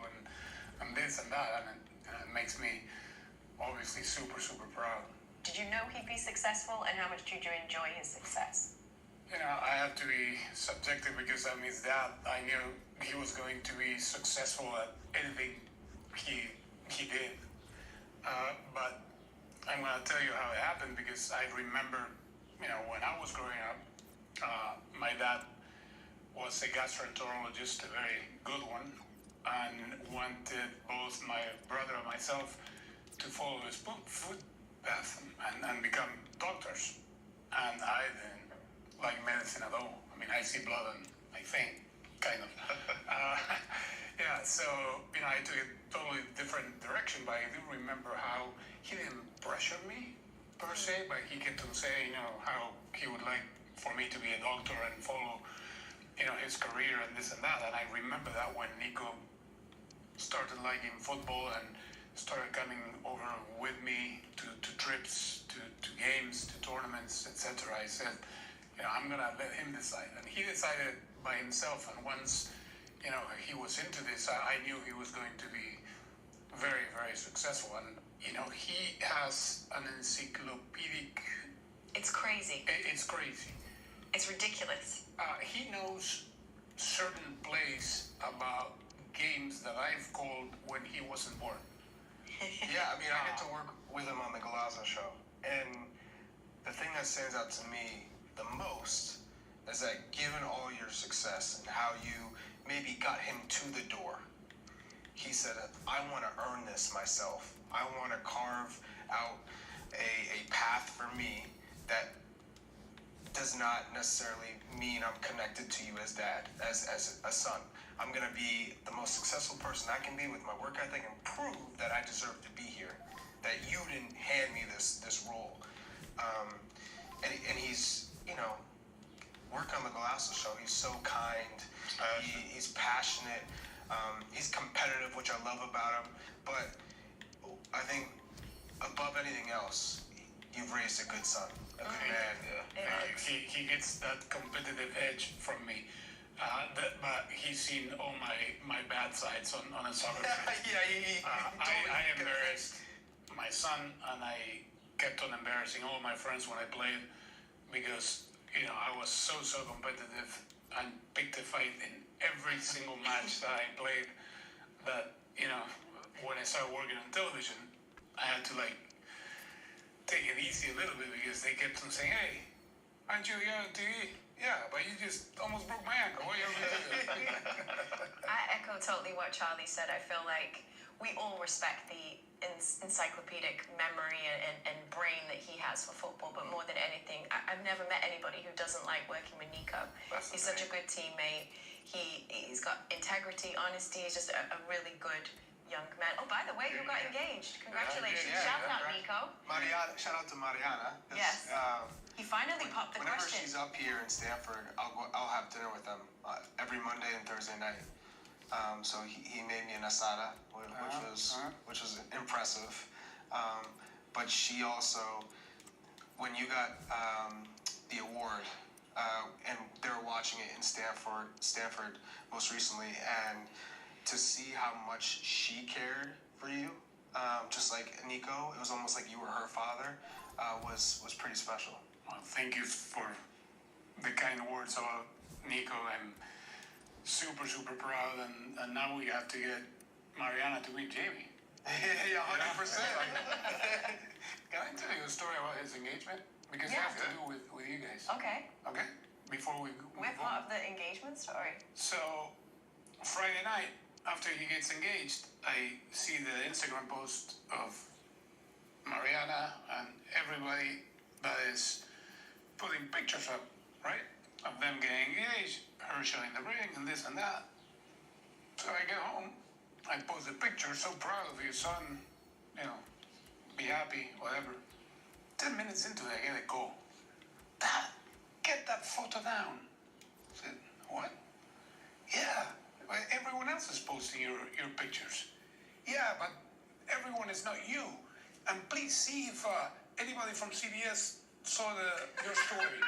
and this and that, and it makes me obviously super, super proud. Did you know he'd be successful, and how much did you enjoy his success? You know, I have to be subjective because I'm his dad. I knew he was going to be successful at anything he did. But I'm going to tell you how it happened because I remember, you know, when I was growing up, my dad was a gastroenterologist, a very good one, and wanted both my brother and myself to follow his food path and become doctors. And I didn't like medicine at all. I mean, I see blood and I think, kind of. Yeah, so, I took a totally different direction, but I do remember how he didn't pressure me, per se, but he kept on saying, how he would like for me to be a doctor and follow, his career and this and that. And I remember that when Nico started liking football and started coming over with me to trips, to games, to tournaments, etc. I said, I'm going to let him decide. And he decided by himself. And once, he was into this, I knew he was going to be very, very successful. And, he has an encyclopedic... It's crazy. It's crazy. It's ridiculous. He knows certain plays about games that I've called when he wasn't born. Yeah, I got to work with him on the Galazzo show. And the thing that stands out to me the most is that given all your success and how you maybe got him to the door, he said, I want to earn this myself. I want to carve out a path for me that does not necessarily mean I'm connected to you as dad, as a son. I'm going to be the most successful person I can be with my work ethic and prove that I deserve to be here, that you didn't hand me this role. And he's, working on the Golasso show, he's so kind, he's passionate, he's competitive, which I love about him, but I think above anything else, you've raised a good son, a good man. He gets that competitive edge from me. But he's seen all my bad sides on a soccer field. I embarrassed my son, and I kept on embarrassing all my friends when I played because, I was so competitive and picked a fight in every single match that I played that, when I started working on television, I had to, take it easy a little bit because they kept on saying, hey, aren't you here on TV? Yeah, but you just almost broke my ankle. What are you doing? I echo totally what Charlie said. I feel like we all respect the encyclopedic memory and brain that he has for football, but more than anything, I've never met anybody who doesn't like working with Nico. He's such a good teammate. He's got integrity, honesty. He's just a really good young man. Oh, by the way, you got engaged. Congratulations. Shout out, Nico. Mariana, shout out to Mariana. Yes. He finally popped the whenever question. She's up here in Stanford, I'll have dinner with them every Monday and Thursday night. So he made me an asada, which was impressive. But she also, when you got the award, and they were watching it in Stanford most recently, and to see how much she cared for you, just like Nico, it was almost like you were her father, was pretty special. Well, thank you for the kind words about Nico. I'm super proud, and now we have to get Mariana to meet Jamie. Yeah, 100%. Can I tell you a story about his engagement? Because it has to do with you guys. Okay. Okay? Before we We're part of the engagement story. So, Friday night, after he gets engaged, I see the Instagram post of Mariana and everybody that is putting pictures up, right? Of them getting engaged, her showing the ring and this and that. So I get home, I post a picture, so proud of your son, be happy, whatever. 10 minutes into it, I get a call. Dad, get that photo down. I said, what? Yeah, everyone else is posting your pictures. Yeah, but everyone is not you. And please see if anybody from CBS saw your story.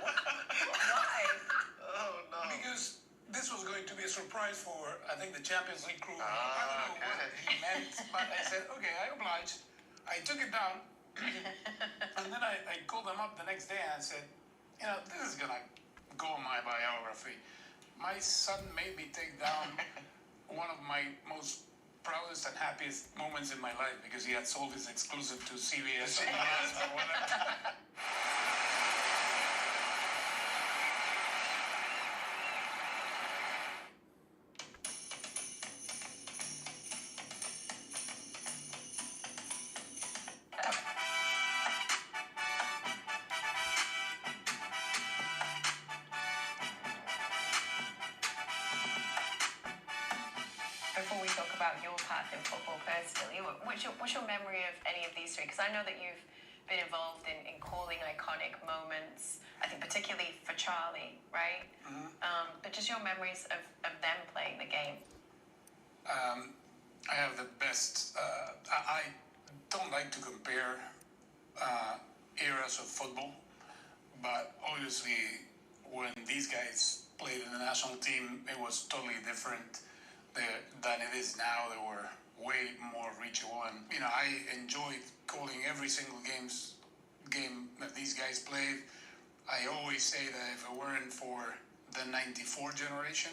What? Why? Oh, no. Because this was going to be a surprise for, I think, the Champions League crew. I don't know what he meant, but I said, okay, I obliged. I took it down, and then I called them up the next day and I said, this is going to go on my biography. My son made me take down one of my most proudest and happiest moments in my life because he had sold his exclusive to CBS or whatever. talk about your path in football personally. What's your memory of any of these three? Because I know that you've been involved in calling iconic moments, I think particularly for Charlie, right? But just your memories of them playing the game. I have the best. I don't like to compare eras of football, but obviously when these guys played in the national team, it was totally different than it is now. They were way more reachable, and I enjoyed calling every single game that these guys played. I always say that if it weren't for the '94 generation,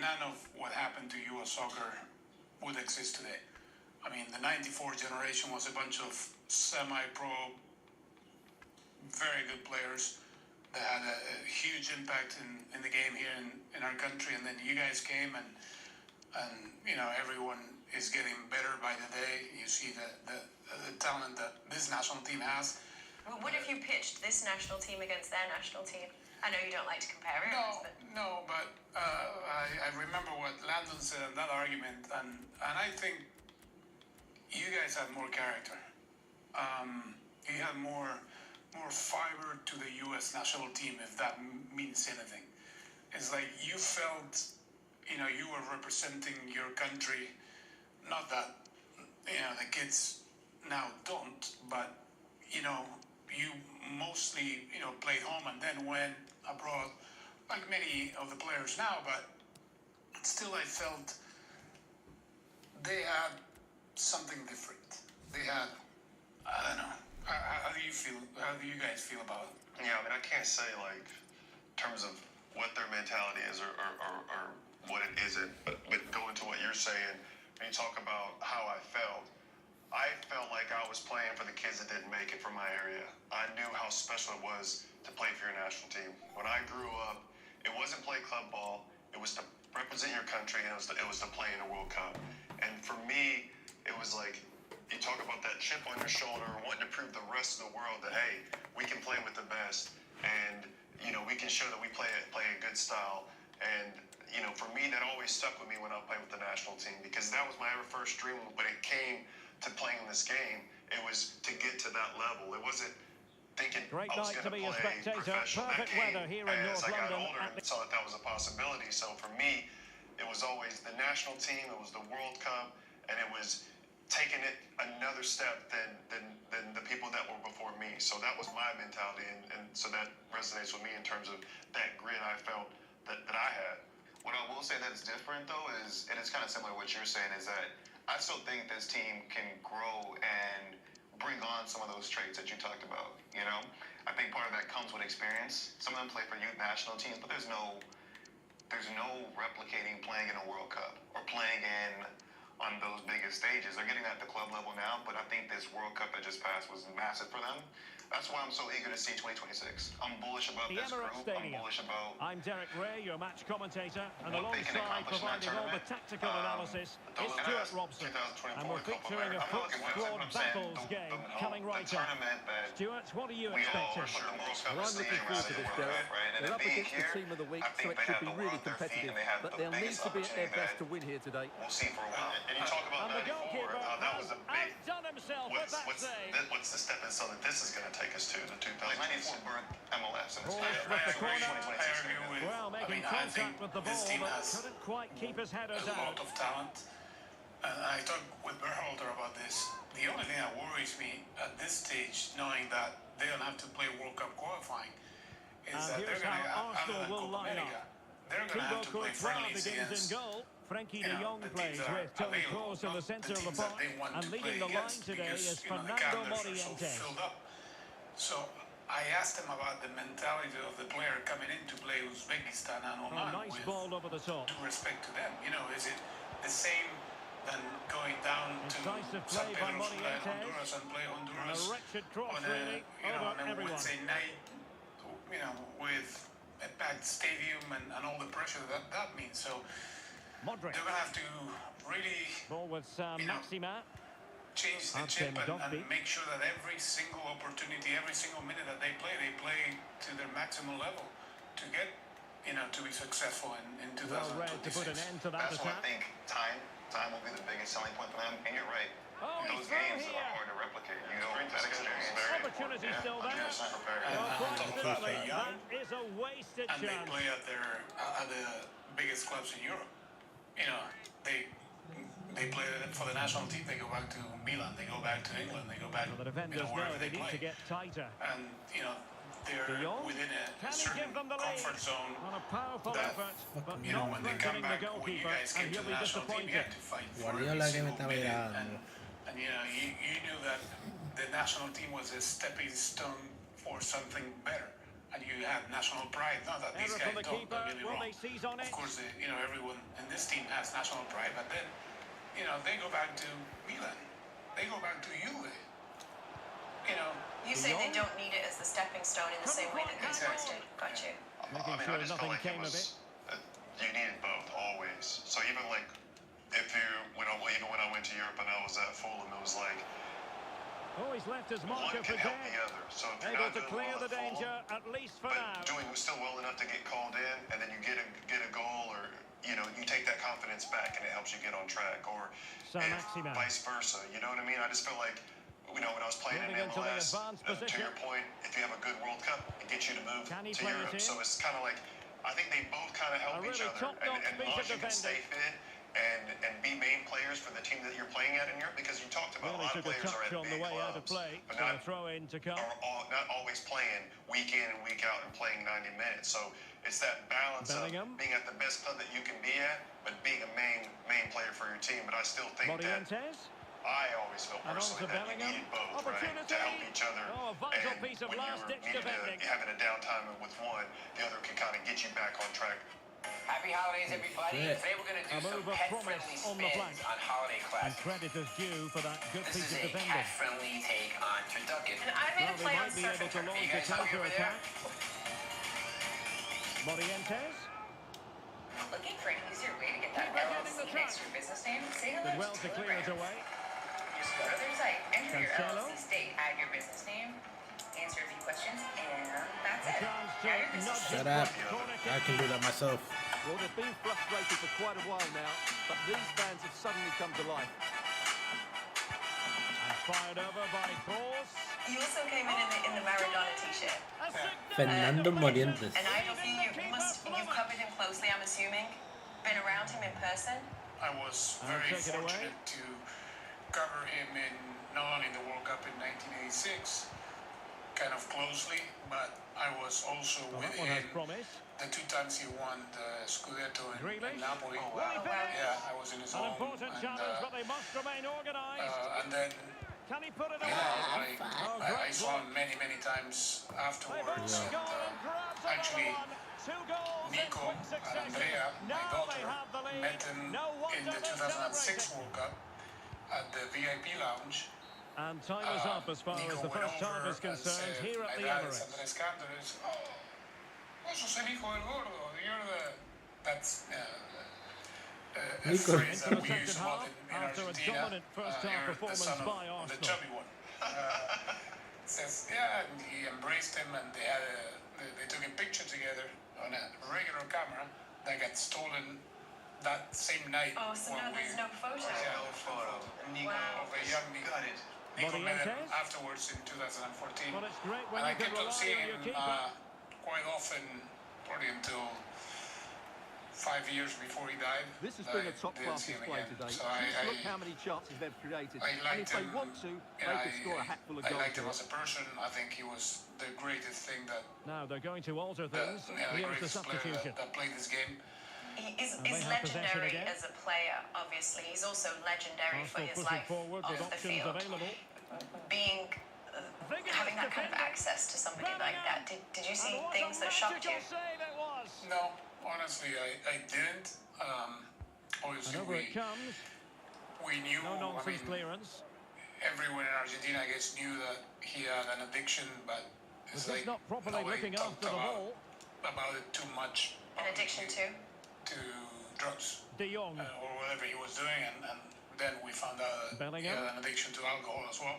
none of what happened to U.S. soccer would exist today. I mean, the '94 generation was a bunch of semi-pro, very good players that had a huge impact in the game here in our country. And then you guys came, and everyone is getting better by the day. You see the talent that this national team has. What if you pitched this national team against their national team? I know you don't like to compare it. But I remember what Landon said in that argument, and I think you guys had more character. You had more fiber to the U.S. national team, if that means anything. It's like you felt, you were representing your country. Not that, the kids now don't, but, you mostly, played home and then went abroad, like many of the players now, but still I felt they had something different. They had, I don't know, how do you feel, how do you guys feel about it? Yeah, I mean, I can't say, like, in terms of what their mentality is or what it isn't, but going to what you're saying, when you talk about how I felt like I was playing for the kids that didn't make it from my area. I knew how special it was to play for your national team. When I grew up, it wasn't play club ball, it was to represent your country, and it was to play in a World Cup. And for me, it was like, you talk about that chip on your shoulder, wanting to prove the rest of the world that, hey, we can play with the best, and we can show that we play a good style. And for me, that always stuck with me when I played with the national team, because that was my ever first dream. When it came to playing this game, it was to get to that level. It wasn't thinking Great I was night going to be play a spectator. professional. Perfect That came weather here in as North I got London. older and saw that was a possibility. So for me, it was always the national team, it was the World Cup, and it was taking it another step than the people that were before me. So that was my mentality, and so that resonates with me in terms of that grit I felt that I had. What I will say that's different, though, is, and it's kind of similar to what you're saying, is that I still think this team can grow and bring on some of those traits that you talked about, I think part of that comes with experience. Some of them play for youth national teams, but there's no replicating playing in a World Cup or playing on those biggest stages. They're getting at the club level now, but I think this World Cup that just passed was massive for them. That's why I'm so eager to see 2026. I'm bullish about this group. I'm bullish about... I'm Derek Ray, your match commentator, and what they can alongside accomplish in that providing all the tournament. tactical analysis is Stuart Robson. And we're featuring a foot squad battles game coming right up. Stuart, what are you expecting? Well, I'm looking forward to this, Derek. They're up against the team of the week, so it should be really competitive. But they'll need to be at their best to win here today. We'll see for a while. And you talk about And the 94, goalkeeper that was a big... outdone himself with that save. What's the stepping stone that this is going to take us to, the 94 2026? birth MLS in this Ball game. with the corner. I agree with... Well, making I think contact with the this ball, team but has couldn't quite keep his header A down. lot of talent. And I talked with Berhalter about this. The only thing that worries me at this stage, knowing that they don't have to play World Cup qualifying, is And that they're here's going to, how other Arsenal than will Copa line America, up. they're going to have to Thibaut play Courtois friendlies begins in against goal. Frankie de the Jong teams plays that are with Toni available, Kroos in the not centre of the teams that park. they want And to leading play the line against, today because, is the Fernando calendars are so Morientes. filled up. So I asked him about the mentality of the player coming in to play Uzbekistan and A Oman. nice with ball over the top. due respect to them, is it the same than going down to Incisive San play by Pedro Sula in Morientes. Honduras and play And Honduras a wretched cross, on really, over on a everyone. Wednesday night, with a packed stadium and all the pressure that means. So Modric. they're gonna have to really Ball with Maxima. change the Artem chip and Dovby. make sure that every single opportunity, every single minute that they play to their maximum level to get to be successful in Well read to put an 2026. end to that That's what I attack. think. Time will be the biggest selling point for them. And you're right. Oh, Those he's through games here. are hard to replicate. You know, that experience. Opportunity still there. 100% prepared. Well, quite top of that, simply, they're young. that is a wasted And they chance. play at the biggest clubs in Europe. They play for the national team. They go back to Milan. They go back to England. They go back. Well, the defenders know wherever they they need play. to get tighter. And they're De Jong? within a Can he certain give them the lead? comfort zone. On a powerful that, effort, but when not they come threatening the back, when you goalkeeper, guys and came to he'll the be national team, you disappointed. had to fight for Guardiola every que me single está minute. mirando. And you knew that the national team was a stepping stone for something better. And you have national pride. Not that these Error guys from the don't keeper. get me Will wrong. they seize on it? Of course, everyone in this team has national pride, but then, they go back to Milan. They go back to Juve. You say they don't need it as the stepping stone in the same way that these guys did. Got you. Making I sure just felt nothing like came of it. you needed both always. So even like if you when I went to Europe and I was at Fulham, it was like Oh, he's left his one marker for can help dead. the other. So if you're Able not to doing clear well the at danger, Fulham, at least for now. but doing still well enough to get called in, and then you get a goal, or you take that confidence back, and it helps you get on track, or vice versa. You know what I mean? I just feel like when I was playing in MLS, to your point, if you have a good World Cup, it gets you to move to Europe. So it's kind of like I think they both kind of help each other, and long as you can stay fit. And be main players for the team that you're playing at in Europe, because you talked about a lot of players are at on the big way out of clubs, play, but so a throw in to come. not always playing week in and week out and playing 90 minutes. So it's that balance Bellingham. of being at the best club that you can be at, but being a main player for your team. But I still think that I always felt personally that you needed both, right, to help each other. Oh, a vital and piece of when last-ditch you're defending. having a downtime with one, the other can kind of get you back on track. Happy holidays, everybody. Today we're going to do some pet-friendly spins on holiday And classics. credit is due for that good This piece is of a defending. cat-friendly take on turducken. And I made a Well, play they on might be able surf and to turf. launch You a guys hungry over there? counter-attack. Morientes. Looking for an easier way to get that Keeper getting LLC the next track. to your business name? Say hello Did well to to clear it Telegram. away. Just go to their site, enter your Cancelo. LLC state, add your business name, answer a few questions, and that's A it. chance Now your to business nudge Shut it. up. Corner I can do that myself. Well, they've been frustrated for quite a while now, but these fans have suddenly come to life. And fired over by Kroos. You also came in the Maradona t-shirt. Fernando Morientes. And I don't think you've covered him closely, I'm assuming. Been around him in person. I was very fortunate to cover him not only in the World Cup in 1986, kind of closely, but I was also with him the two times he won the Scudetto in Napoli. Yeah, I was in his An home. important challenge, but they must remain organised. And then Can he put it away? I saw him many times afterwards. And, actually, Nico and Andrea, my daughter, met him in the 2006 World Cup at the VIP lounge. And time is up as far as the first half is concerned here at the Emirates. Andrés Cantos, vos sos el hijo del gordo. You're that's a phrase that we use a lot in after Argentina. a dominant first half You're the performance son of by the Arsenal. chubby one. Says, yeah, and he embraced him, and they took a picture together on a regular camera that got stolen that same night. Oh, so now there's no photo. Yeah, no photo. Nico, of a young Nico. Nico met him afterwards in 2014. Well, it's great when And I you can kept on rely seeing on your him keeper. quite often, probably until 5 years before he died. This has been a top-class display today. So Look how many chances they've created. I And liked if they him. want to, they could score a hatful of I goals. liked him as a person. I think he was the greatest thing that Now they're going to alter things. the Here's the greatest player substitution. that played this game. He is And they have possession legendary again. as a player, obviously. He's also legendary for Arsenal his pushing life forward off with the options field. available. Being having that kind of access to somebody like that. Did you see things that shocked you? No, honestly, I didn't. Obviously, And over it comes. we knew. No I nonsense mean, clearance. everyone in Argentina, I guess, knew that he had an addiction, but it's But like just not properly nobody looking talked after the ball. about it too much. An addiction to drugs. De Jong. Or whatever he was doing, and then we found out that he Bellingham. had an addiction to alcohol as well.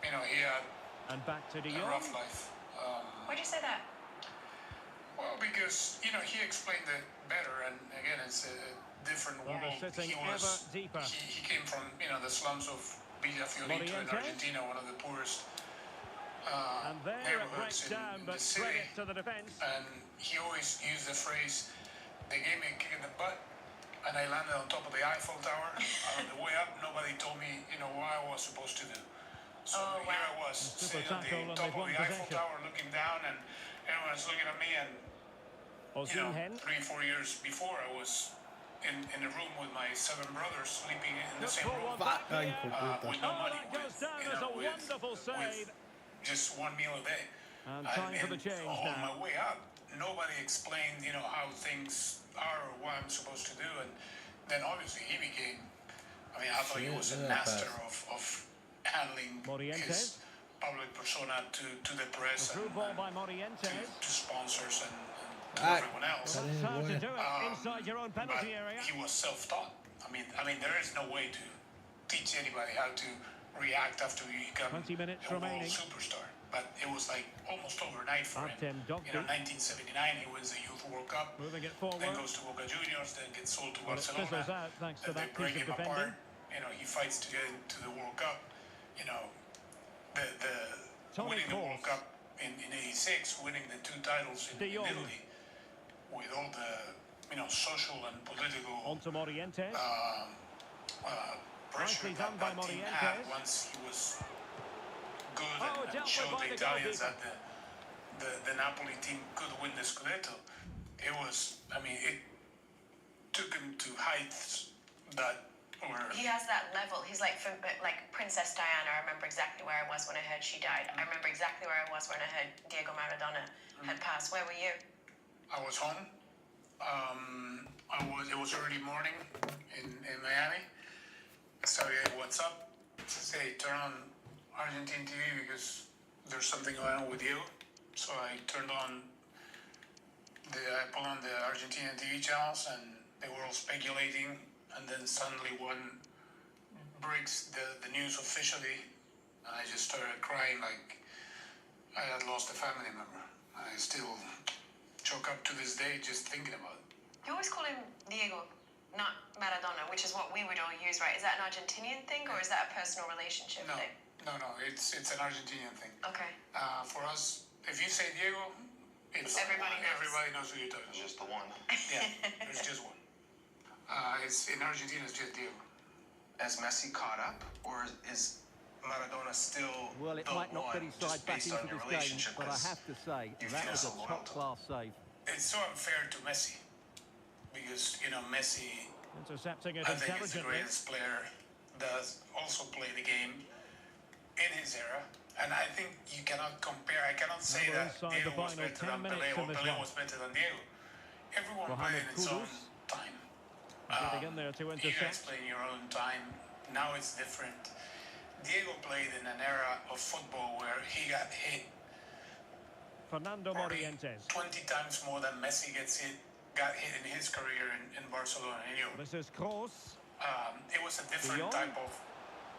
You know, he had And back to De a Jong. rough life. Why'd you say that? Well, because he explained it better, and again, it's a different world. He came from the slums of Villa Fiorito in Argentina, one of the poorest neighborhoods in the city. And he always used the phrase, "They gave me a kick in the butt, and I landed on top of the Eiffel Tower. On the way up, nobody told me, what I was supposed to do. So here I was, sitting at the top of the Eiffel Tower, looking down, and everyone's looking at me. And 3-4 years before, I was in a room with my 7 brothers, sleeping in the same room, with no money, with just 1 meal a day. And time for the change on now. my way up, nobody explained, how things are or what I'm supposed to do. And then obviously he became, I thought he was a master of handling his public persona to the press and to sponsors and everyone else. Inside your own penalty area. He was self-taught. I mean, there is no way to teach anybody how to react after you become 20 minutes a world remaining. superstar. But it was like almost overnight for him. 1979, he wins the Youth World Cup. Moving it forward. Then goes to Boca Juniors, then gets sold to Well, Barcelona. it fizzles out thanks to They that break piece of him defending. apart. He fights to get into the World Cup. The winning the World Cup in '86, winning the 2 titles in Italy, with all the social and political onto Morientes. Pressure that team had once he was good and showed the Italians that the Napoli team could win the Scudetto. It was, it took him to heights that were... He has that level. He's like Princess Diana. I remember exactly where I was when I heard she died. I remember exactly where I was when I heard Diego Maradona had passed. Where were you? I was home. It was early morning in Miami. I started, what's up? Say, turn on Argentine TV because there's something going on with you. So I turned on I put on the Argentinian TV channels, and they were all speculating. And then suddenly one breaks the news officially, and I just started crying like I had lost a family member. I still choke up to this day just thinking about it. You always call him Diego, not Maradona, which is what we would all use, right? Is that an Argentinian thing, or is that a personal relationship thing? No, it's an Argentinian thing. Okay. For us, if you say Diego, everybody knows who you're talking about. There's just the one. Yeah, there's just one. It's in Argentina, it's just Diego. Has Messi caught up, or is Maradona still Well, it might not get his side back into this game, but I have to say, that was a top-class save. It's so unfair to Messi, because, Messi, intercepting it I think, is the intelligently. greatest player, does also play the game in his era. And I think you cannot compare, I cannot say that Diego was better than Pelé or Pelé was better than Diego. Everyone played in its own time. Getting in there to You guys intercept. play in your own time. Now it's different. Diego played in an era of football where he got hit Fernando Morientes. 20 times more than Messi got hit in his career in Barcelona. And This is Kroos. it was a different type of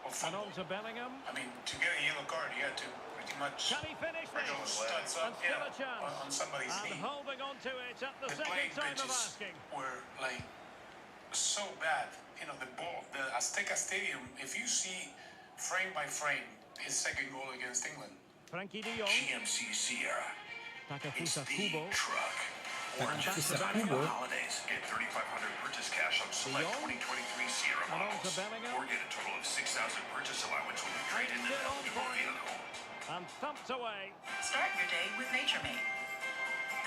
And football. on to Bellingham. To get a yellow card, you had to pretty much Can he finish put this? those studs And up still a chance. on somebody's And knee. holding on to it at the The second playing time of pitches asking. were so bad. The Azteca Stadium, if you see frame by frame his second goal against England. Frankie de Jong. GMC Sierra. Takafusa It's the Kubo. truck. Orange is designed for the holidays. Get $3,500 purchase cash on select 2023 Sierra And on to models. Bellingham. Or get a total of $6,000 purchase allowance when you trade in an eligible vehicle. And thumped away. Start your day with Nature Made,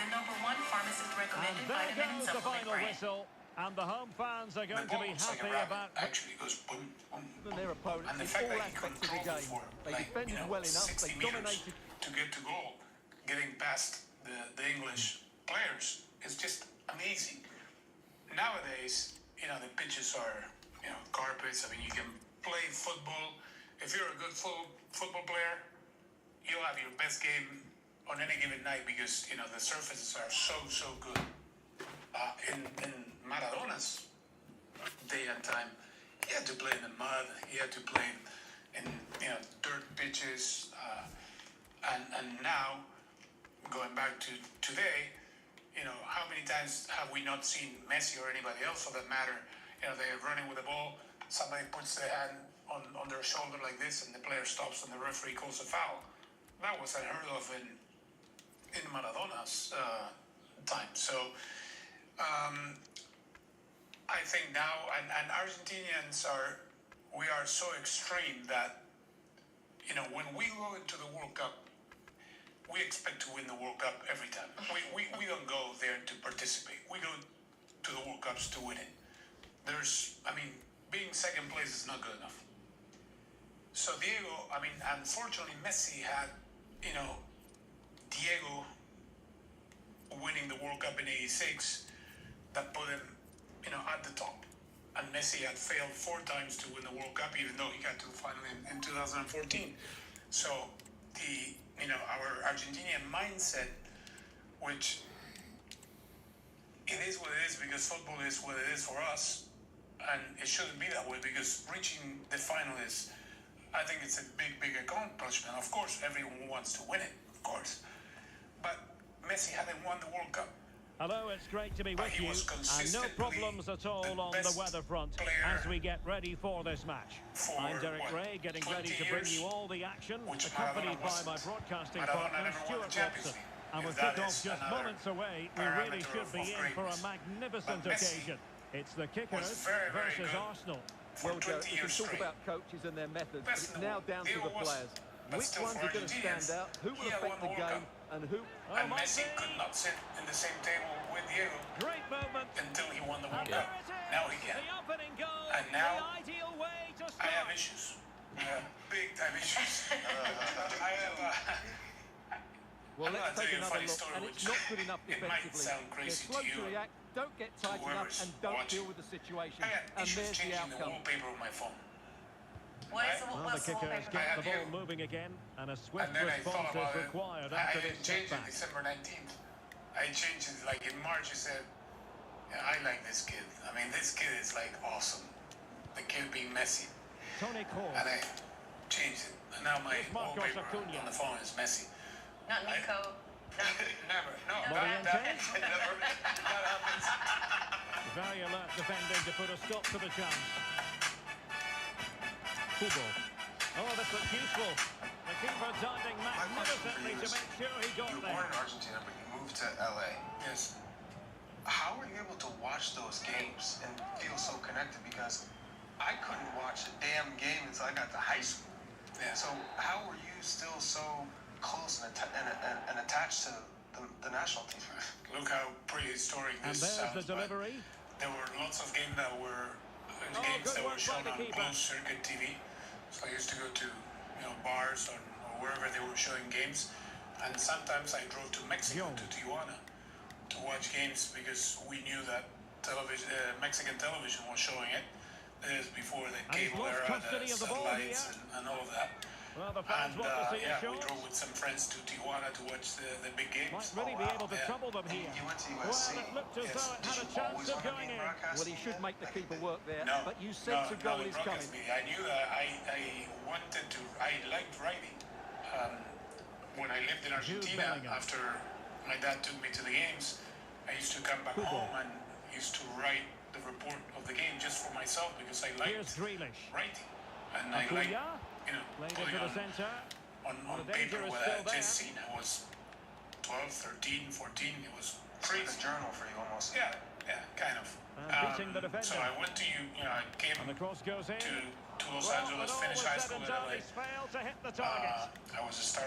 the #1 pharmacist And recommended there vitamin and goes the supplement final brand. whistle. And the home fans are going The to ball be looks like a happy rabbit. about... Actually, it goes boom, boom, Than their opponents and the in fact all that he aspects of the controlled game. for They defended well enough, 60 they meters dominated. to get to goal, getting past the English players is just amazing. Nowadays, the pitches are, carpets. You can play football. If you're a good football player, you'll have your best game on any given night because, the surfaces are so good. In Maradona's day and time, he had to play in the mud. He had to play in dirt pitches. And now, going back to today, you know, how many times have we not seen Messi or anybody else for that matter? You know, they're running with the ball, somebody puts their hand on their shoulder like this, and the player stops, and the referee calls a foul. That was unheard of in Maradona's time. So I think now, and Argentinians we are so extreme that, you know, when we go into the World Cup, we expect to win the World Cup every time. We don't go there to participate. We go to the World Cups to win it. Being second place is not good enough. So Diego, unfortunately Messi had, you know, Diego winning the World Cup in '86 that put him, you know, at the top. And Messi had failed 4 times to win the World Cup, even though he got to the final in 2014. So our Argentinian mindset, which it is what it is because football is what it is for us, and it shouldn't be that way because reaching the final is, I think it's a big accomplishment. Of course, everyone wants to win it, of course. But Messi hadn't won the World Cup. Hello, it's great to be with you, and no problems at all on the weather front as we get ready for this match. I'm Derek Ray, getting ready to bring you all the action, accompanied by my broadcasting partner, Stuart Robson. And with kick-off just moments away, we really should be in for a magnificent occasion. It's the Kickers versus Arsenal. Well, Joe, we can talk about coaches and their methods, but it's now down to the players. Which ones are going to stand out? Who will affect the game? And who? And Messi could not sit in the same table with Diego. Great moment until he won the World Cup. Now he can. And now I have issues. Big time issues. I have. Well, let's take another look. And it's not good enough defensively. They're slow to react, don't get tight enough, and don't deal with the situation. And there's the outcome. The wallpaper of my phone. The Kickers get the ball moving again, and a swift response is required after this setback. December 19th. I changed it like in March. I said, yeah, I like this kid. I mean, this kid is like awesome. The kid being Messi. Tony Kroos. And I changed it. And now my wallpaper on the phone is Messi. Not Nico. Never. No, that happens. Very alert defending to put a stop to the chance. Football. Oh, this looks useful. The keeper diving magnificently to make sure he got there. You were born in Argentina, but you moved to LA. Yes. How were you able to watch those games and feel so connected? Because I couldn't watch a damn game until I got to high school. Yeah. So how were you still so close and attached to the national team? Look how prehistoric this sounds. And there's the delivery. There were lots of games that were shown on closed circuit TV. So I used to go to bars or wherever they were showing games, and sometimes I drove to Mexico, to Tijuana, to watch games because we knew that Mexican television was showing it. This is before the cable era, the satellites, and all of that. Well, the fans want to see we drove with some friends to Tijuana to watch the big games. Might really be able to trouble them here. You went to Well, USC. it looked as though it had a chance of going in. Well, he should make the keeper work there, No, but you sense a goal is coming. I knew that I liked writing. When I lived in Argentina, after my dad took me to the games, I used to come back home and used to write the report of the game just for myself because I liked writing. And I liked, putting on paper what I had just seen. I was 12, 13, 14. It was crazy. It's a journal for you almost. Yeah, kind of. Beating the defender. So I went to I came and the cross goes in. to Los Angeles, finished high school in LA. Failed to hit the target. I was the star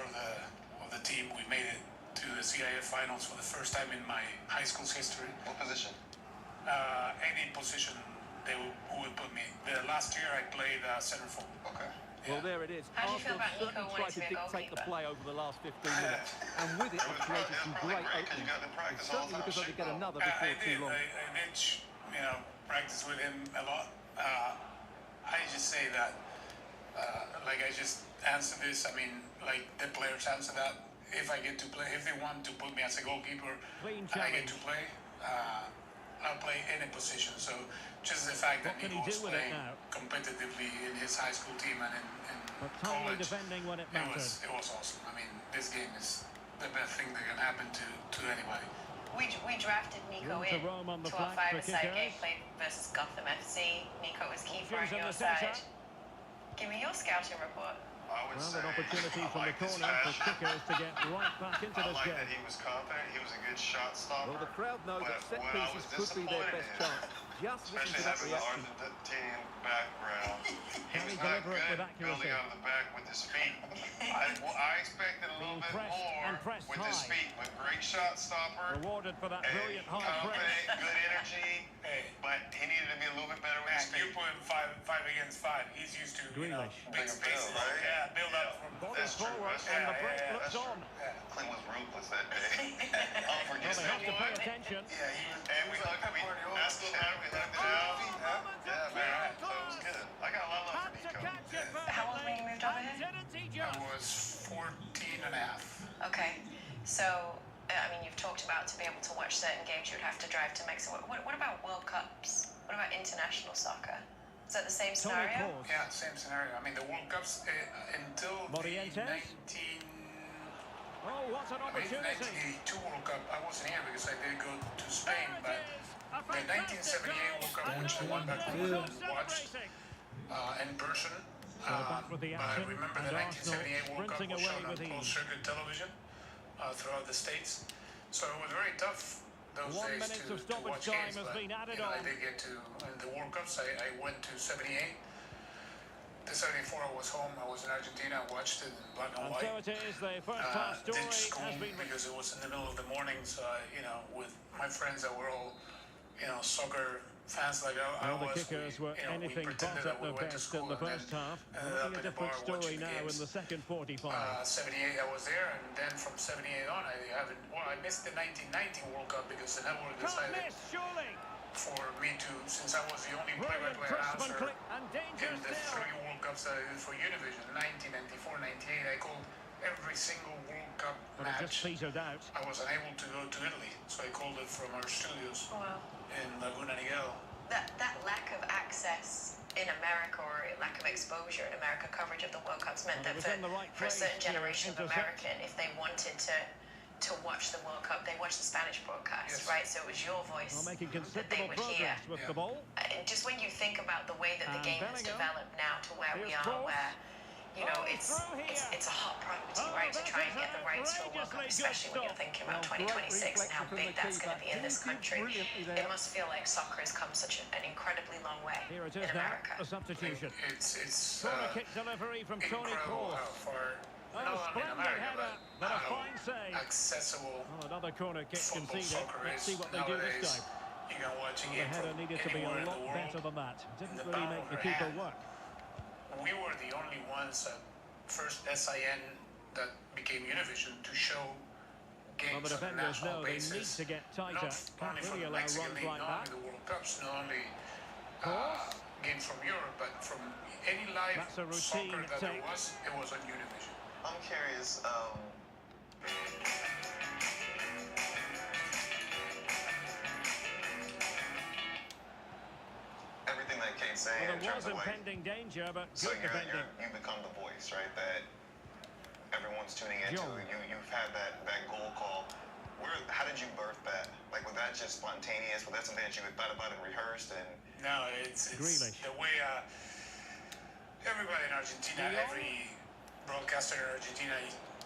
of the team. We made it to the CIF finals for the first time in my high school's history. What position? Any position who would put me. The last year I played center forward. Okay. Well, there it is. How do you feel Arsenal about Nico certainly wanting tried to to be a dictate the goalkeeper? play over the last 15 minutes. And with it, they've created some great openings. It certainly because they get another before too long. I did, practice with him a lot. I just say that, I just answer this. I mean, like the players answer that. If I get to play, if they want to put me as a goalkeeper, I get to play. I'll play any position. So just the fact that he was playing competitively in his high school team and in college, defending when it was awesome. I mean, this game is the best thing that can happen to anybody. We drafted Nico Room to in roam on the to our flank for five-a-side game, kickers. played versus Gotham FC. Nico was keeper Options on in your the centre. side. Give me your scouting report. I would Well, say an opportunity I from the like this corner for fashion. kickers to get right back into I this like game. that he was confident. He was a good shot stopper. Well, the crowd know that but set what I was pieces could be their disappointed best in, chance. Just listen especially to that having the reaction. Argentinian background, he Can was he not deliver it good with accuracy? building out of the back with his feet. I expected a little bit more pressed with his high. feet, but great shot stopper. Rewarded for that and brilliant hard confident, press. good energy, but he needed to be a little bit better with his Man, feet. you put him five against five. He's used to Grealish. big spaces. Right? Yeah, build up from Body That's true. forward That's and the true. break Yeah, looks that's on. Clint was ruthless that day. I'll Well, forget they that have to pay one. attention. Yeah, he was. And we looked, that's the time we looked it out. Yeah, man, so it was good. I got a lot of love for Nico. How old when you moved over here? I was 14 and a half. Okay, so I mean, you've talked about to be able to watch certain games, you would have to drive to Mexico. What about World Cups? What about international soccer? Is that the same scenario? Yeah, same scenario. I mean, the World Cups until the 19... Oh, what an opportunity. 1982 World Cup, I wasn't here because I did go to Spain, but the 1978 World Cup, which I won back home, watched in person. Back with the But I action, remember and the Arsenal 1978 World Cup sprinting was away shown on with closed ease. circuit television throughout the States. So it was very tough those 1 days minute to of stoppage watch time games, has but been added I on. did get to in the World Cups. I went to 78. The 74 I was home. I was in Argentina. I watched it in black and And white. so it is, the first-class Did story school has been... because it was in the middle of the morning. So with my friends that were all, soccer fans like I Well, the was. kickers were we anything but pretended that at we their went to best school in the and first then half. ended Looking up in a the different bar story watching the now in games. the second 45. 78 I was there, and then from 78 on I missed the 1990 World Cup because the network Can't decided miss, surely. for me to, since I was the only Brilliant play-by-play announcer craftsmanship and danger in the still. 3 World Cups that I did for Univision, 1994, 98, I called every single World Cup But it just match. petered out. I was unable to go to Italy, so I called it from our studios Wow. in Laguna Niguel. That lack of access in America, or lack of exposure in America, coverage of the World Cups meant Well, that it was in the right for a place certain to generation of intercept. American, if they wanted to watch the World Cup, they watched the Spanish broadcast, Yes. right? So it was your voice Well, making that they considerable would hear. progress with the ball. Just when you think about the way that the And game has Bellingham. developed now to where we Here's are, Kroos. where it's through here. it's a hot priority, Oh, right, to this try is and get the rights to a World Cup, outrageously good especially when you're stuff. thinking about Well, great 2026 and how reflection from big the that's going to keeper. be in this He did country. brilliantly It there. must feel like soccer has come such an incredibly long way Here it in is now, America. a substitution. It's Corner kick delivery from Toni incredible Kroos. how far, A not only in splendid America, header, but a how fine save. accessible Well, another corner kick football conceded. soccer Let's is see what they do nowadays. this time. You can watch a Well, the game header from needed to be a anywhere in the lot world. better than that. Didn't the really palm make of the your keeper hand. work. We were the only ones that first SIN that became Univision to show Well, games the on a defenders national know they need basis. to get tighter. Not Can't only for really the allow Mexican runs League, like not that. only the World Cups, not only Kroos. games from Europe, but from any live That's a routine soccer that there take. was, it was on Univision. I'm curious. Everything that Kate's saying Well, in there terms was of like, impending danger, but so good defending. you become the voice, right? That everyone's tuning into. Joe. You've had that goal call. How did you birth that? Like, was that just spontaneous? Was that something that you had thought about and rehearsed? And No, it's Grealish. the way everybody in Argentina, every broadcaster in Argentina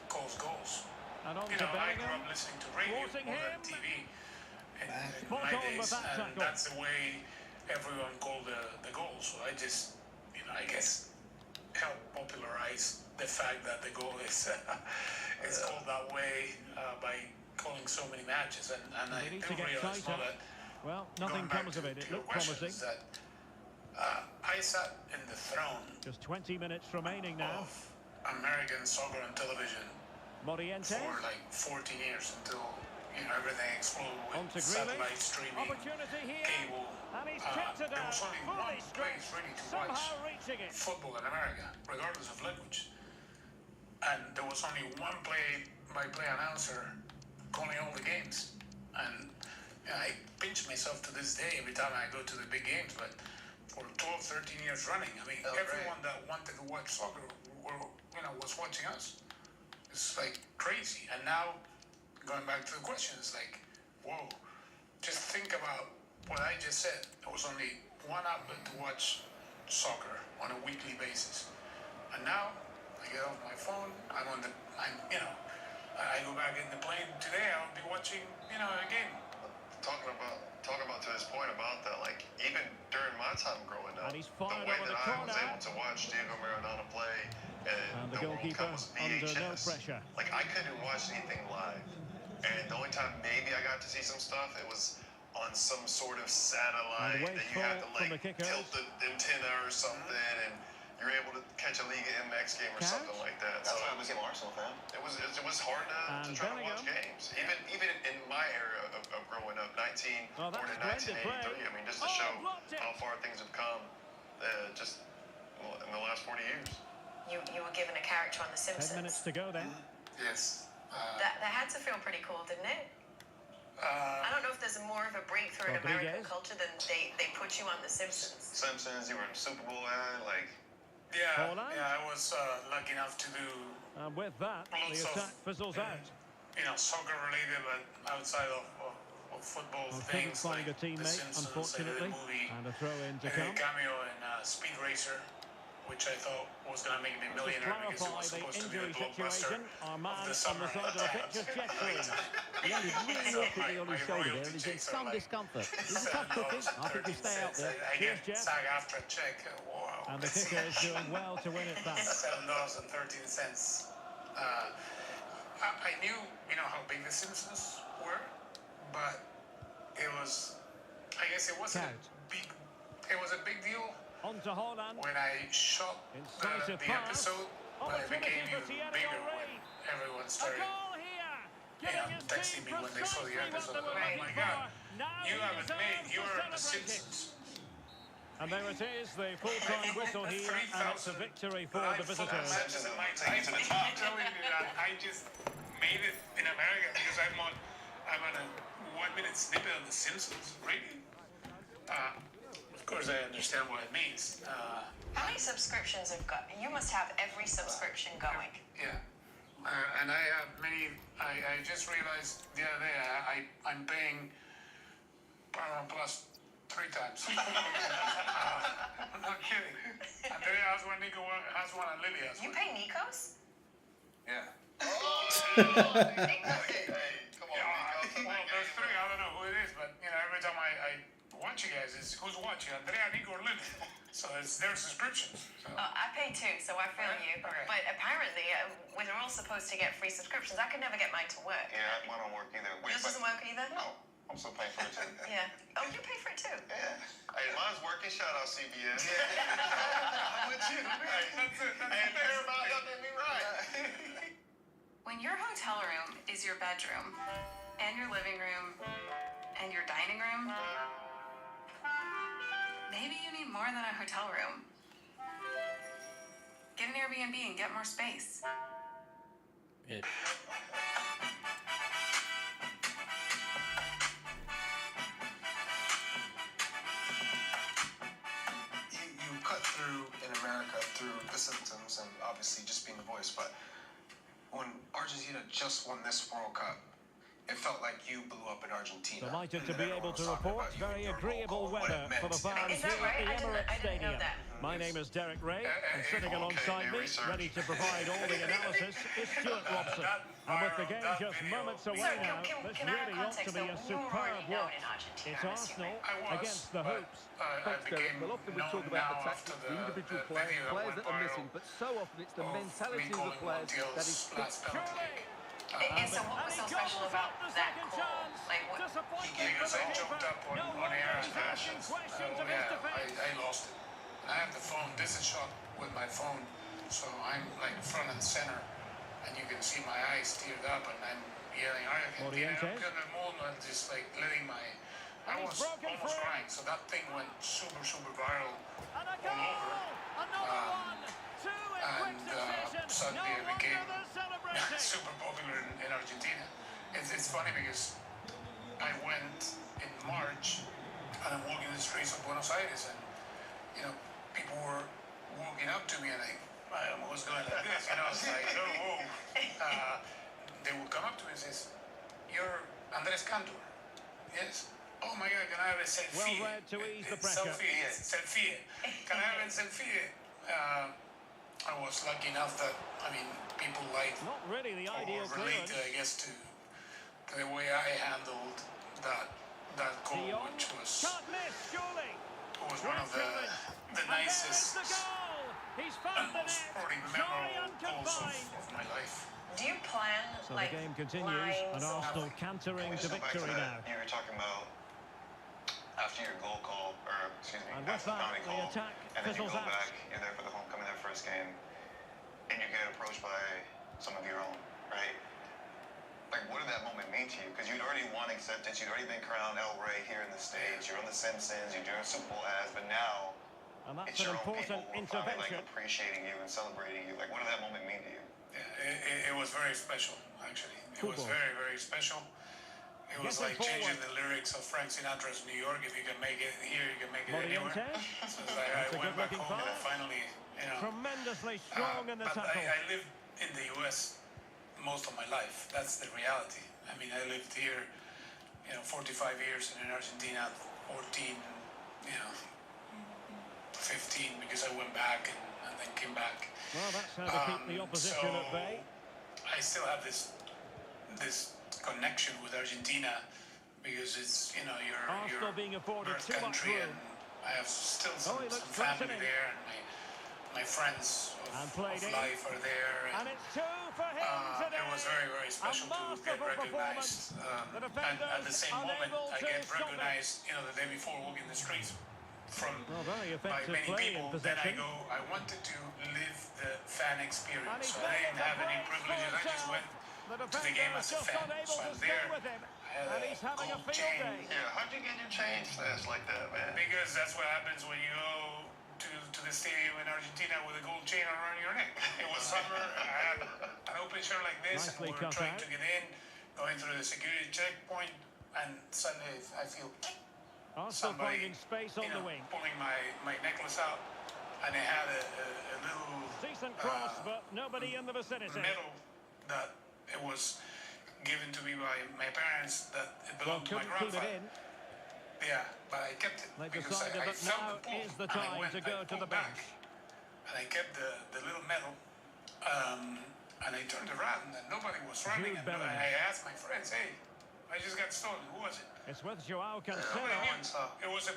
calls goals. And on You to know, I grew Bellingham. up listening to radio Forcing more than him. TV in Spot my on days, with that and tackle. that's the way everyone called the goals. So I just, I guess, helped popularize the fact that the goal is called that way by calling so many matches, and I They need do to get realize now tighter. that Well, nothing going back comes of it. to It your looked question promising. is that I sat in the throne Just 20 minutes remaining now. of American soccer on television Morientes. for like 14 years until everything exploded On with to satellite Grealish. streaming, Opportunity here. cable. And he's kept it There out. was only Fully one place stretched. really to watch Somehow reaching it. football in America, regardless of language. And there was only one play-by-play announcer calling all the games. And I pinch myself to this day every time I go to the big games, but for 12, 13 years running, I mean, everyone that wanted to watch soccer was watching us. It's like crazy. And now, going back to the question, it's like, whoa, just think about what I just said. There was only one outlet to watch soccer on a weekly basis. And now I get off my phone, I go back in the plane today, I'll be watching, a game. Talking about to his point about that, like even during my time growing up, And he's the fired way over that the I was corner. able to watch Diego Maradona play and And the the World goalkeeper Cup was under no VHS. pressure. Like I couldn't watch anything live, and the only time maybe I got to see some stuff, it was on some sort of satellite And that you had to from like the tilt the antenna or something, and you're able to catch a Liga MX game or something like that. That's So why I became an Arsenal fan. it was hard to try to watch games. Even in my era of growing up, 1993. I mean, just to show how far things have come, just in the last 40 years. You were given a character on The 10 Simpsons. minutes to go then. Yes. That had to feel pretty cool, didn't it? I don't know if there's more of a breakthrough in American culture than they put you on The Simpsons. Simpsons, you were in Super Bowl ad, like. Yeah, I was lucky enough to do. And with that, the attack fizzles out. Soccer related, but outside of football Couldn't things. find like a teammate, The Simpsons, unfortunately. movie, And a throw in to I did come. a cameo in Speed Racer, which I thought was going to make me a millionaire because it was supposed to be the blockbuster Our man of on the the summer. side of the pitch is gesturing. He only really looked at the on his shoulder there and he's in some discomfort. It's tough cooking. I think you stay out there. I Cheers, get Jeff. SAG-AFTRA check. Wow. And the kicker is doing well to win it back. $7.13. I knew, how big the Simpsons were, but it was, I guess it wasn't it was a big deal On to Holland. when I shot the episode, but it became even bigger when everyone started, texting me when they saw the episode. Oh my God, you're the Simpsons. And there it is, the full-time whistle here, and it's a victory for the visitors. I'm telling you that I just made it in America because I'm on a 1-minute snippet of The Simpsons. Really? Of course, I understand what it means. How many subscriptions have got? You must have every subscription going. Yeah. And I have many. I just realized the other day I'm paying Paramount Plus 3 times. I'm not kidding. Andrea has one, Nico has one, and Lily has one. You pay Nikos? Yeah. Hey, come on, Nico. Well, there's 3. I don't know who it is, but every time I watch you guys, it's who's watching, Andrea, Nico, or Lily. So it's their subscriptions. So. I pay too, so I feel you. Okay. But apparently, we're all supposed to get free subscriptions. I could never get mine to work. Yeah, mine don't work either. Yours doesn't work either? No, I'm still paying for it too. Yeah. Oh, you pay for it too? Yeah. Hey, mine's working. Shout out CBS. I'm with you. Hey, Paramount got that me right. When your hotel room is your bedroom, and your living room, and your dining room, maybe you need more than a hotel room. Get an Airbnb and get more space. Yeah. You cut through in America through the symptoms and obviously just being the voice, but when Argentina just won this World Cup, it felt like you blew up in Argentina. Delighted to be able to report very agreeable weather for the fans Is that here right? at the Emirates I didn't know Stadium. that. My name is Derek Ray, and sitting alongside me, ready to provide all the analysis, is Stuart Robson. And with the game just moments away now, this really ought to be a superb watch. It's Arsenal against the Hoops. Thanks, Derek. Well, often we talk about the tactics, the individual players that are missing, but so often it's the mentality of the players that is So what was so special about that call? Like what? Because I jumped up on air and I lost it. I have the phone. This is shot with my phone, so I'm like front and center, and you can see my eyes teared up, and I'm yelling, Argentina, and just like letting my. I was almost crying. So that thing went super viral all over. And suddenly it became super popular in Argentina. It's funny because I went in March and I'm walking the streets of Buenos Aires and people were walking up to me and I was going like this, it's like, oh, whoa. They would come up to me and says, "You're Andres Cantor." Yes. Oh my God, can I have a selfie? Well read to ease the pressure. Selfie. Can I have a selfie? I was lucky enough that, I mean, people like Not really the ideal or related, clearance. I guess, to the way I handled that goal, which was Can't miss, surely. one of the nicest He's and found the most net. probably memorable goals of my life. Do you plan, So like, the game continues, lines and Arsenal cantering to victory now. You were talking about after your goal call, or excuse me, And with after the that, penalty the call, attack and then you fizzles go out. back, you're there for the homecoming, their first game, and you get approached by some of your own, right? Like, what did that moment mean to you? Because you'd already won acceptance, you'd already been crowned El Rey here in the States, you're on The Simpsons, you're doing Super Bowl ads, but now And that's it's an your own people important who are finally, like, intervention. appreciating you and celebrating you. Like, what did that moment mean to you? Yeah, it was very special, actually. It was very, very special. It was like changing the lyrics of Frank Sinatra's New York. If you can make it here, you can make it anywhere. So it's like I went back home and I finally, you know. Tremendously strong in the but tackle. I lived in the U.S. most of my life. That's the reality. I mean, I lived here, 45 years, and in Argentina, 14, 15, because I went back and then came back. Well, that's how to keep the opposition at bay. I still have this connection with Argentina because it's your being afforded birth too much country, room. and I have still some family there, and my friends of life are there. And it's two for him today. It was very, very special to get recognized. And at the same moment, I get recognized, the day before walking the streets by many people. Then I go, I wanted to live the fan experience. So I didn't have any privileges. I just went to the game as a fan. So I'm there. I had a gold chain. Yeah, how'd you get your chain fast like that, man? Because that's what happens when you go to the stadium in Argentina with a gold chain around your neck. It was summer. I had an open shirt like this. Nicely We were cut trying out. to get in, going through the security checkpoint, and suddenly I feel Arsenal somebody finding space on the wing. pulling my necklace out, and it had a little Decent cross, but nobody in the vicinity. medal that it was given to me by my parents, that it belonged to my couldn't keep it grandfather. in. Yeah, but I kept it. They because decided I that felt now the pull, is the and I time went, to go I to the pulled back, bench. and I kept the little medal, and I turned around, and nobody was running. And I asked my friends, "Hey, I just got stolen. Who was it?" It's with Joao Cancelo. It was a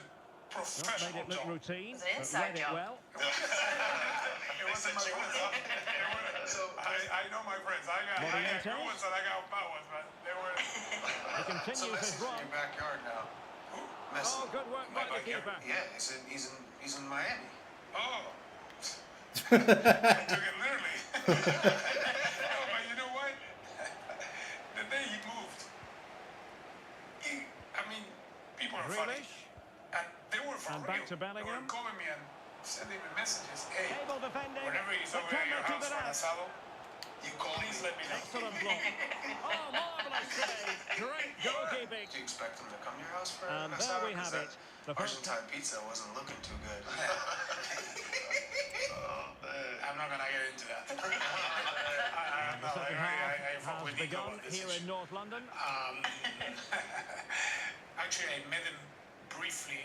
professional Made it look job. routine, It was but an inside read it job. well. It wasn't my fault. I know my friends. I got good ones and I got bad ones, but they were. He continues his run. In your backyard now. Messi. Oh, good work by the keeper. Yeah, he's in Miami. Oh. I took it literally. No, but you know what? The day he moved, people are funny. And they were for And real. back to Bellingham. They were calling me and sending me messages. Hey, Able defending. whenever he's over But at your can they house keep for it an out? asado, please let me know. Excellent block. Oh, marvellous save. Great goalkeeping. Do you expect him to come to your house for And an there asado? we have 'Cause it. that Argentine pizza wasn't looking too good. I'm not gonna get into that. The second half fuck has with Nico begun on this here issue. in North London. Actually, I met him briefly.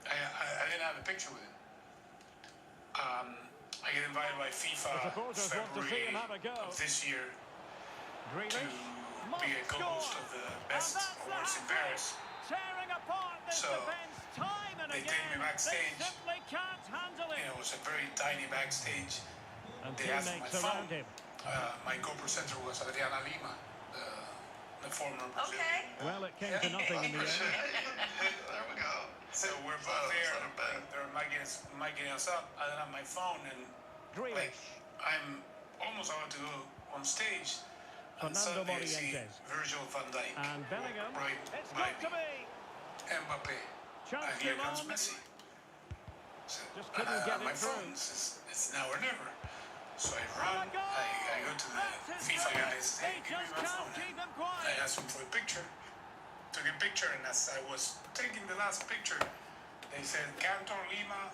I didn't have a picture with him. I get invited by FIFA The supporters want to see him February have a go. of this year Grealish to be a co-host of the best awards in Paris. Tearing apart this So, defense time and they again. take me backstage. They simply can't handle it. It was a very tiny backstage. And They asked for my teammates phone. around him. My co-presenter was Adriana Lima, the former Brazilian. Okay. Well, it came to nothing in the end. There we go. So we're both there. They're micing us up. I don't have my phone, and like I'm almost about to go on stage, and Fernando suddenly I see Morientes. Virgil van Dijk And Bellingham. right It's by got to me. be. Mbappe, Chance and here to comes run. Messi. So, Just couldn't get my it phone through. it's now or never. So I run. I go to the FIFA guys. Hey, give me my phone. I asked him for a picture. Took a picture, and as I was taking the last picture, they said Cantor Lima,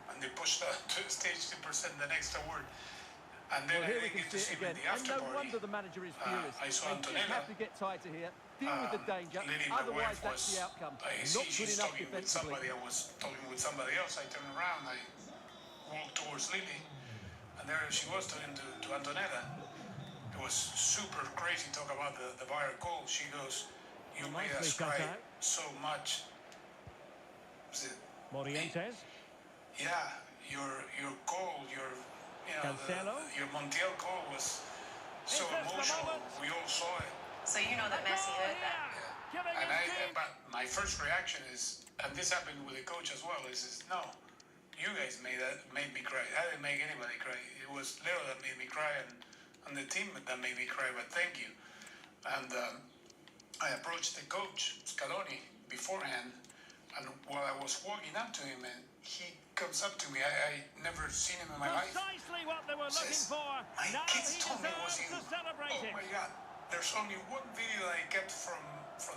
and they pushed up to the stage to present the next award. And then Well, here I we didn't can get to see see it him in again. the And after no party. wonder the manager is furious. I saw They just Antonella. have to get tighter here, deal with the danger. Lily, my Otherwise, wife, that's was, the outcome. I Not see good she's enough talking with defensively. somebody. I was talking with somebody else. I turned around. I walked towards Lily, and there she was talking to Antonella. It was super crazy talk about the viral goal. She goes, "You made us Nicely cut cry out. so much." Morientes. Yeah, your goal, your Cancelo. your Montiel goal was so Is this the emotional. moment? We all saw it. So you know that Messi heard that. But my first reaction is, and this happened with the coach as well, is no, you guys made me cry. I didn't make anybody cry. It was Leo that made me cry, and the team that made me cry. But thank you. And I approached the coach Scaloni beforehand, and while I was walking up to him, and he comes up to me. I never seen him in my life. Precisely what they were looking Says, for. My Now kids he told me it was deserves you. to celebrate Oh it. my God! There's only one video that I kept from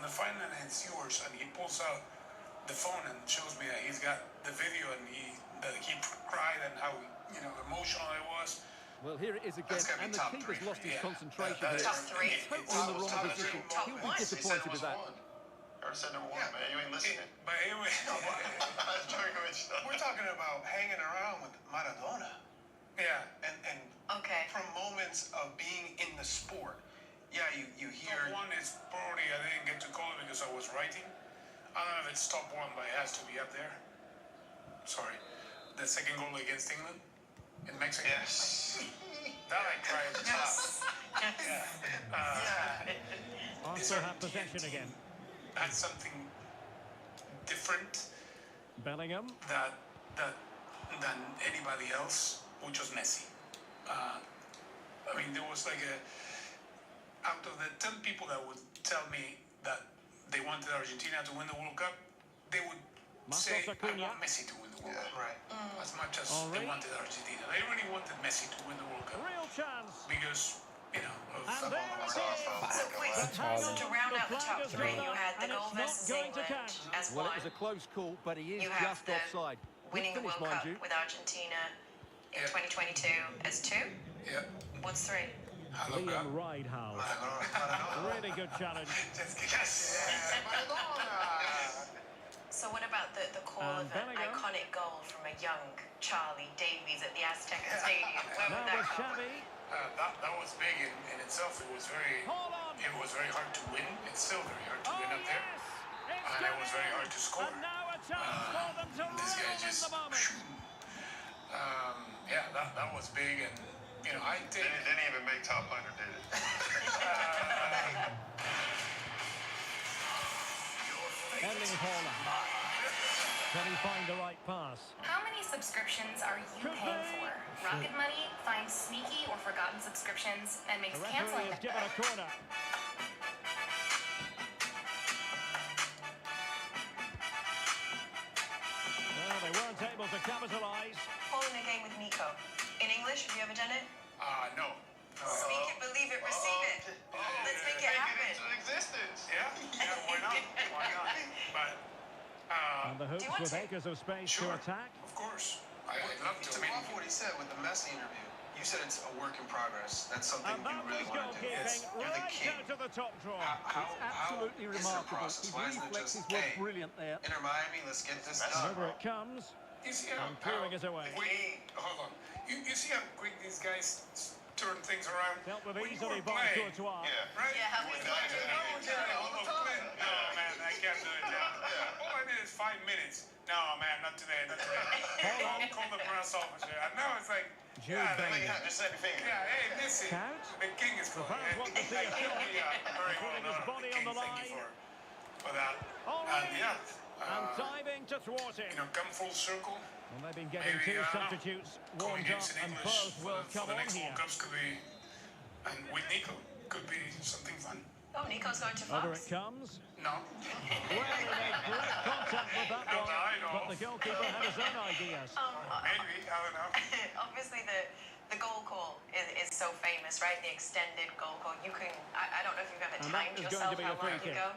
the final, and it's yours. And he pulls out the phone and shows me that he's got the video, and that he cried and how emotional I was. Well, here it is again, That's gotta be and the top keeper's three. lost his Yeah. concentration That here. is- Top three. He's totally in the wrong position. He'll be disappointed with that. I already said number one, man. You ain't listening. But anyway, We're talking about hanging around with Maradona. Yeah. And okay. From moments of being in the sport. Yeah, you hear. Top one is probably I didn't get to call it because I was writing. I don't know if it's top one, but it has to be up there. Sorry. The second goal against England in Mexico. Yes. That I cried. Yes. Also have possession again. That's something different Bellingham. than anybody else, which was Messi. I mean, there was like out of the 10 people that would tell me that they wanted Argentina to win the World Cup, they would say, I want Messi to win the World Cup. Right. As much as they wanted Argentina. They really wanted Messi to win the World Cup. Real chance. Because, So wait, so to round out the top three, you had the goal versus England as Well, one. it was a close call, but he is You have just the offside. winning the Good finish, World mind Cup you. with Argentina in 2022 as two. Yeah. What's three? Liam Ridehouse. Really good challenge. So what about the call of an iconic goal from a young Charlie Davies at the Azteca Stadium? Where would that come from? That was big in itself. It was very hard to win. It's still very hard to win up there. And it was very hard to score. And now a chance for them to This guy revel in just the moment. that was big, and I think Didn't even make top 100, did it? Erling Haaland. Can he find the right pass? How many subscriptions are you paying for? Rocket Money finds sneaky or forgotten subscriptions and makes The canceling referee is given a corner. Well, they weren't able to capitalise. Calling a game with Nico. In English, have you ever done it? no. Speak it, believe it, receive it. Let's make it happen. Yeah, why not? Why not? But And the hoops with acres of space to attack. of course, I'd love to. To me, what he said with the Messi interview, you said it's a work in progress. That's something And you that really was want to do. goalkeeping You're the right king. out to the top drawer. It's absolutely is the remarkable. process? His Why isn't it reflexes just, were hey, brilliant there. Inter Miami, let's get this done. Whenever it comes, You see and clearing it away. Hold on. You see how quick these guys turn things around? Dealt with When you easily were by playing, Courtois. right? Yeah, how was All man, I can't do it. All I need is 5 minutes. No, man, not today, not today. Call the press officer. And now it's like, Jude Bellingham. Just let me finger. yeah, hey, listen. Count. The king is calling. fans want to see a finish. Very well Putting his done. body The on the king, thank you line. for that. Already. And And diving to thwart him. come full circle. And they've been getting Maybe, two I don't know. substitutes Calling warmed up, games in and English both will for come the on next here. World Cups could be, and with Nico, could be something fun. Oh, Nico's going to Over Fox. it comes. No. Well, they made great contact with that one, but the goalkeeper had his own ideas. Maybe, I don't know. Obviously, the goal call is so famous, right? The extended goal call. You can, I don't know if you've ever And that timed is going yourself to be how a free long you kick. go,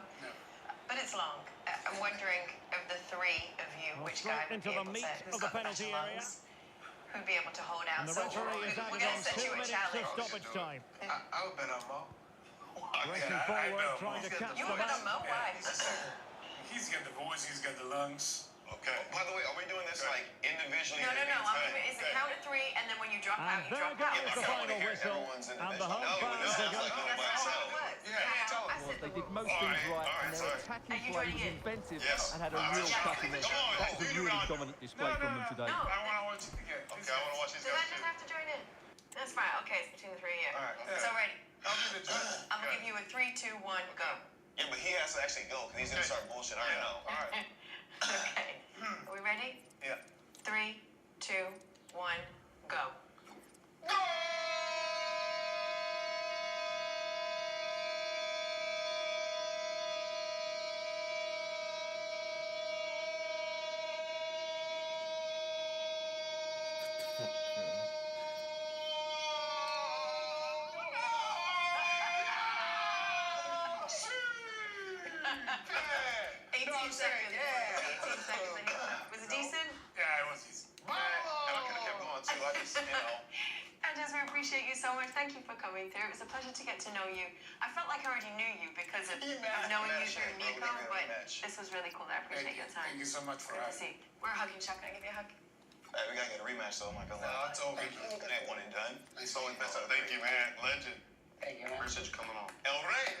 but it's long. I'm wondering of the three of you, Well, which straight guy would into be the able meat to, of who's the got the better penalty area. lungs? who'd be able to hold out. And the So referee is we're added going on to set 2 you a minutes challenge. of stoppage time. I would bet on Mo. Pressing forward, trying to catch You the were going to man. Mo? Why? He's got the voice, he's got the lungs. Okay. By the way, are we doing this like individually? No. It's a count of 3, and then when you drop out, you drop out. And there goes the final whistle. And the home fans are going. That's how it works. They did most things right, and their attacking play was inventive and had a real cutting edge. That was a really dominant display from them today. No. I want to watch it again. Okay, I want to watch these Does guys. Andrews have to join in? That's fine. Okay, it's between the 3 of you. All right. So ready? I'll be the judge. I'm going to give you a 3, 2, 1, go. Yeah, but he has to actually go because he's gonna start bullshit. I already know. All right. Okay. Are we ready? Yeah. 3, 2, 1, go. Was it decent? Yeah, it was easy. And I could have kept going too. I just, Andrews, we appreciate you so much. Thank you for coming through. It was a pleasure to get to know you. I felt like I already knew you because of knowing you through Nico, but this was really cool. I appreciate your time. Thank you so much for Good to having me. see. We're hugging shot. Can I give you a hug? Hey, we gotta get a rematch though. I'm not gonna lie. No, it's over. It ain't one and done. It's always best. Thank you, man. Legend. Thank you, man. Appreciate you coming on. El Rey.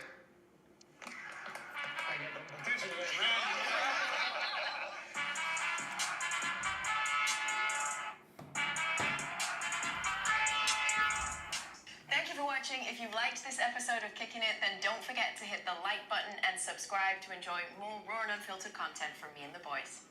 Thank you for watching. If you liked this episode of Kicking It, then don't forget to hit the like button and subscribe to enjoy more raw and unfiltered content from me and the boys.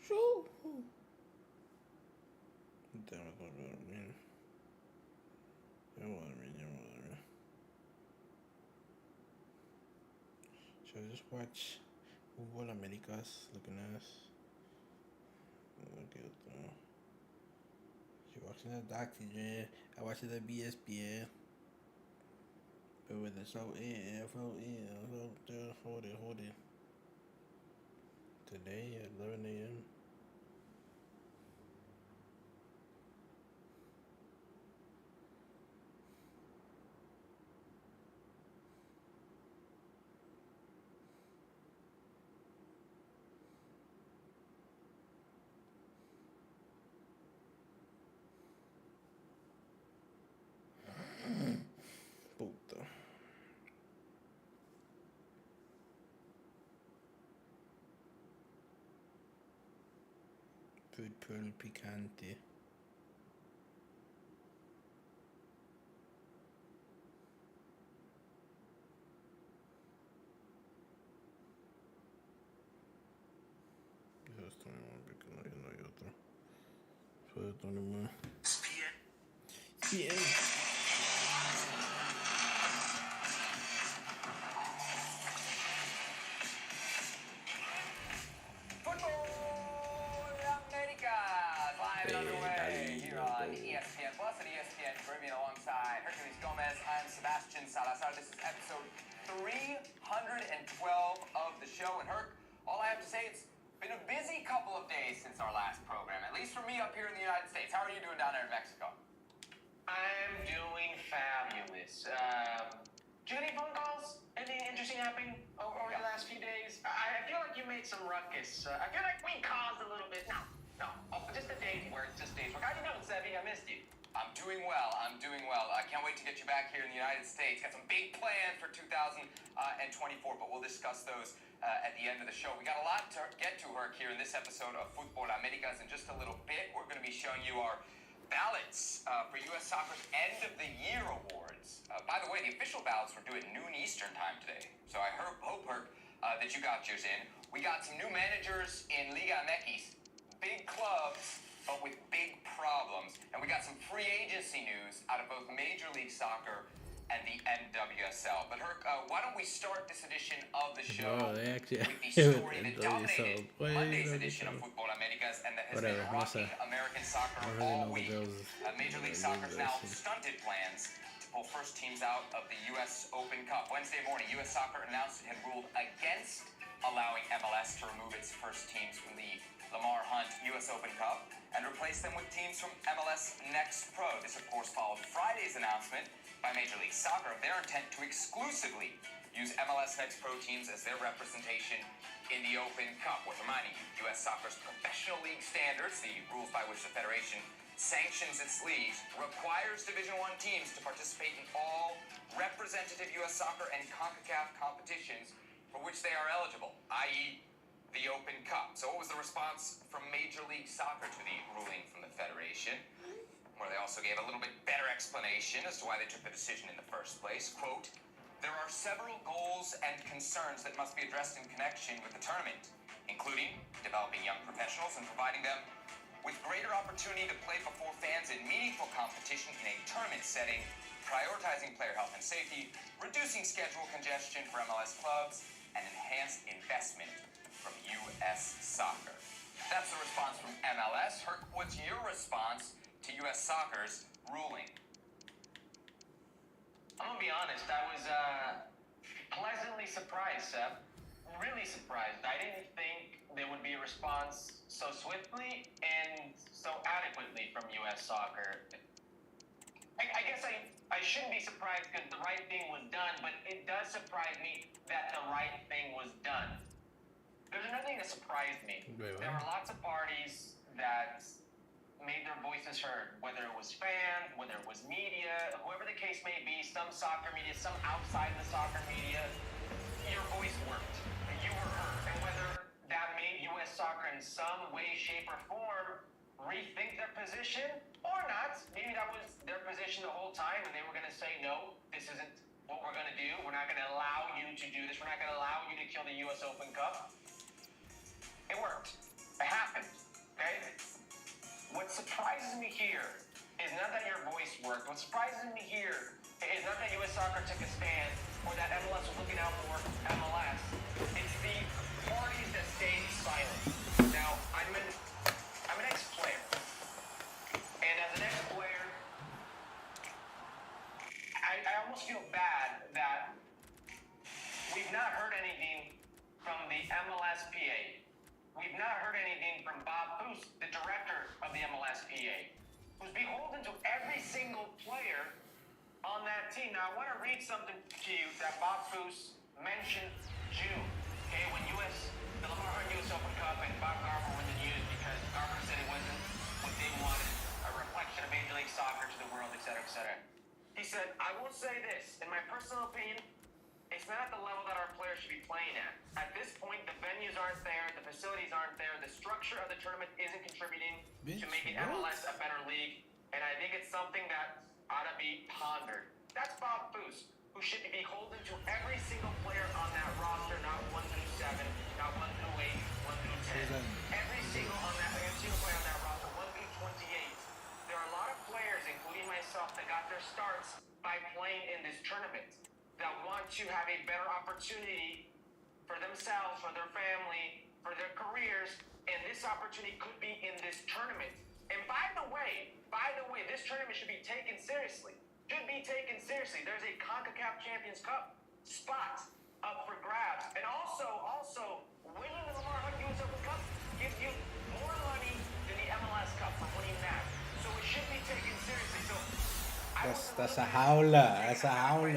Shoo. Damn, it wasn't me. It wasn't me. Should I just watch Fútbol Américas looking ass? Okay, you're watching the Oxygen. I watch it at BSPN. But with the show hold it. Today at 11 a.m. Puta. Purple picante. Esto no porque no hay otro. Fue esto nomás. Bien. Here on ESPN Plus and ESPN Caribbean alongside Hercules Gomez. I'm Sebastian Salazar. This is episode 312 of the show. And Herc, all I have to say, it's been a busy couple of days since our last program, at least for me up here in the United States. How are you doing down there in Mexico? I'm doing fabulous. Do you have any phone calls? Anything interesting happening over the last few days? I feel like you made some ruckus. I feel like we caused a little bit. No. Just a day's work. How you doing, Sevy? I missed you. I'm doing well. I can't wait to get you back here in the United States. Got some big plans for 2024, but we'll discuss those at the end of the show. We got a lot to get to, Herc, here in this episode of Fútbol Américas. In just a little bit, we're going to be showing you our ballots for U.S. Soccer's End of the Year Awards. By the way, the official ballots were due at noon Eastern time today, so I hope, Herc, that you got yours in. We got some new managers in Liga MX, big clubs, but with big problems. And we got some free agency news out of both Major League Soccer and the NWSL. But Herc, why don't we start this edition of the show Bro, they actually with the story that dominated Monday's edition of so. Football Americas and that has Whatever, been no sé. rocking American soccer I don't really all know week. the girls. Major League Soccer's now stunted plans to pull first teams out of the U.S. Open Cup. Wednesday morning, U.S. Soccer announced it had ruled against allowing MLS to remove its first teams from the Lamar Hunt U.S. Open Cup and replace them with teams from MLS Next Pro. This, of course, followed Friday's announcement by Major League Soccer of their intent to exclusively use MLS Next Pro teams as their representation in the Open Cup. Worth reminding you, U.S. Soccer's professional league standards, the rules by which the federation sanctions its leagues, requires Division I teams to participate in all representative U.S. Soccer and CONCACAF competitions for which they are eligible, i.e., the Open Cup. So what was the response from Major League Soccer to the ruling from the federation? Where they also gave a little bit better explanation as to why they took the decision in the first place. Quote, there are several goals and concerns that must be addressed in connection with the tournament, including developing young professionals and providing them with greater opportunity to play before fans in meaningful competition in a tournament setting, prioritizing player health and safety, reducing schedule congestion for MLS clubs, and enhanced investment from U.S. Soccer. That's the response from MLS. Herc, what's your response to U.S. Soccer's ruling? I'm gonna be honest, I was pleasantly surprised, Seb. Really surprised. I didn't think there would be a response so swiftly and so adequately from U.S. Soccer. I guess I shouldn't be surprised because the right thing was done, but it does surprise me that the right thing was done. There's another thing that surprised me. There were lots of parties that made their voices heard, whether it was fans, whether it was media, whoever the case may be, some soccer media, some outside the soccer media, your voice worked, and you were heard. And whether that made U.S. Soccer in some way, shape, or form rethink their position or not, maybe that was their position the whole time and they were going to say, no, this isn't what we're going to do. We're not going to allow you to do this. We're not going to allow you to kill the U.S. Open Cup. It worked. It happened. Okay? What surprises me here is not that your voice worked. What surprises me here is not that U.S. Soccer took a stand or that MLS was looking out for MLS. It's the parties that stayed silent. Now, I'm an ex-player. And as an ex-player, I almost feel bad that we've not heard anything from the MLSPA. We've not heard anything from Bob Foose, the director of the MLSPA, who's beholden to every single player on that team. Now, I want to read something to you that Bob Foose mentioned June, okay, when the Lamar Hunt U.S. Open Cup and Bob Garber were in the news because Garber said it wasn't what they wanted, a reflection of Major League Soccer to the world, et cetera, et cetera. He said, I will say this, in my personal opinion, it's not at the level that our players should be playing at. At this point, the venues aren't there, the facilities aren't there, the structure of the tournament isn't contributing to making MLS a better league, and I think it's something that ought to be pondered. That's Bob Foose, who should be beholden to every single player on that roster, not 1 through 7, not 1 through 8, 1 through 10. Every single player on that roster, 1 through 28. There are a lot of players, including myself, that got their starts by playing in this tournament, that want to have a better opportunity for themselves, for their family, for their careers, and this opportunity could be in this tournament. And by the way, this tournament should be taken seriously. Should be taken seriously. There's a CONCACAF Champions Cup spot up for grabs. And also, winning the Lamar Hunt U.S. Open Cup gives you more money than the MLS Cup for winning that. So it should be taken seriously. So that's a howler. That's a howler.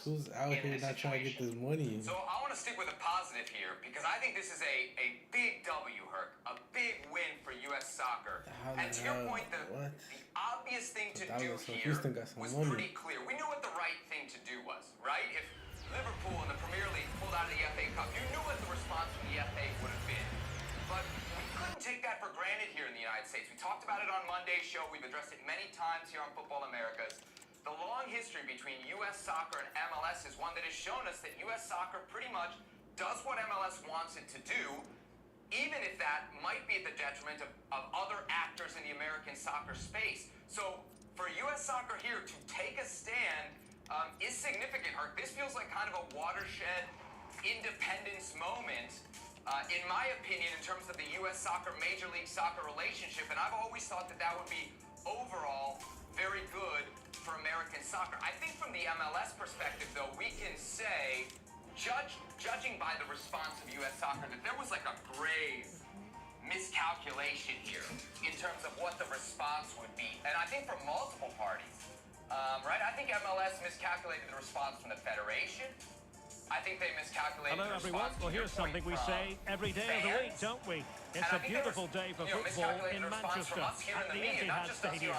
Who's out here not trying to get this money? So I want to stick with a positive here because I think this is a big W, Herc, a big win for U.S. Soccer. And to your point, the obvious thing to do here was pretty clear. We knew what the right thing to do was, right? If Liverpool in the Premier League pulled out of the FA Cup, you knew what the response from the FA would have been. But we couldn't take that for granted here in the United States. We talked about it on Monday's show. We've addressed it many times here on Football Americas. The long history between U.S. soccer and MLS is one that has shown us that U.S. soccer pretty much does what MLS wants it to do, even if that might be at the detriment of other actors in the American soccer space. So for U.S. soccer here to take a stand is significant, Herc. This feels like kind of a watershed independence moment, in my opinion, in terms of the U.S. soccer, Major League Soccer relationship. And I've always thought that that would be overall very good for American soccer. I think from the MLS perspective, though, we can say, judging by the response of U.S. soccer, that there was like a grave miscalculation here in terms of what the response would be. And I think from multiple parties, right? I think MLS miscalculated the response from the Federation. I think they miscalculated Hello, the everyone. response. Well, here's something we say every day of the week, don't we? It's a beautiful day for football in Manchester at the Etihad Stadium.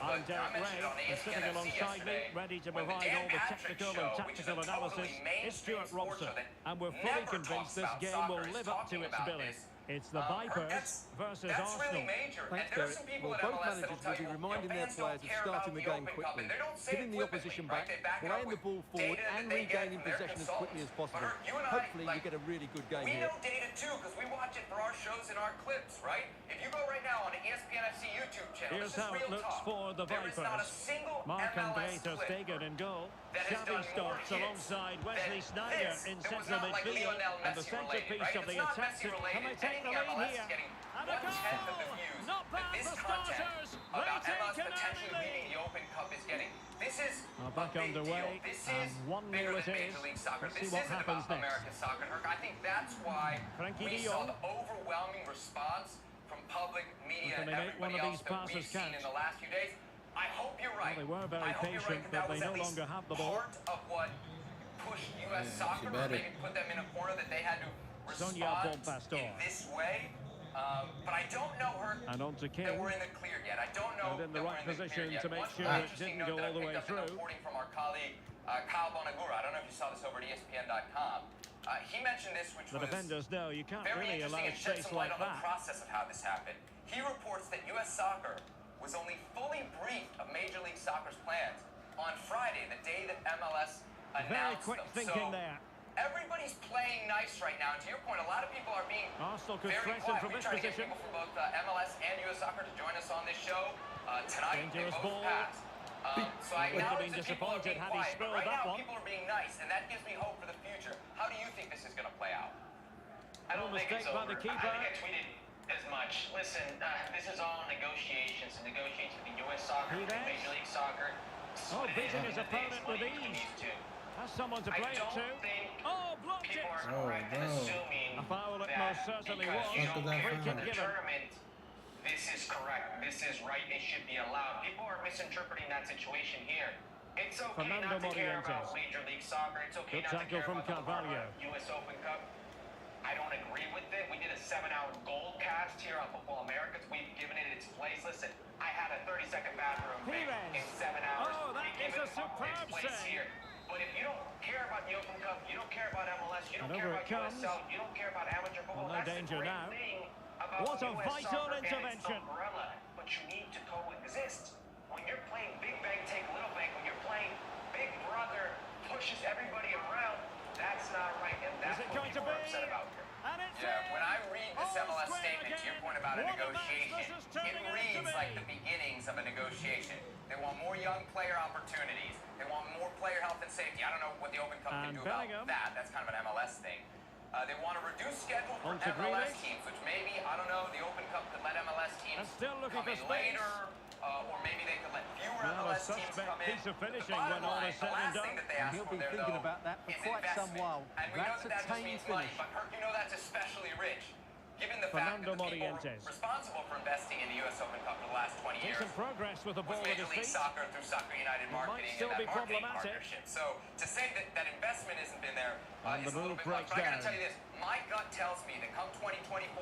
I'm Derek Ray, and sitting alongside me, ready to provide all the technical and tactical analysis, is Stuart Robson. And we're fully convinced this game will live up to its billing. It's the Vipers versus Arsenal. Thanks, Derek. Well, both managers will be reminding their players of starting the game quickly, getting the opposition back, playing the ball forward and regaining possession as quickly as possible. Hopefully we get a really good game here. We know data too, because we watch it for our shows and our clips, right? If you go right now on the ESPN-FC YouTube channel, here's how it looks for the Vipers. Marc-André ter Stegen in goal. Xavi starts alongside Wesley Sneijder in central midfield. And the centrepiece of the attack, can they take the lead here? And a goal! Not bad for starters! They take it early! This is back underway, and 1-0 it is. Let's see what happens next. American soccer. I think that's why we saw the overwhelming response from public media and everybody else that we've seen in the last few days. I hope you're right. Well, they were very patient, but they no longer have the ball. Part of what pushed U.S. soccer, or maybe put them in a corner that they had to respond in this way. But I don't know, Herc, and on to King. that we're in the clear yet. I don't know in the right position to make sure it didn't go all the way through. Reporting from our colleague Kyle Bonagura. I don't know if you saw this over at ESPN.com. He mentioned this, which the was defenders know you can't very really allow interesting and shed space some light like on that. the process of how this happened. He reports that U.S. Soccer was only fully briefed of Major League Soccer's plans on Friday, the day that MLS announced very quick them. thinking so, there. Everybody's playing nice right now, and to your point, a lot of people are being Arsenal could very threaten quiet. from We this try to get position. people from both MLS and U.S. Soccer to join us on this show tonight. Dangerous they both ball. passed. So I Would have acknowledge been that people are disappointed being had he quiet, but spilled right that now one. people are being nice, and that gives me hope for the future. How do you think this is going to play out? I don't think it's mistake by over. the keeper. I think I tweeted as much. Listen, this is all negotiations and negotiations with the U.S. Soccer, with Major League Soccer. Oh, beating his opponent with ease. Has someone to play it to. Oh, blocked it! Oh, no. A foul it most certainly was. Free kick given. This is correct. This is right. It should be allowed. People are misinterpreting that situation here. It's okay not to care about Major League Soccer. It's okay not to care about the U.S. Open Cup. I don't agree with it. We did a 7-hour gold cast here on Football Americas. We've given it its place. Listen, I had a 30-second bathroom break in 7 hours. Oh, that is a superb save. But if you don't care about the Open Cup, you don't care about MLS, you don't care about USL, you don't care about amateur football, no danger now. What a vital intervention. Umbrella, but you need to coexist. When you're playing big bang, take little bang, when you're playing big brother pushes everybody around, that's not right, and that's what people are upset about here. When I read this MLS statement, to your point about a negotiation, it reads like the beginnings of a negotiation. They want more young player opportunities. They want more player health and safety. I don't know what the Open Cup can do about that. That's kind of an MLS thing. They want a reduced schedule for MLS teams, which maybe, I don't know, the Open Cup could let MLS teams come in later, or maybe they could let fewer MLS teams come in. The bottom line, the last thing that they asked for there, though, is investment. And we know that just means money, but Herc, you know that's especially rich, given the fact that the people responsible for investing in the U.S. Open Cup for the last 20 years Decent progress with the ball was Major League Soccer through Soccer United Marketing and that marketing partnership. So to say that investment hasn't been there is a little bit much. But I got to tell you this, my gut tells me that come 2024,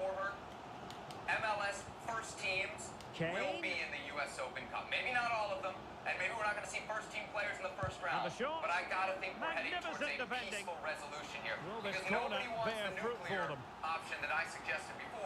MLS first teams will be in the U.S. Open Cup. Maybe not all of them, and maybe we're not going to see first-team players in the first round. But I got to think we're heading towards a peaceful resolution here. Because nobody wants the nuclear option that I suggested before,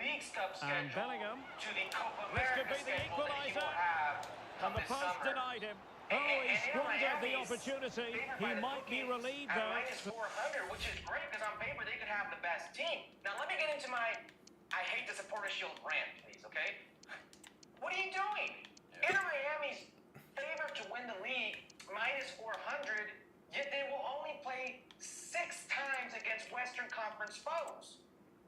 Leagues Cup And schedule Bellingham. to the Copa This could America be the schedule that he equaliser. will have And come the this post summer. denied him. he squandered the opportunity. He might be relieved, though. -400, which is great because on paper they could have the best team. Now let me get into my I hate the Supporter Shield rant, please, okay? What are you doing? Inter Miami's favored to win the league -400, yet they will only play 6 times against Western Conference foes.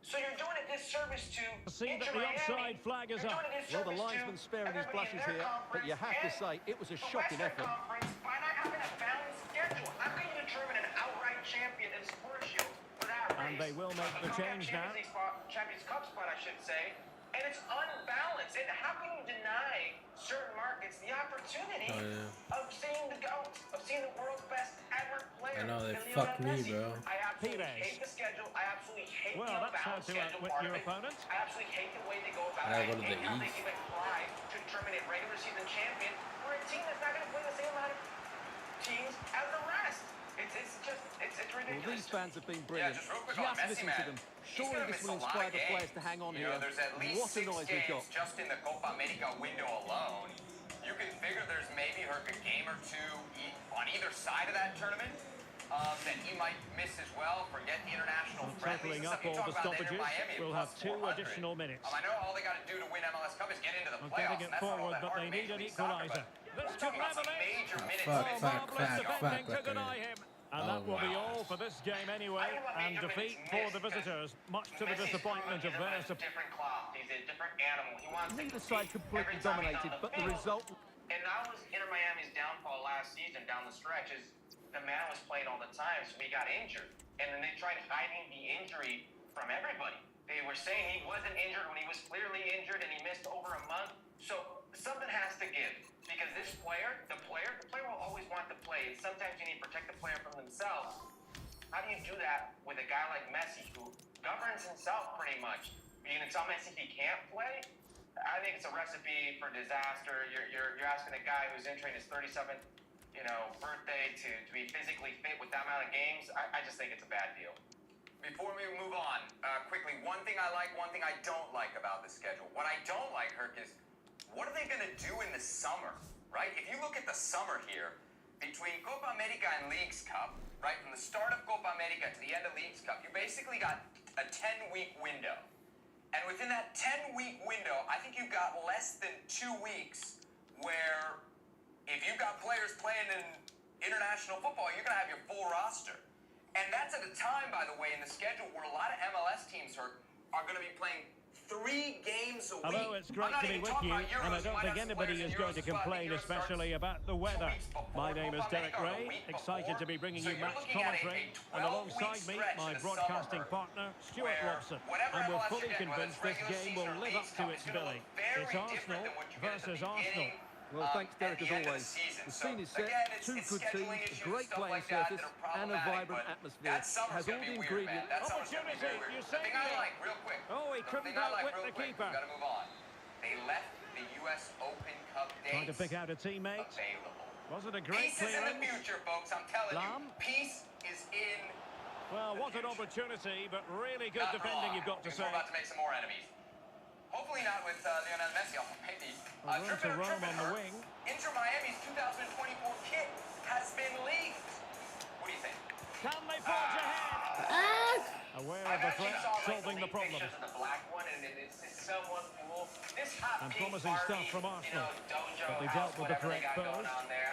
So you're doing a disservice to See that Inter the Miami. offside flag is up. Well, the linesman's sparing his blushes here, but you have to say it was a shocking effort. By not having a balanced schedule, how can you determine an outright champion in Supporter Shield for that race? And they will make the change now. Champions Cup spot, I should say. And it's unbalanced. And how can you deny certain markets the opportunity of seeing the GOAT, of seeing the world's best ever player? I know, they fucked me, bro. I absolutely hate the schedule. I absolutely hate the that's how unbalanced to schedule outwit part your of it. opponent. I absolutely hate the way they go about I it. go to the hate how they East. even try to determine a regular season champion for a team that's not going to play the same amount of teams as the rest. It's ridiculous. Well, these fans have been brilliant. just real quick on Messi, listen man. to them. He's Surely gonna this miss will a lot inspire of the players games. to hang on You here. know, there's at least What a 6 noise we've games got. just in the Copa America window alone. You can figure there's maybe a game or two on either side of that tournament that he might miss as well. Forget the international friendlies. Totaling up all the stoppages, we'll have 2 additional minutes. I know all they got to do to win MLS Cup is get into the Well, playoffs. getting it and that's not all forward, that but hard they in need Major an League Soccer, equaliser. but This we're could talking about some level it. major minutes. Defending to deny him. And that will be all for this game anyway. And defeat for the visitors, much to the disappointment of their support. Different cloth. He's a different animal. He wants Neither side completely dominated, but the result... And that was Inter Miami's downfall last season down the stretch is the man was playing all the time, so he got injured. And then they tried hiding the injury from everybody. They were saying he wasn't injured when he was clearly injured and he missed over a month. So something has to give. Because this player, the player will always want to play. And sometimes you need to protect the player from themselves. How do you do that with a guy like Messi who governs himself pretty much? You can tell Messi he can't play? I think it's a recipe for disaster. You're asking a guy who's entering his 37th, birthday to be physically fit with that amount of games. I just think it's a bad deal. Before we move on, quickly, one thing I like, one thing I don't like about the schedule. What I don't like, Herc, is what are they going to do in the summer, right? If you look at the summer here, between Copa America and Leagues Cup, right, from the start of Copa America to the end of Leagues Cup, you basically got a 10-week window. And within that 10-week window, I think you've got less than 2 weeks where if you've got players playing in international football, you're going to have your full roster. And that's at a time, by the way, in the schedule where a lot of MLS teams are going to be playing 3 games a week. Hello, it's great to be with you, and I don't think anybody is going to complain, especially about the weather. My name is Derek Ray, excited to be bringing you match commentary, and alongside me, my broadcasting partner, Stuart Robson. And we're fully convinced this game will live up to its billing. It's Arsenal versus Arsenal. Well, thanks, Derek, as always. The scene is set, 2 good teams, a great playing surface, and a vibrant atmosphere. It has all the ingredients. Opportunity, Real quick. Oh, he couldn't outwit the keeper. We've got to move on. They left the U.S. Open Cup dates Trying to pick out a teammate. available. Was it a great Peace is in the clearance? future, folks. I'm telling Lam? you. Peace is in Well, what an opportunity, but really good Not defending, long, you've got to because say. we're about to make some more enemies. Hopefully not with Lionel Messi. Maybe. Room to roam on the wing. Inter Miami's 2024 kit has been leaked. What do you think? Can they forge ahead? Aware of the threat, solving the problem. The black one, and it's somewhat cool. This hot And pink promising Barbie, stuff from Arsenal. dojo But they house, dealt with the whatever they correct got going pose. on there.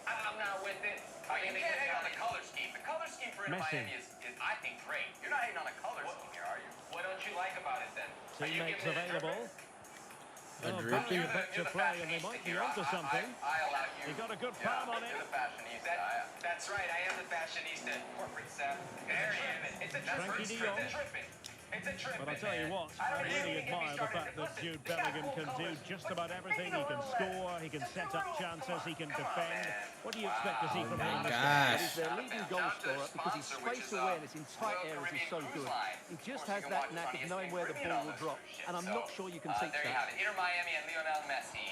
I'm not with it. You can't hate on the color scheme. The color scheme for Inter Messi. Miami is, I think, great. You're not hating on the color scheme here, are you? What don't you like about it then? Teammates available. A Oh, dripping? a bit to play, and they might be onto something. I allow you. He got a good palm on it. You're the fashionista. That's right. I am the fashionista. Corporate staff. There you have it. It's a Frankie trip. de Jong. It's a tripping. It's a tripping. But I'll tell you what, I really admire the fact that Jude Bellingham can do just about everything. He can score, he can set up chances, he can defend. What do you expect to see from him? He's their leading goal scorer because his space awareness in tight areas is so good. He just has that knack of knowing where the ball will drop, and I'm not sure you can teach there you have that. it. Inter Miami and Lionel Messi,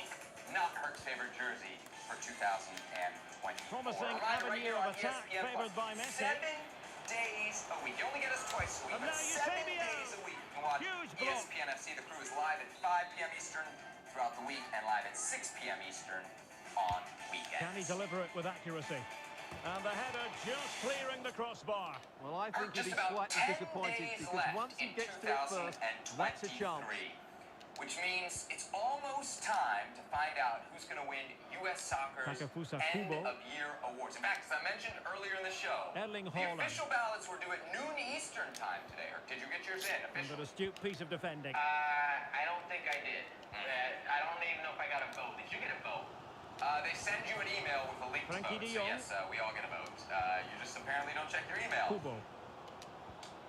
not Herc's favorite jersey for 2020. Promising avenue of attack favoured by Messi. 7 days a week. You only get us twice a week, And but now 7 Eusebio. days a week. You can watch Huge block. ESPN FC. The crew is live at 5 p.m. Eastern throughout the week and live at 6 p.m. Eastern on weekends. Can he deliver it with accuracy? And the header just clearing the crossbar. Well, I think he'll be slightly disappointed because once he gets to it first, that's a chance. Which means it's almost time to find out who's going to win U.S. Soccer's End of Year Awards. In fact, as I mentioned earlier in the show, the official ballots were due at noon Eastern time today. Did you get yours in? And an astute piece of defending. I don't think I did. I don't even know if I got a vote. Did you get a vote? They send you an email with a link to vote. So yes, we all get a vote. You just apparently don't check your email.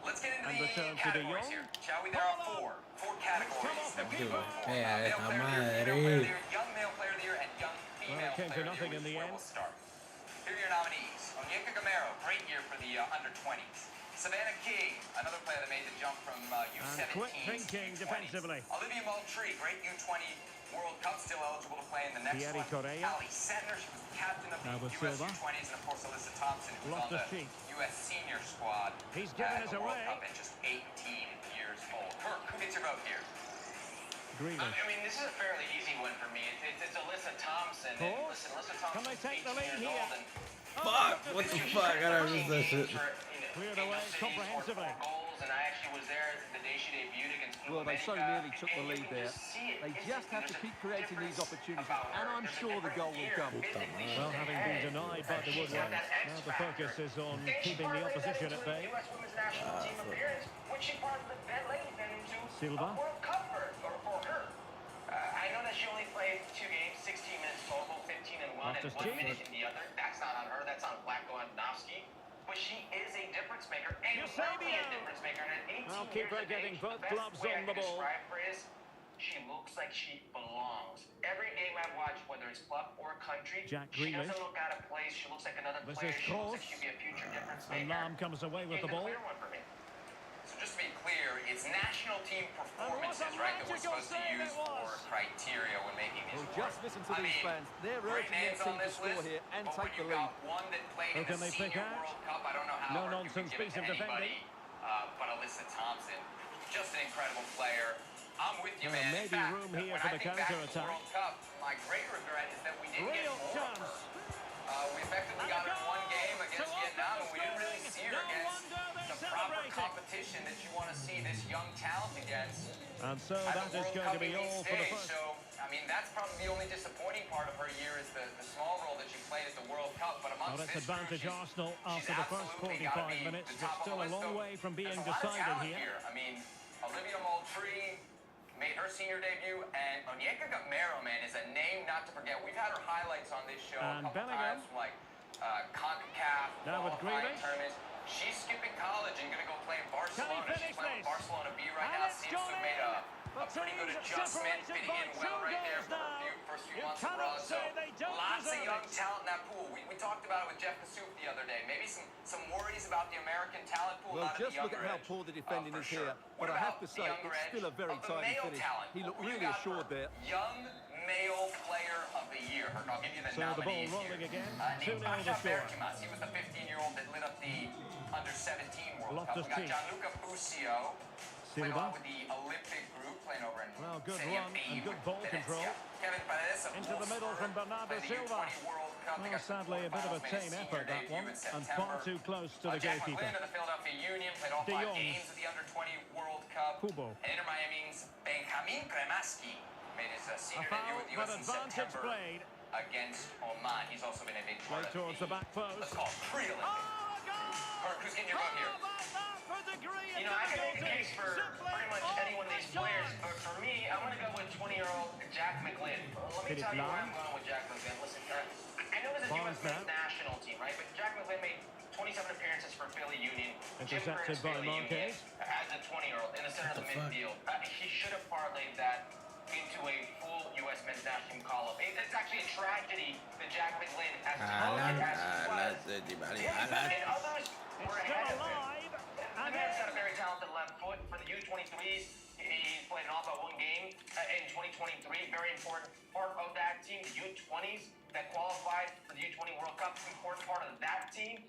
Let's get into the categories here, shall we? There are four categories that we vote for. Male player of the year, young male player of the year, and young female player of the year, which is where we'll start. Here are your nominees. Onyeka Gamero, great year for the under-20s. Savannah King, another player that made the jump from U17 quick thinking defensively. Olivia Moultrie, great U20 World Cup, still eligible to play in the next one. Ali Settner, she was the captain of the US U20s, and of course Alyssa Thompson, who was on the US senior squad. He's given us a World Cup at just 18 years old. Kirk, who gets your vote here? I mean, this is a fairly easy one for me. It's Alyssa Thompson. And listen, Alyssa Thompson. Can they take the lead here? Fuck! What the fuck? I gotta miss that shit. Cleared away comprehensively. And I actually was there the day she debuted against Well, they so nearly took the lead there. They just have to keep creating these opportunities, and I'm sure the goal will come. Well, having been denied by the woodwork, now the focus is on keeping the opposition at bay. Silva. I know that she only played 2 games, 16 minutes total, 15 in one, and 1 minute in the other. That's not on her, that's on Vlatko Andowski. But she is a difference maker, and will be a difference maker. And at 18 I'll keep her getting both gloves on the ball. She looks like she belongs. Every game I've watched, whether it's club or country, she doesn't look out of place. She looks like another player. She looks like she'd be a future difference maker. And Lam comes away with the ball. So just to be clear, it's national team performances, right, that we're supposed to use for criteria when making these awards. Just listen to these fans. They're urging their team to score here and take the lead. One that played in the Senior World Cup, I don't know how no-nonsense piece of defending. But Alyssa Thompson, just an incredible player. I'm with you, man. Maybe room here for the counter-attack. World Cup, my great regret is that we didn't get more of her. We effectively got her in one game against Vietnam, and we didn't really see her against the proper competition that you want to see this young talent against. And so that is going to be all for the first. So, I mean, that's probably the only disappointing part of her year is the small role that she played at the World Cup. But amongst this advantage Arsenal after the first 45 minutes, but still a long way from being decided here. I mean, Olivia Moultrie made her senior debut, and Onyeka Gamero, man, is a name not to forget. We've had her highlights on this show a couple times from like CONCACAF qualifying tournaments. She's skipping college and going to go play in Barcelona. She's playing with Barcelona B right now. Seems to have made a pretty good adjustment, fitting in well right there for her first few months abroad. So lots of young talent in that pool. We talked about it with Jeff Kassouf the other day. Maybe some worries about the American talent pool. Well, just look at how poor the defending is here. But I have to say, it's still a very tidy finish. He looked really assured there. Young male player of the year. I'll give you the nominees the ball rolling here. Again. 2-0 the score. He was the 15-year-old that lit up the under-17 World Cup. We got Gianluca Busio, playing along with the Olympic group, playing over in good run and good ball control. Kevin Paredes into the middle from Bernardo Silva. Well, sadly, a bit of a tame effort, that one, and far too close to the Jack goalkeeper. McGlynn of the Philadelphia Union, played all 5 games at the Under-20 World Cup. Kubo. And Inter Miami's Benjamin Kremaski made his senior debut with the U.S. in September against Oman. He's also been a big part of towards the back post. Let's call pre-Olympic. Who's getting your vote here? You know, I can make a case for pretty much any one of these players, but for me, I'm going to go with 20-year-old Jack McGlynn. Let me tell you why I'm going with Jack McGlynn. Listen, I know this is U.S. men's national team, right? But Jack McGlynn made 27 appearances for Philly Union. Intercepted by Marquez. As a 20-year-old in the center of the midfield. He should have parlayed that into a full U.S. men's national team call-up. It's actually a tragedy that Jack McGlynn has and others were ahead of him. The man's got a very talented left foot. For the U23s, he's played in all but 1 game in 2023. Very important part of that team. The U20s that qualified for the U20 World Cup, important part of that team.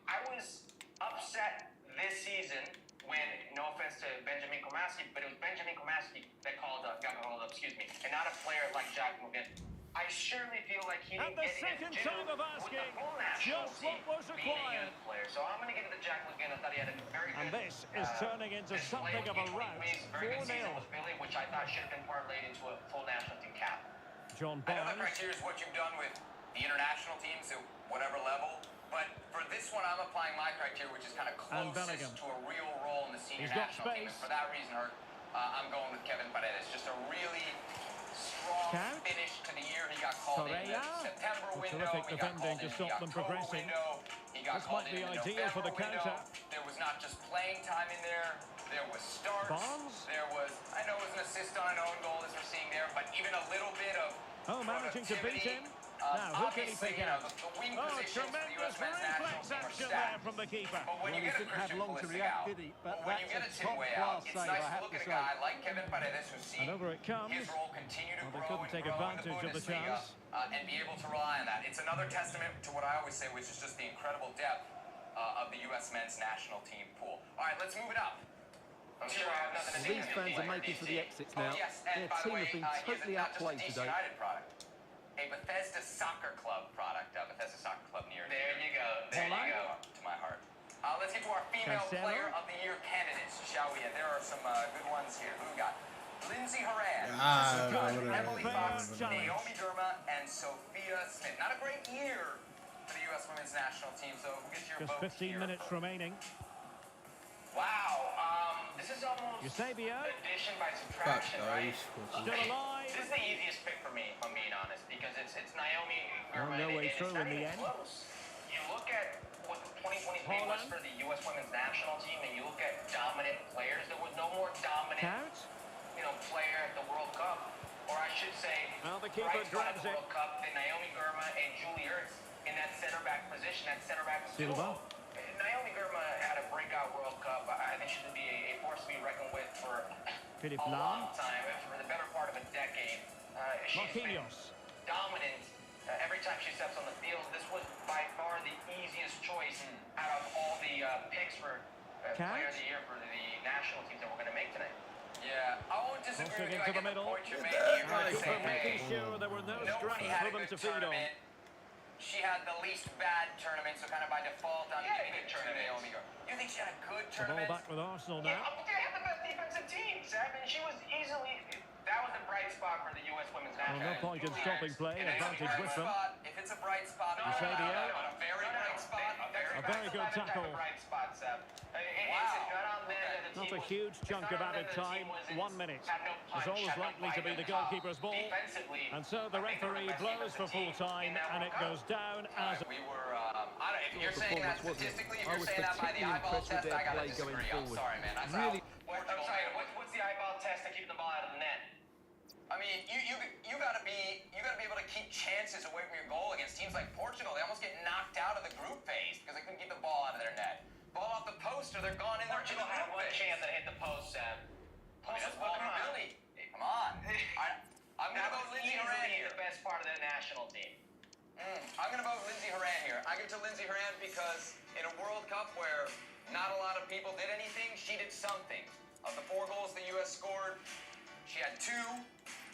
I was upset this season when, no offense to Benjamin Kremaski, but it was Benjamin Kremaski that got hold up, and not a player like Jack McGlynn. I surely feel like he And didn't the get second his time due of with the asking, full national just team what was being a required. youth player. So I'm going to give it to Jack McGinn. I thought he had a very good And this is turning into display something with of a U20 rout. pace, very good season 4-0. with Philly, which I thought should have been parlayed into a full national team cap. John I know the Barnes. criteria is what you've done with the international teams at whatever level, but for this one, I'm applying my criteria, which is kind of closest to a real role in the senior national team. And for that reason, I'm going with Kevin Paredes. Just a really strong finish to the year. He got called in the September window. He got called in the October window. He got called in the November window. There was not just playing time in there. There was starts. There was, I know it was an assist on an own goal, as we're seeing there, but even a little bit of managing to beat him. Now, who can he pick out? Tremendous reflex action there from the keeper. But when you get a have long to react, did he? But when you get a Tim way out, it's nice to look at a guy like Kevin Paredes who's seen over it comes. his role continue to grow couldn't take advantage of the chance. And be able to rely on that. It's another testament to what I always say, which is just the incredible depth of the U.S. men's national team pool. All right, let's move it up. These fans are making for the exits now. Their team has been totally outplayed today. A Bethesda Soccer Club product. Bethesda Soccer Club near. There you go. There you go. To my heart. Let's get to our female player of the year candidates, shall we? And there are some good ones here. Who we got? Lindsay Horan, Emily Fox, Naomi Girma, and Sophia Smith. Not a great year for the U.S. women's national team, so who gets your vote Just 15 minutes remaining. Wow, this is almost addition by subtraction, right? Still alive. This is the easiest pick for me, if I'm being honest, because it's Naomi Girma, no way and through it's not in the even end. close. You look at what 2023 was for the U.S. women's national team, and you look at dominant players. There was no more dominant, player at the World Cup, or I should say, the keeper grabs it. World Cup than Naomi Girma and Julie Ertz in that center back position, that center back duo. Naomi Girma had a breakout World Cup. I think she should be a force to be reckoned with for a long time, for the better part of a decade. She's been dominant every time she steps on the field. This was by far the easiest choice out of all the picks for player of the year for the national teams that we're going to make tonight. Yeah, I won't disagree with you. I get the point you're making sure there were no scraps for them to feed on. She had the least bad tournament, so kind of by default, I'm giving it to Naomi Girma. You think she had a good tournament? The ball back with Arsenal now. Yeah, they had the best defensive team, Seb, and she was easily... That was a bright spot for the U.S. women's national team. No point in stopping play, advantage with them. If it's a bright spot, a very bright spot. A very good tackle. Not a huge chunk of added time, 1 minute. It's always likely to be the goalkeeper's ball. And so the referee blows for full time, and it goes down as... We were, if you're saying that statistically, if you're saying that by the eyeball test, I gotta disagree. I'm sorry, man. I'm sorry, what's the eyeball test to keep the ball out of the net? I mean, you gotta be able to keep chances away from your goal against teams like Portugal. They almost get knocked out of the group phase because they couldn't keep the ball out of their net. Ball off the post, or they're gone in there. Portugal had one chance that hit the post, Sam. That's vulnerability. Come on. I'm gonna vote Lindsay Horan here. The best part of their national team. I'm gonna vote Lindsay Horan here. I give it to Lindsay Horan because in a World Cup where not a lot of people did anything, she did something. Of the 4 goals the U.S. scored, she had 2.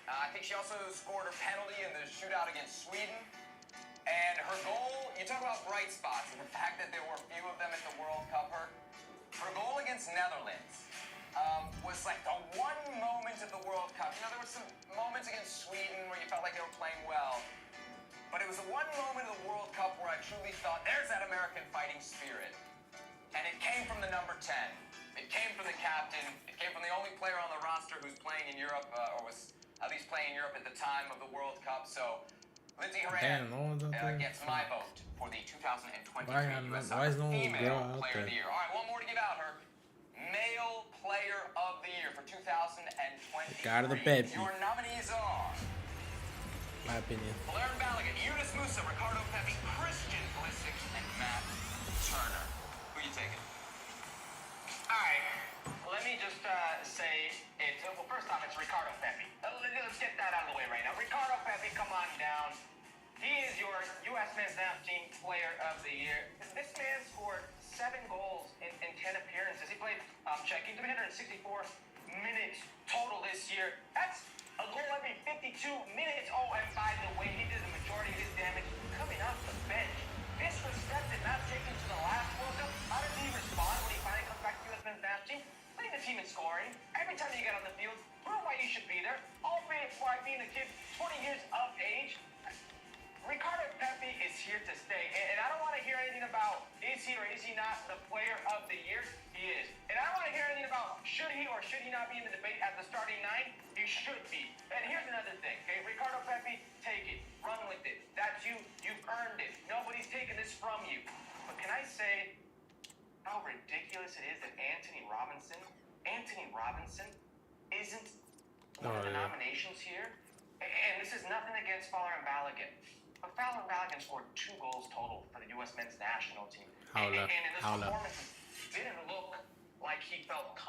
I think she also scored her penalty in the shootout against Sweden. And her goal, you talk about bright spots and the fact that there were few of them at the World Cup. Her goal against Netherlands was like the one moment of the World Cup. You know, there were some moments against Sweden where you felt like they were playing well. But it was the one moment of the World Cup where I truly thought, there's that American fighting spirit. And it came from the number 10. It came from the captain. It came from the only player on the roster who's playing in Europe, or was at least playing in Europe at the time of the World Cup. So Lindsay Horan gets my vote for the 2023 U.S. Female Player of the Year. All right, one more to give out her. Male Player of the Year for 2023. Got the baby. Your nominees are... My opinion. Blair Balogun, Eunice Musa, Ricardo Pepi, Christian Pulisic, and Matt Turner. Who are you taking? All right, let me just say it's... Well, first off, it's Ricardo Pepi. Let's get that out of the way right now. Ricardo Pepi, come on down. He is your U.S. men's national team player of the year. This man scored 7 goals in 10 appearances. He played, checking 364 minutes total this year. That's a goal every 52 minutes. Oh, and by the way, team in scoring. Every time you get on the field, prove why you should be there. All by being a kid 20 years of age. Ricardo Pepi is here to stay, and I don't want to hear anything about is he or is he not the player of the year. He is. And I don't want to hear anything about should he or should he not be in the debate at the starting nine. He should be. And here's another thing, okay? Ricardo Pepi, take it. Run with it. That's you. You've earned it. Nobody's taking this from you. But can I say how ridiculous it is that Anthony Robinson isn't one of the nominations here? And this is nothing against Fowler and Balogun. But Fowler and Balogun scored 2 goals total for the U.S. men's national team. And in this performance, it didn't look like he felt